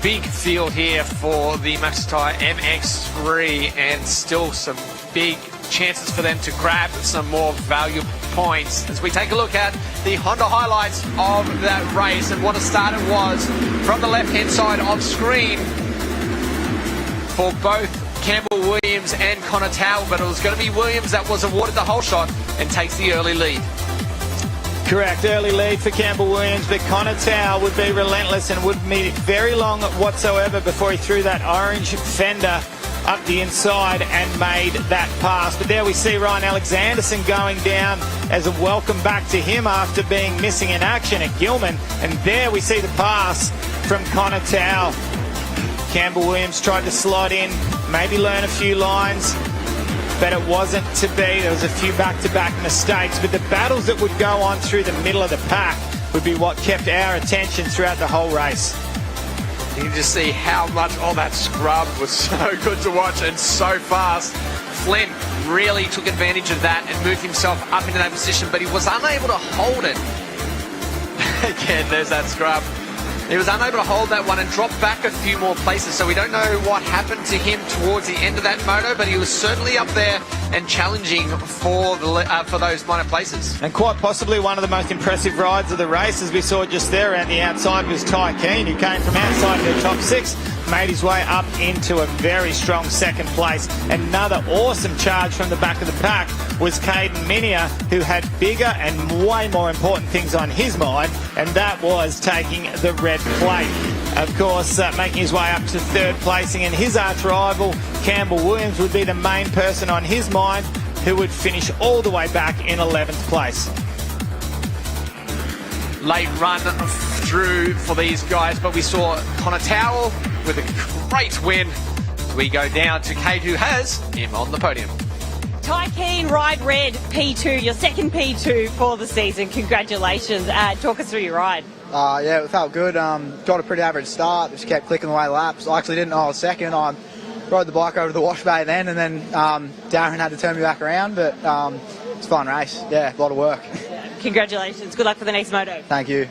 Speaker 3: Big field here for the Maxxis Tyre MX3, and still some big chances for them to grab some more valuable points. As we take a look at the Honda highlights of that race and what a start it was from the left-hand side of screen for both Campbell Williams and Connor Towell, but it was going to be Williams that was awarded the whole shot and takes the early lead.
Speaker 2: Correct, early lead for Campbell Williams, but Connor Towell would be relentless and would meet it very long whatsoever before he threw that orange fender up the inside and made that pass. But there we see Ryan Alexanderson going down as a welcome back to him after being missing in action at Gilman. And there we see the pass from Connor Towell. Campbell Williams tried to slot in, maybe learn a few lines, but it wasn't to be. There was a few back-to-back mistakes, but the battles that would go on through the middle of the pack would be what kept our attention throughout the whole race.
Speaker 3: You can just see how much of that scrub was so good to watch and so fast. Flynn really took advantage of that and moved himself up into that position, but he was unable to hold it. Again, there's that scrub. He was unable to hold that one and dropped back a few more places, so we don't know what happened to him towards the end of that moto, but he was certainly up there and challenging for those minor places.
Speaker 2: And quite possibly one of the most impressive rides of the race, as we saw just there around the outside, was Ty Keane, who came from outside of the top 6, made his way up into a very strong second place. Another awesome charge from the back of the pack was Caden Minier, who had bigger and way more important things on his mind, and that was taking the red plate. Of course, making his way up to third placing, and his arch rival, Campbell Williams, would be the main person on his mind, who would finish all the way back in 11th place.
Speaker 3: Late run through for these guys, but we saw Connor Towell with a great win. We go down to Kate, who has him on the podium.
Speaker 1: Ty Keane, ride red, P2, your second P2 for the season. Congratulations. Talk us through your ride.
Speaker 19: Yeah, it felt good. Got a pretty average start. Just kept clicking away laps. I actually didn't know I was second. I rode the bike over to the wash bay then, and then Darren had to turn me back around. But it's a fun race. Yeah, a lot of work.
Speaker 1: Congratulations. Good luck for the next moto.
Speaker 19: Thank you.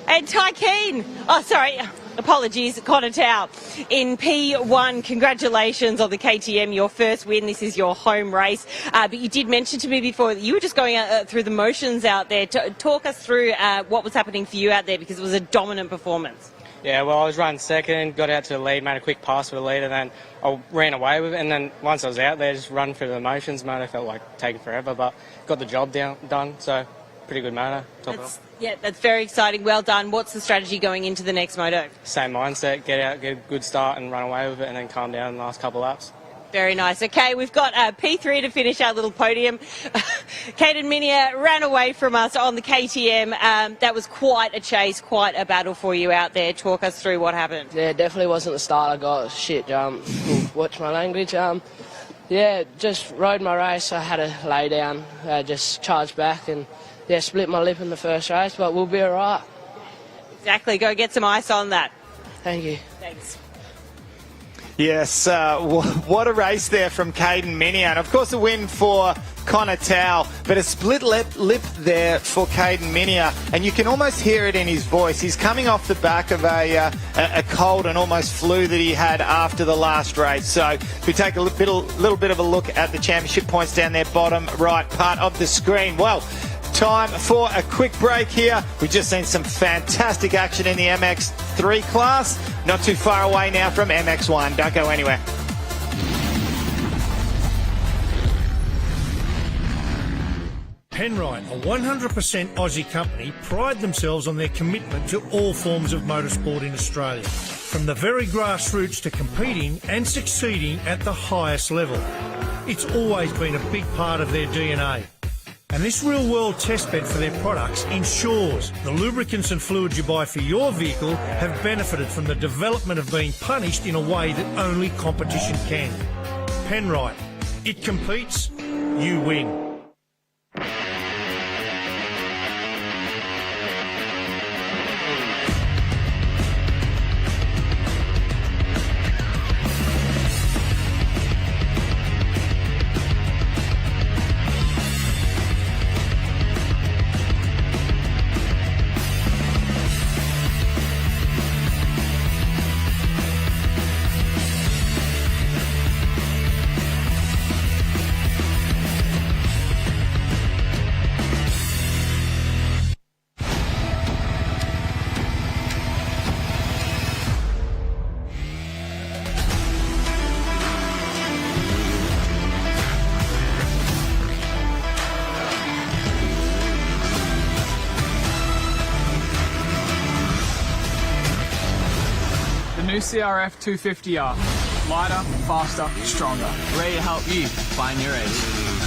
Speaker 1: And Ty Keane. Oh, sorry. Apologies, Connor Towell in P1. Congratulations on the KTM, your first win. This is your home race. But you did mention to me before that you were just going through the motions out there. Talk us through what was happening for you out there, because it was a dominant performance.
Speaker 20: Yeah, well, I was running second, got out to the lead, made a quick pass for the lead, and then I ran away with it. And then once I was out there, just run through the motions. Moto felt like taking forever, but got the job done. So pretty good moto.
Speaker 1: Yeah, that's very exciting. Well done. What's the strategy going into the next moto?
Speaker 20: Same mindset, get out, get a good start and run away with it, and then calm down in the last couple of laps.
Speaker 1: Very nice. Okay, we've got P3 to finish our little podium. Caden Minier ran away from us on the KTM. That was quite a chase, quite a battle for you out there. Talk us through what happened.
Speaker 21: Yeah, definitely wasn't the start. I got shit jump. Watch my language. Yeah, just rode my race. I had to lay down, just charge back, and yeah, split my lip in the first race, but we'll be all right.
Speaker 1: Exactly. Go get some ice on that.
Speaker 21: Thank you.
Speaker 1: Thanks.
Speaker 2: Yes, what a race there from Caden Minier. And of course a win for Connor Towell, but a split lip there for Caden Minier. And you can almost hear it in his voice. He's coming off the back of a cold and almost flu that he had after the last race. So if we take a little bit of a look at the championship points down there, bottom right part of the screen. Well, time for a quick break here. We've just seen some fantastic action in the MX3 class. Not too far away now from MX1. Don't go anywhere.
Speaker 7: Penrite, a 100% Aussie company, pride themselves on their commitment to all forms of motorsport in Australia, from the very grassroots to competing and succeeding at the highest level. It's always been a big part of their DNA. And this real-world testbed for their products ensures the lubricants and fluids you buy for your vehicle have benefited from the development of being punished in a way that only competition can. Penrite, it competes, you win.
Speaker 22: New CRF 250R. Lighter, faster, stronger. Ready to help you find your edge.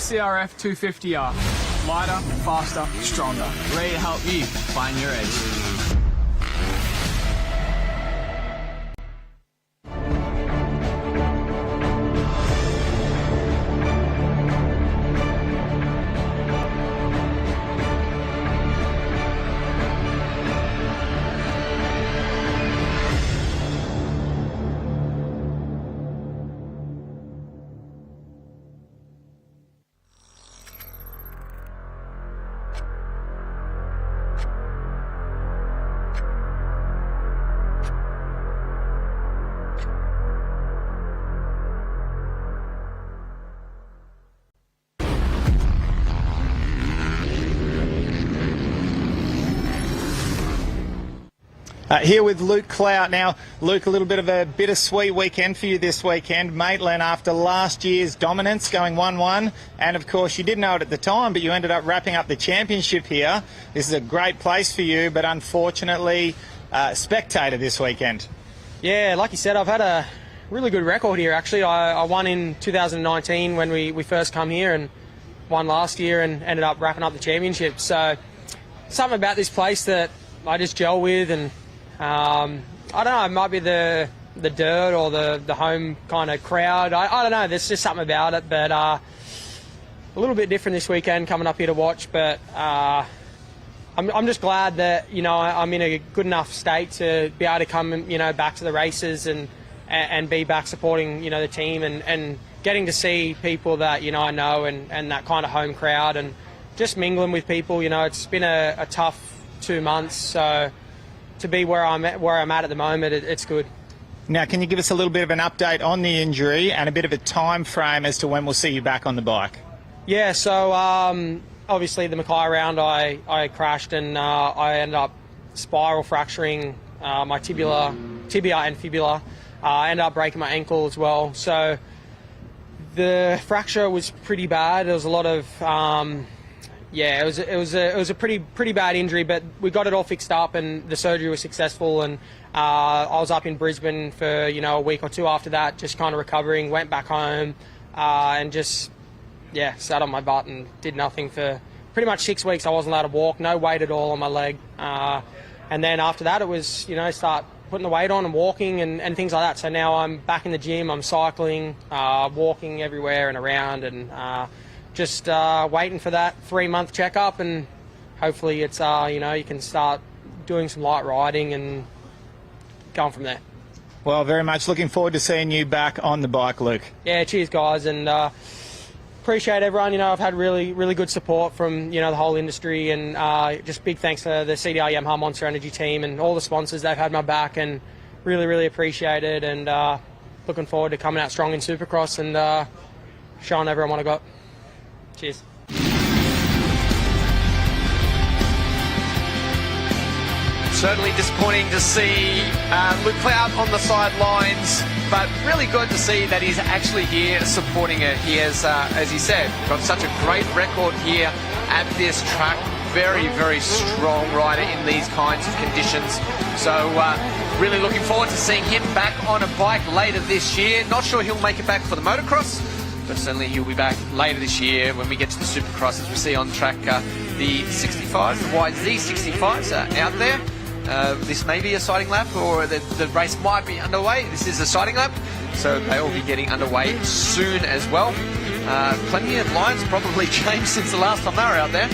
Speaker 22: CRF 250R. Lighter, faster, stronger. Ready to help you find your edge.
Speaker 2: Here with Luke Clout. Now, Luke, a little bit of a bittersweet weekend for you this weekend. Maitland, after last year's dominance, going 1-1, and of course you didn't know it at the time, but you ended up wrapping up the championship here. This is a great place for you, but unfortunately, spectator this weekend.
Speaker 4: Yeah, like you said, I've had a really good record here, actually. I won in 2019 when we first come here, and won last year and ended up wrapping up the championship. So, something about this place that I just gel with, and I don't know, it might be the dirt or the home kind of crowd. I don't know, there's just something about it, but a little bit different this weekend coming up here to watch, but I'm just glad that, you know, I'm in a good enough state to be able to come, you know, back to the races and be back supporting, you know, the team and getting to see people that, you know, I know and that kind of home crowd and just mingling with people. You know, it's been a tough 2 months, so to be where I'm at the moment, it's good.
Speaker 2: Now, can you give us a little bit of an update on the injury and a bit of a time frame as to when we'll see you back on the bike?
Speaker 4: Yeah, so obviously the Mackay round I crashed and I ended up spiral fracturing my tibia and fibula. I ended up breaking my ankle as well. So the fracture was pretty bad. There was a lot of yeah, it was a pretty bad injury, but we got it all fixed up and the surgery was successful. And I was up in Brisbane for, you know, a week or two after that, just kind of recovering. Went back home and just, yeah, sat on my butt and did nothing for pretty much 6 weeks. I wasn't allowed to walk, no weight at all on my leg. And then after that, it was, you know, start putting the weight on and walking and things like that. So now I'm back in the gym, I'm cycling, walking everywhere and around, and just waiting for that 3-month checkup, and hopefully it's, you know, you can start doing some light riding and going from there.
Speaker 2: Well, very much looking forward to seeing you back on the bike, Luke.
Speaker 4: Yeah, cheers guys, and appreciate everyone. You know, I've had really good support from, you know, the whole industry, and just big thanks to the CDR Yamaha Monster Energy team and all the sponsors. They've had my back and really appreciate it, and looking forward to coming out strong in Supercross and showing everyone what I got. Cheers.
Speaker 3: Certainly disappointing to see Luke Clout on the sidelines, but really good to see that he's actually here supporting it. He has, as he said, got such a great record here at this track. Very strong rider in these kinds of conditions. So really looking forward to seeing him back on a bike later this year. Not sure he'll make it back for the motocross, but certainly he'll be back later this year when we get to the Supercross, as we see on track the 65s, the YZ65s out there. This may be a sighting lap, or the race might be underway. This is a sighting lap, so they will be getting underway soon as well. Plenty of lines probably changed since the last time they were out there.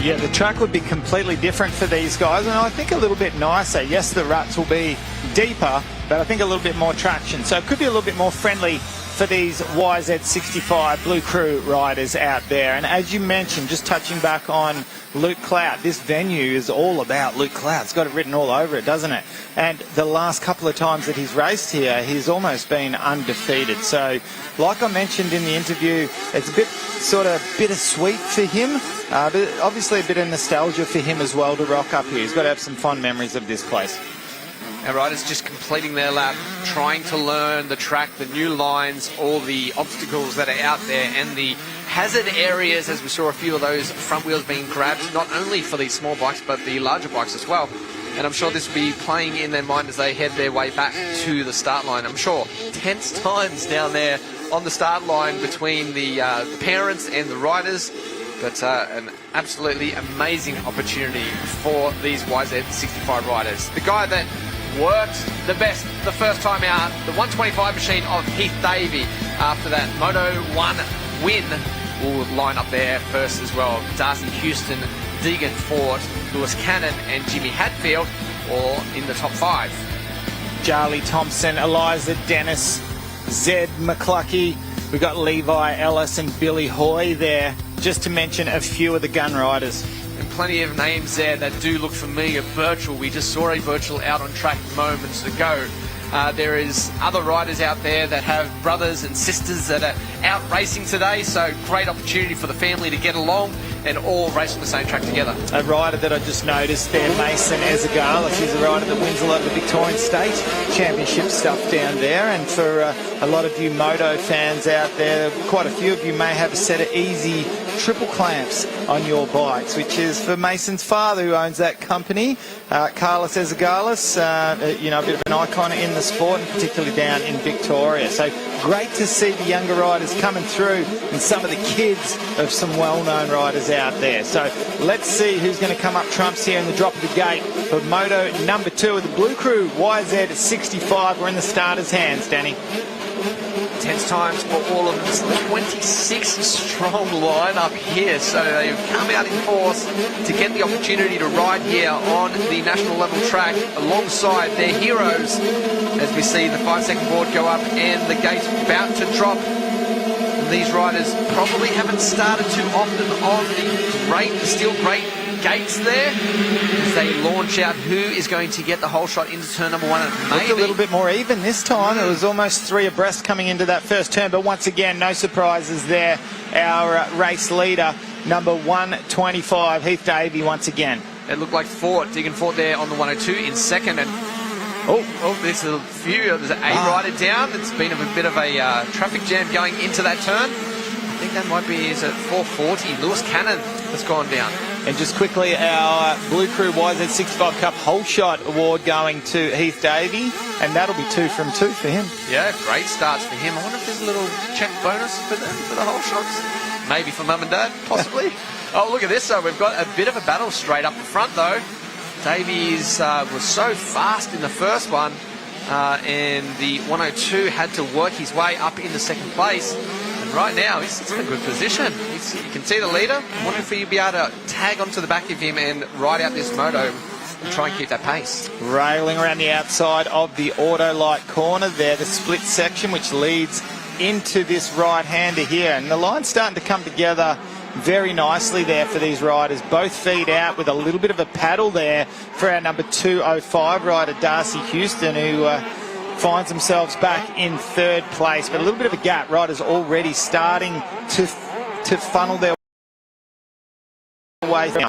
Speaker 2: Yeah, the track would be completely different for these guys, and I think a little bit nicer. Yes, the ruts will be deeper, but I think a little bit more traction. So it could be a little bit more friendly for these YZ65 Blue Crew riders out there. And as you mentioned, just touching back on Luke Clout, this venue is all about Luke Clout. It's got it written all over it, doesn't it? And the last couple of times that he's raced here, he's almost been undefeated. So, like I mentioned in the interview, it's a bit sort of bittersweet for him, but obviously a bit of nostalgia for him as well to rock up here. He's got to have some fond memories of this place.
Speaker 3: Our riders just completing their lap, trying to learn the track, the new lines, all the obstacles that are out there, and the hazard areas, as we saw a few of those front wheels being grabbed, not only for these small bikes, but the larger bikes as well. And I'm sure this will be playing in their mind as they head their way back to the start line. I'm sure tense times down there on the start line between the parents and the riders. But an absolutely amazing opportunity for these YZ65 riders. The guy that worked the best the first time out, the 125 machine of Heath Davey, after that Moto 1 win, will line up there first as well. Darcy Houston, Deegan Fort, Lewis Cannon and Jimmy Hatfield all in the top 5.
Speaker 2: Charlie Thompson, Eliza Dennis, Zed McCluckey. We've got Levi Ellis and Billy Hoy there, just to mention a few of the gun riders.
Speaker 3: And plenty of names there that do look familiar. Birchall, we just saw a Birchall out on track moments ago. There is other riders out there that have brothers and sisters that are out racing today, so great opportunity for the family to get along and all race on the same track together.
Speaker 2: A rider that I just noticed there, Mason Ezegala. She's a rider that wins a lot of the Victorian State Championship stuff down there, and for a lot of you moto fans out there, quite a few of you may have a set of easy triple clamps on your bikes, which is for Mason's father, who owns that company, Carlos Ezegales, a bit of an icon in the sport, and particularly down in Victoria. So great to see the younger riders coming through and some of the kids of some well-known riders out there. So let's see who's going to come up trumps here in the drop of the gate for Moto number 2 of the Blue Crew YZ65. We're in the starters' hands, Danny.
Speaker 3: Tense times for all of this 26-strong lineup here, so they've come out in force to get the opportunity to ride here on the national level track alongside their heroes, as we see the 5-second board go up and the gate's about to drop. These riders probably haven't started too often on the steel grate gates there, as they launch out who is going to get the whole shot into turn number 1. And
Speaker 2: Looked a little bit more even this time. It was almost 3 abreast coming into that first turn, but once again, no surprises there. Our race leader, number 125, Heath Davey, once again.
Speaker 3: It looked like Deegan Fort there on the 102 in second, and there's a few. There's an rider down. It's been a bit of a traffic jam going into that turn. I think that might be, is it 440? Lewis Cannon has gone down.
Speaker 2: And just quickly, our Blue Crew YZ65 Cup Whole Shot Award going to Heath Davey, and that'll be 2 from 2 for him.
Speaker 3: Yeah, great starts for him. I wonder if there's a little check bonus for the whole shots. Maybe for mum and dad, possibly. Oh, look at this, though. We've got a bit of a battle straight up the front, though. Davies was so fast in the first one, and the 102 had to work his way up into second place. And right now, he's in a good position. You can see the leader. I wonder if he'll be able to tag onto the back of him and ride out this moto and try and keep that pace.
Speaker 2: Railing around the outside of the auto light corner there, the split section which leads into this right-hander here. And the line's starting to come together very nicely there for these riders. Both feet out with a little bit of a paddle there for our number 205 rider, Darcy Houston, who finds themselves back in 3rd place. But a little bit of a gap. Riders already starting to funnel their way through.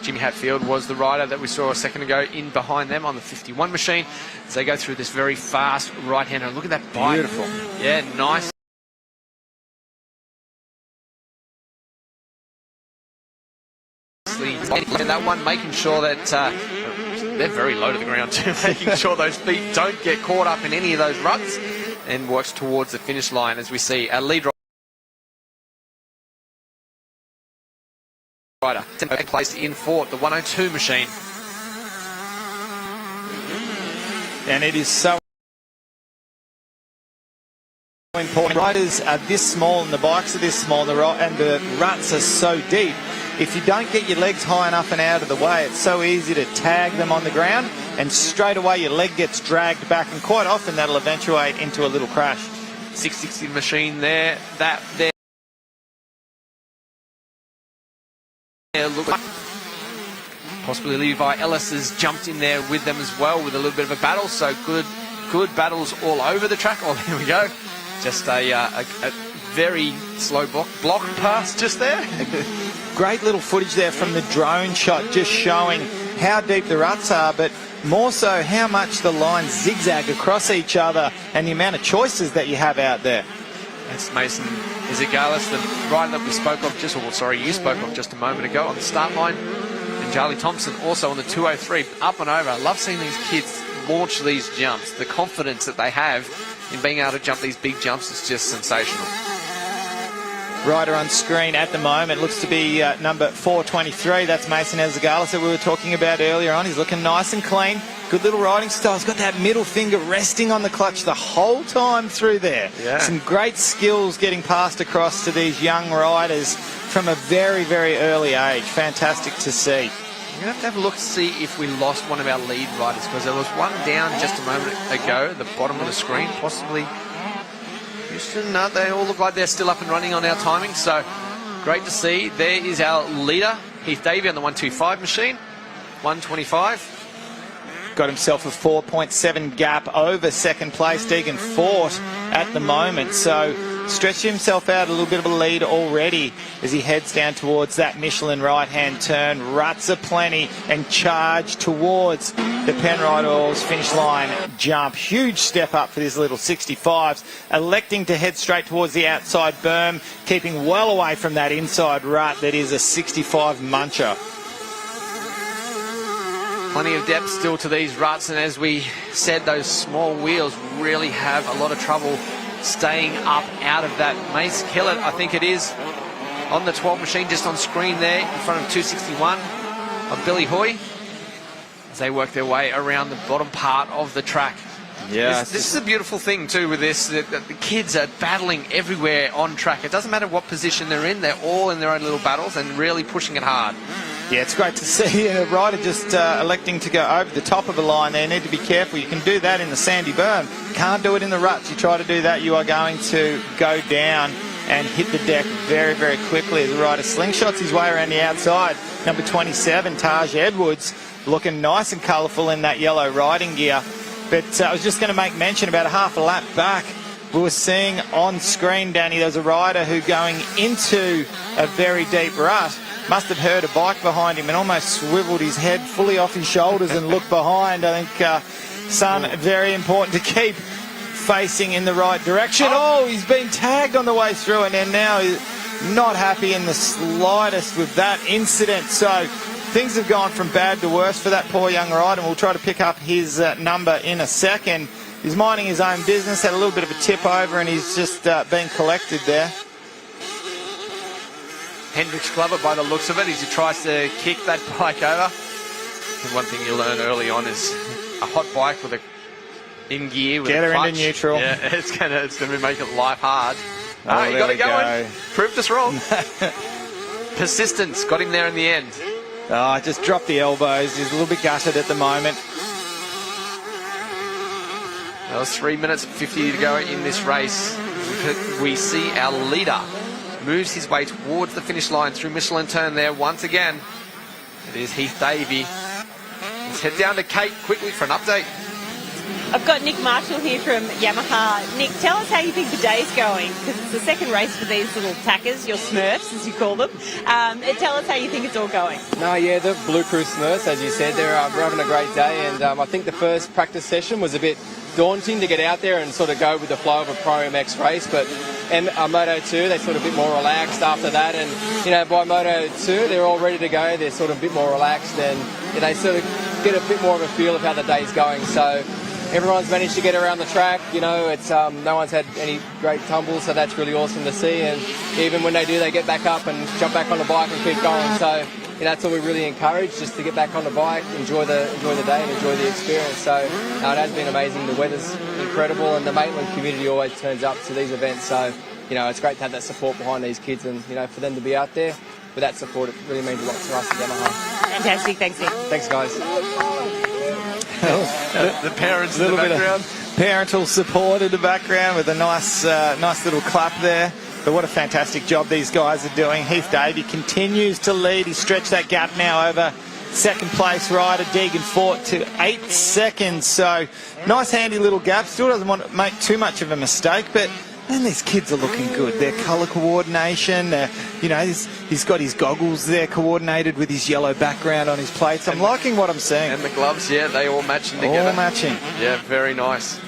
Speaker 3: Jimmy Hatfield was the rider that we saw a second ago in behind them on the 51 machine as they go through this very fast right-hander. Look at that bike.
Speaker 2: Beautiful.
Speaker 3: Yeah, nice. And that one, making sure that they're very low to the ground too, making sure those feet don't get caught up in any of those ruts, and works towards the finish line as we see our lead rider placed in 4th, the 102 machine.
Speaker 2: And it is so important. Riders are this small and the bikes are this small, and the ruts are so deep. If you don't get your legs high enough and out of the way, it's so easy to tag them on the ground, and straight away your leg gets dragged back, and quite often that'll eventuate into a little crash.
Speaker 3: 660 machine there, that there. Look, possibly Levi Ellis has jumped in there with them as well with a little bit of a battle, so good battles all over the track. Oh, there we go. Just a very slow block pass just there.
Speaker 2: Great little footage there from the drone shot, just showing how deep the ruts are, but more so how much the lines zigzag across each other and the amount of choices that you have out there.
Speaker 3: That's Mason Ezegales, the rider that we spoke of you spoke of just a moment ago on the start line. And Charlie Thompson also on the 203, up and over. I love seeing these kids launch these jumps, the confidence that they have in being able to jump these big jumps is just sensational.
Speaker 2: Rider on screen at the moment looks to be number 423. That's Mason Ezegala that we were talking about earlier on. He's looking nice and clean. Good little riding style. He's got that middle finger resting on the clutch the whole time through there.
Speaker 3: Yeah.
Speaker 2: Some great skills getting passed across to these young riders from a very, very early age. Fantastic to see.
Speaker 3: We're going to have a look to see if we lost one of our lead riders, because there was one down just a moment ago at the bottom of the screen, possibly Houston. No, they all look like they're still up and running on our timing, so great to see. There is our leader, Heath Davey, on the 125 machine, 125.
Speaker 2: Got himself a 4.7 gap over second place, Deegan Fort at the moment, so stretching himself out a little bit of a lead already as he heads down towards that Michelin right-hand turn. Ruts aplenty and charge towards the Penrite Oils finish line jump. Huge step up for these little 65s, electing to head straight towards the outside berm, keeping well away from that inside rut that is a 65 muncher.
Speaker 3: Plenty of depth still to these ruts, and as we said, those small wheels really have a lot of trouble staying up out of that. Mace Kellett, I think it is, on the 12 machine, just on screen there in front of 261 of Billy Hoy, as they work their way around the bottom part of the track.
Speaker 2: Yeah,
Speaker 3: this is a beautiful thing too with this, that the kids are battling everywhere on track. It doesn't matter what position they're in, they're all in their own little battles and really pushing it hard.
Speaker 2: Yeah, it's great to see a rider just electing to go over the top of a line there. You need to be careful. You can do that in the sandy berm. Can't do it in the ruts. You try to do that, you are going to go down and hit the deck very, very quickly. The rider slingshots his way around the outside. Number 27, Taj Edwards, looking nice and colourful in that yellow riding gear. But I was just going to make mention, about a half a lap back, we were seeing on screen, Danny, there was a rider who, going into a very deep rut, must have heard a bike behind him and almost swiveled his head fully off his shoulders and looked behind. I think, son, very important to keep facing in the right direction. Oh, he's been tagged on the way through, and then now he's not happy in the slightest with that incident. So things have gone from bad to worse for that poor young rider, and we'll try to pick up his number in a second. He's minding his own business, had a little bit of a tip over, and he's just been collected there.
Speaker 3: Hendricks Glover, by the looks of it, as he tries to kick that bike over. And one thing you learn early on is a hot bike with a in gear with
Speaker 2: Get
Speaker 3: a
Speaker 2: her
Speaker 3: clutch.
Speaker 2: into neutral.
Speaker 3: Yeah, it's gonna make it life hard.
Speaker 2: Oh,
Speaker 3: You got it going.
Speaker 2: go.
Speaker 3: Proved us wrong. Persistence got him there in the end.
Speaker 2: Oh, just dropped the elbows. He's a little bit gutted at the moment.
Speaker 3: That was 3 minutes and 50 to go in this race. We see our leader moves his way towards the finish line through Michelin turn there once again. It is Heath Davey. Let's head down to Kate quickly for an update.
Speaker 1: I've got Nick Marshall here from Yamaha. Nick, tell us how you think the day's going, because it's the second race for these little tackers, your Smurfs, as you call them. Tell us how you think it's all going.
Speaker 5: No, yeah, the Blue Crew Smurfs, as you said, they're having a great day, and I think the first practice session was a bit daunting to get out there and sort of go with the flow of a ProMX race, but Moto 2, they're sort of a bit more relaxed after that, and by Moto 2 they're all ready to go. They're sort of a bit more relaxed, and they sort of get a bit more of a feel of how the day's going. So everyone's managed to get around the track. It's no one's had any great tumbles, so that's really awesome to see. And even when they do, they get back up and jump back on the bike and keep going. So that's all we really encourage, just to get back on the bike, enjoy the day and enjoy the experience. So it has been amazing. The weather's incredible, and the Maitland community always turns up to these events. So it's great to have that support behind these kids, and for them to be out there with that support, it really means a lot to us at Yamaha.
Speaker 1: Fantastic, thanks Nick.
Speaker 5: Thanks guys.
Speaker 3: The parents in the background.
Speaker 2: Parental support in the background with a nice little clap there. But what a fantastic job these guys are doing. Heath Davey continues to lead. He's stretched that gap now over second place rider Deegan Fort to 8 seconds. So nice handy little gap. Still doesn't want to make too much of a mistake, but man, these kids are looking good. Their colour coordination, he's got his goggles there coordinated with his yellow background on his plates. I'm liking what I'm seeing.
Speaker 3: And the gloves, yeah, they all matching together.
Speaker 2: All matching.
Speaker 3: Yeah, very nice.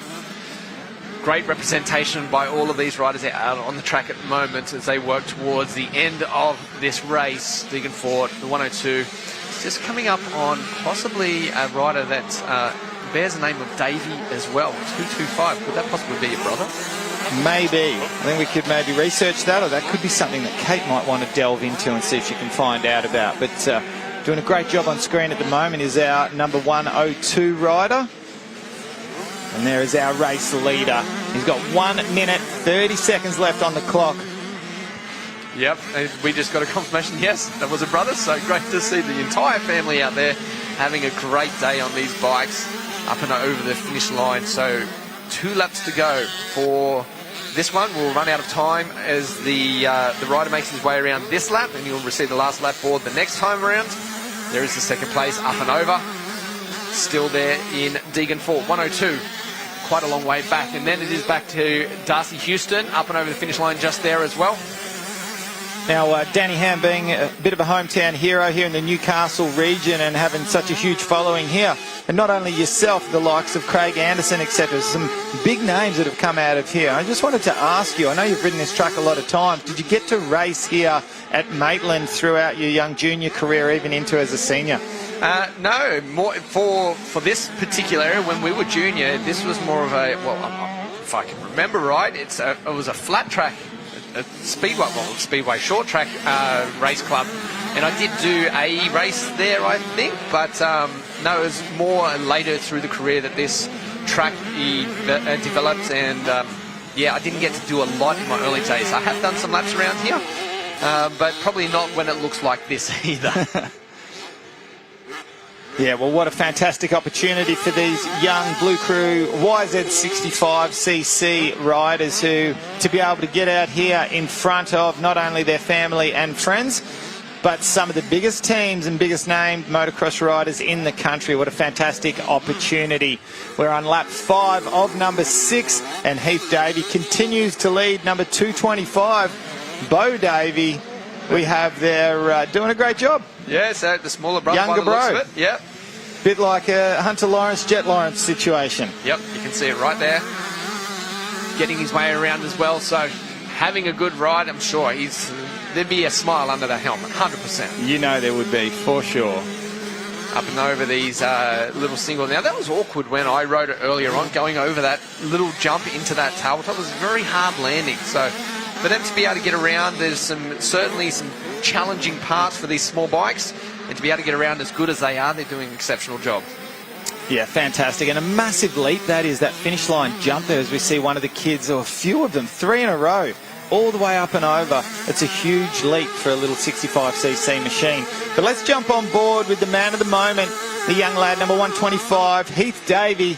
Speaker 3: Great representation by all of these riders out on the track at the moment as they work towards the end of this race. Deegan Fort, the 102, just coming up on possibly a rider that bears the name of Davey as well. 225. Could that possibly be your brother?
Speaker 2: Maybe. I think we could maybe research that, or that could be something that Kate might want to delve into and see if she can find out about. But doing a great job on screen at the moment is our number 102 rider. And there is our race leader. He's got 1 minute, 30 seconds left on the clock.
Speaker 3: Yep, and we just got a confirmation, yes, that was a brother. So great to see the entire family out there having a great day on these bikes up and over the finish line. So 2 laps to go for this one. We'll run out of time as the rider makes his way around this lap, and you'll receive the last lap board the next time around. There is the second place up and over. Still there in Deegan Fort, 102. Quite a long way back. And then it is back to Darcy Houston, up and over the finish line just there as well.
Speaker 2: Now, Danny Ham being a bit of a hometown hero here in the Newcastle region and having such a huge following here. And not only yourself, the likes of Craig Anderson, etc. Some big names that have come out of here. I just wanted to ask you, I know you've ridden this track a lot of times. Did you get to race here at Maitland throughout your young junior career, even into as a senior?
Speaker 3: No, more for this particular area, when we were junior, this was more of a, well, if I can remember right, it was a flat track, a speedway short track race club, and I did do a race there, I think, but no, it was more later through the career that this track developed, and yeah, I didn't get to do a lot in my early days. I have done some laps around here, but probably not when it looks like this either.
Speaker 2: Yeah, well, what a fantastic opportunity for these young Blue Crew YZ65cc riders to be able to get out here in front of not only their family and friends, but some of the biggest teams and biggest named motocross riders in the country. What a fantastic opportunity. We're on lap 5 of number 6, and Heath Davey continues to lead number 225, Bo Davey. We have there doing a great job.
Speaker 3: Yeah, so the smaller brother,
Speaker 2: younger
Speaker 3: by the
Speaker 2: bro.
Speaker 3: looks of it. Yep.
Speaker 2: Bit like a Hunter Lawrence, Jet Lawrence situation.
Speaker 3: Yep, you can see it right there. Getting his way around as well, so having a good ride, I'm sure there'd be a smile under that helmet, 100%.
Speaker 2: You know there would be, for sure.
Speaker 3: Up and over these little single. Now, that was awkward when I rode it earlier on, going over that little jump into that tabletop. It was very hard landing, so for them to be able to get around, there's certainly some challenging parts for these small bikes, and to be able to get around as good as they are, they're doing an exceptional job.
Speaker 2: Yeah, fantastic. And a massive leap that is, that finish line jump there, as we see one of the kids, or a few of them, 3 in a row, all the way up and over. It's a huge leap for a little 65cc machine. But let's jump on board with the man of the moment, the young lad, number 125, Heath Davey.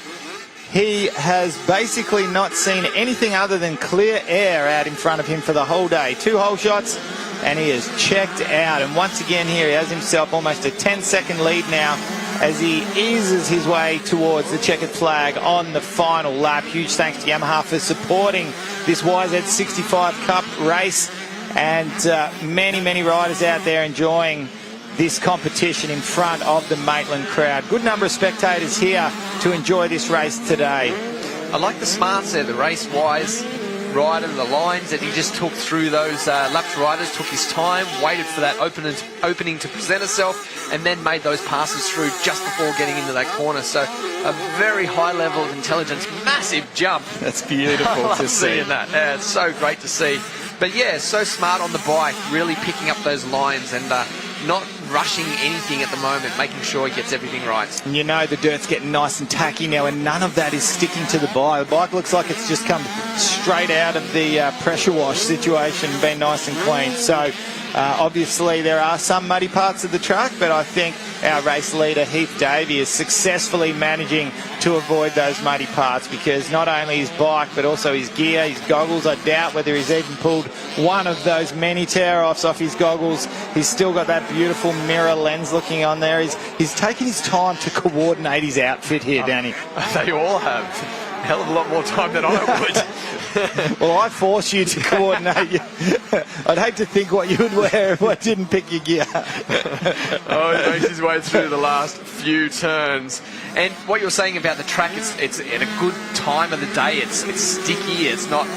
Speaker 2: He has basically not seen anything other than clear air out in front of him for the whole day. 2 hole shots, and he is checked out. And once again here, he has himself almost a 10-second lead now as he eases his way towards the checkered flag on the final lap. Huge thanks to Yamaha for supporting this YZ65 Cup race, and many, many riders out there enjoying this competition in front of the Maitland crowd. Good number of spectators here to enjoy this race today.
Speaker 3: I like the smarts there, the race-wise rider, the lines that he just took through those lapped riders, took his time, waited for that opening to present itself, and then made those passes through just before getting into that corner. So a very high level of intelligence, massive jump.
Speaker 2: That's beautiful
Speaker 3: I love
Speaker 2: to see.
Speaker 3: seeing that. Yeah, it's so great to see. But yeah, so smart on the bike, really picking up those lines and not rushing anything at the moment, making sure he gets everything right.
Speaker 2: And you know the dirt's getting nice and tacky now, and none of that is sticking to the bike. The bike looks like it's just come straight out of the pressure wash situation, been nice and clean. So obviously there are some muddy parts of the track, but I think our race leader Heath Davey is successfully managing to avoid those muddy parts, because not only his bike but also his gear, his goggles, I doubt whether he's even pulled one of those many tear-offs off his goggles. He's still got that beautiful mirror lens looking on there. He's taken his time to coordinate his outfit here, Danny.
Speaker 3: They all have. A hell of a lot more time than I would.
Speaker 2: Well, I force you to coordinate. I'd hate to think what you would wear if I didn't pick your gear.
Speaker 3: Oh, he makes his way through the last few turns. And what you're saying about the track, it's at a good time of the day. It's sticky. It's not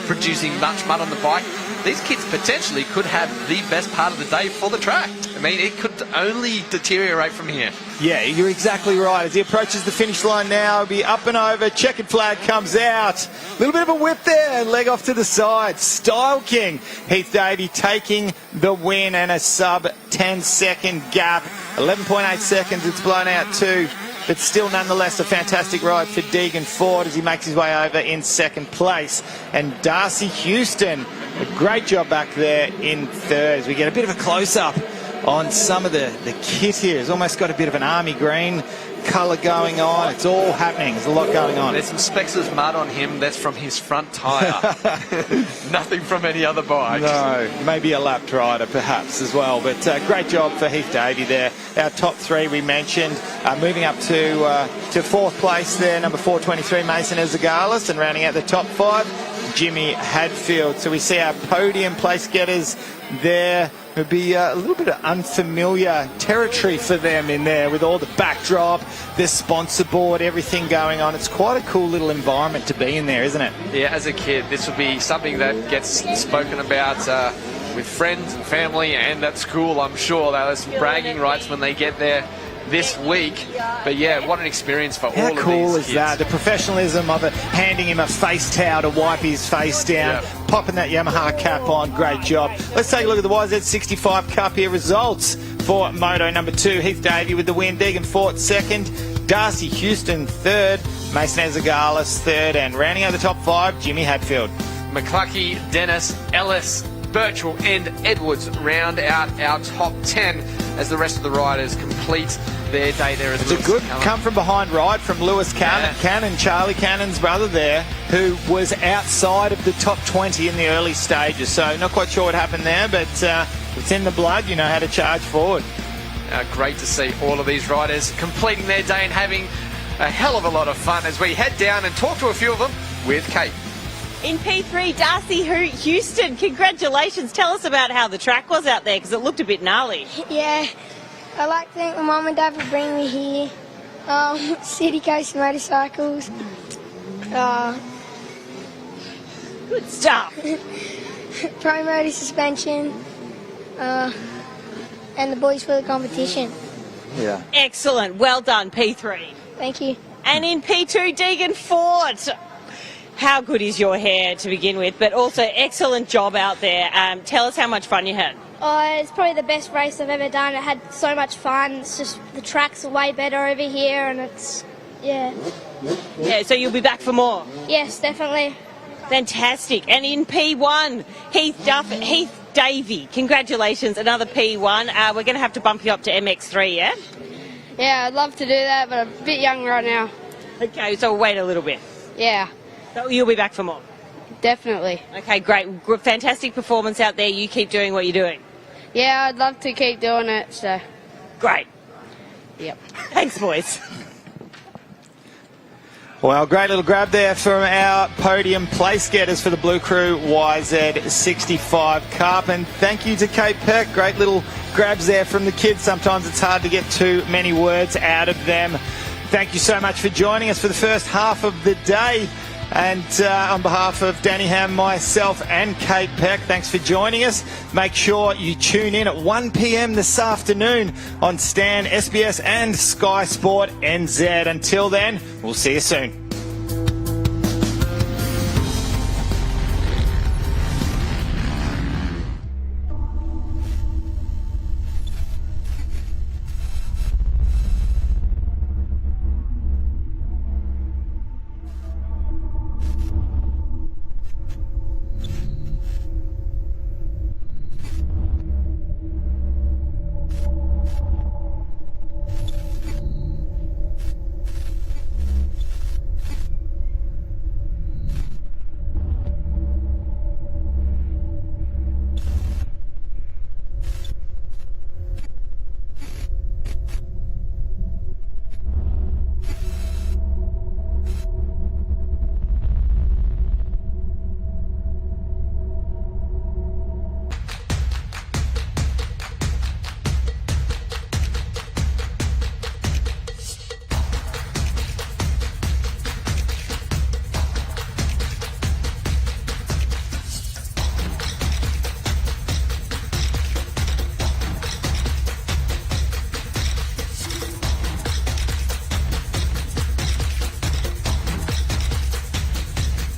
Speaker 3: producing much mud on the bike. these kids potentially could have the best part of the day for the track. I mean, it could only deteriorate from here.
Speaker 6: Yeah, you're exactly right. As he approaches the finish line now, he'll be up and over. Checkered flag comes out. A little bit of a whip there. Leg off to the side. Style King. Heath Davey taking the win and a sub 10-second gap. 11.8 seconds it's blown out to. But still, nonetheless, a fantastic ride for Deegan Ford as he makes his way over in second place. And Darcy Houston, a great job back there in third. As we get a bit of a close-up on some of the kit here. It's almost got a bit of an army green colour going on. It's all happening. There's a lot going on.
Speaker 3: There's some specks of mud on him. That's from his front tyre. Nothing from any other bike.
Speaker 6: No, maybe a lapped rider perhaps as well. But great job for Heath Davey there. Our top three we mentioned. Moving up to fourth place there, number 423, Mason Ezagalis, and rounding out the top five, Jimmy Hadfield. So we see our podium place getters there. It would be a little bit of unfamiliar territory for them in there with all the backdrop, the sponsor board, everything going on. It's quite a cool little environment to be in there, isn't it?
Speaker 3: Yeah, as a kid, this would be something that gets spoken about with friends and family and at school, I'm sure. There's some bragging rights when they get there this week. But yeah, what an experience for all of these kids.
Speaker 6: How cool is that? The professionalism of it, handing him a face towel to wipe his face down, popping that Yamaha cap on. Great job. Let's take a look at the YZ65 Cup here. Results for Moto number 2. Heath Davey with the win. Deegan Fort second. Darcy Houston third. Mason Ezagalis third. And rounding out the top 5, Jimmy Hadfield.
Speaker 3: McCluckey, Dennis, Ellis, Birchall and Edwards round out our top 10 as the rest of the riders complete their day there.
Speaker 6: It's a good come from behind ride from Lewis Cannon, Charlie Cannon's brother there, who was outside of the top 20 in the early stages. So not quite sure what happened there, but it's in the blood. You know how to charge forward.
Speaker 3: Great to see all of these riders completing their day and having a hell of a lot of fun as we head down and talk to a few of them with Kate.
Speaker 1: In P3, Darcy Houston, congratulations. Tell us about how the track was out there, because it looked a bit gnarly.
Speaker 8: Yeah, I'd like to thank my mum and dad for bringing me here. City Coast Motorcycles.
Speaker 1: Good stuff.
Speaker 8: ProMX Suspension. And the boys for the competition.
Speaker 6: Yeah.
Speaker 1: Excellent. Well done, P3.
Speaker 8: Thank you.
Speaker 1: And in P2, Deegan Fort. How good is your hair to begin with, but also excellent job out there. Tell us how much fun you had.
Speaker 8: Oh, it's probably the best race I've ever done. I had so much fun. It's just the track's way better over here, and it's, yeah.
Speaker 1: Yeah, so you'll be back for more?
Speaker 8: Yes, definitely.
Speaker 1: Fantastic. And in P1, Heath Davey, congratulations, another P1. We're going to have to bump you up to MX3, yeah?
Speaker 8: Yeah, I'd love to do that, but I'm a bit young right now.
Speaker 1: Okay, so we'll wait a little bit.
Speaker 8: Yeah.
Speaker 1: So you'll be back for more?
Speaker 8: Definitely.
Speaker 1: Okay, great. Fantastic performance out there. You keep doing what you're doing.
Speaker 8: Yeah, I'd love to keep doing it, so.
Speaker 1: Great.
Speaker 8: Yep.
Speaker 1: Thanks, boys.
Speaker 6: Well, great little grab there from our podium place getters for the Blue Crew YZ65 Cup. And thank you to Kate Peck. Great little grabs there from the kids. Sometimes it's hard to get too many words out of them. Thank you so much for joining us for the first half of the day. And on behalf of Danny Ham, myself and Kate Peck, thanks for joining us. Make sure you tune in at 1 p.m. this afternoon on Stan, SBS and Sky Sport NZ. Until then, we'll see you soon.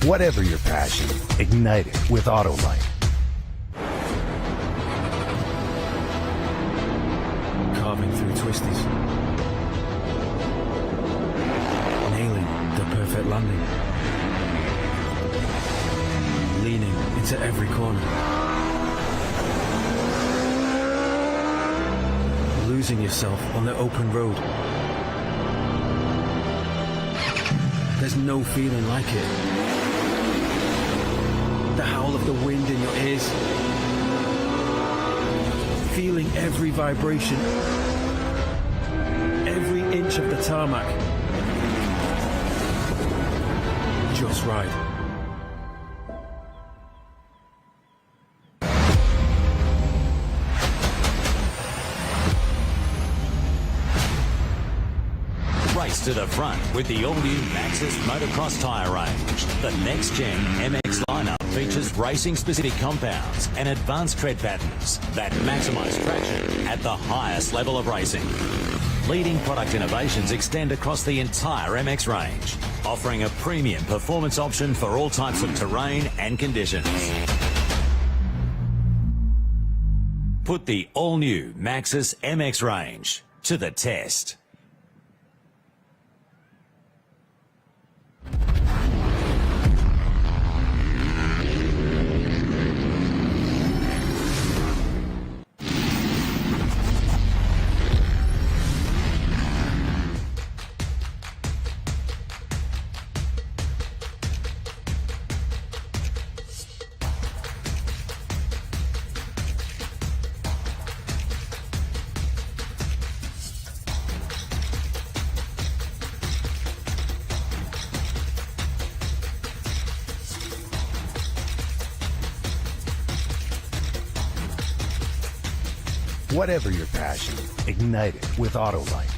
Speaker 16: Whatever your passion, ignite it with Autolite.
Speaker 13: Carving through twisties. Nailing the perfect landing. Leaning into every corner. Losing yourself on the open road. There's no feeling like it. The howl of the wind in your ears. Feeling every vibration. Every inch of the tarmac. Just right.
Speaker 17: Race to the front with the all-new Maxxis motocross tyre range. The next-gen MX lineup features racing-specific compounds and advanced tread patterns that maximise traction at the highest level of racing. Leading product innovations extend across the entire MX range, offering a premium performance option for all types of terrain and conditions. Put the all-new Maxxis MX range to the test.
Speaker 16: Whatever your passion, ignite it with Autolite.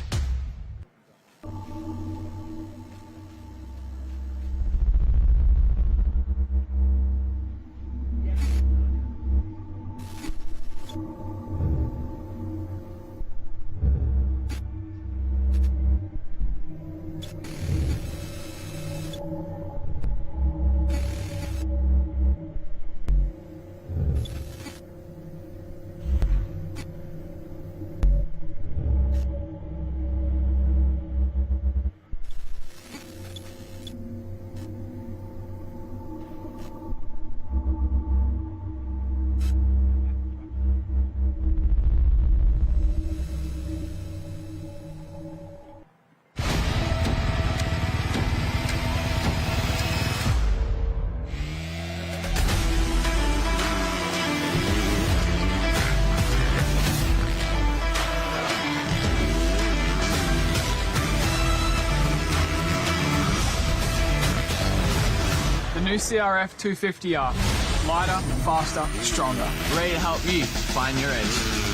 Speaker 22: New CRF 250R. Lighter, faster, stronger. Ready to help you find your edge.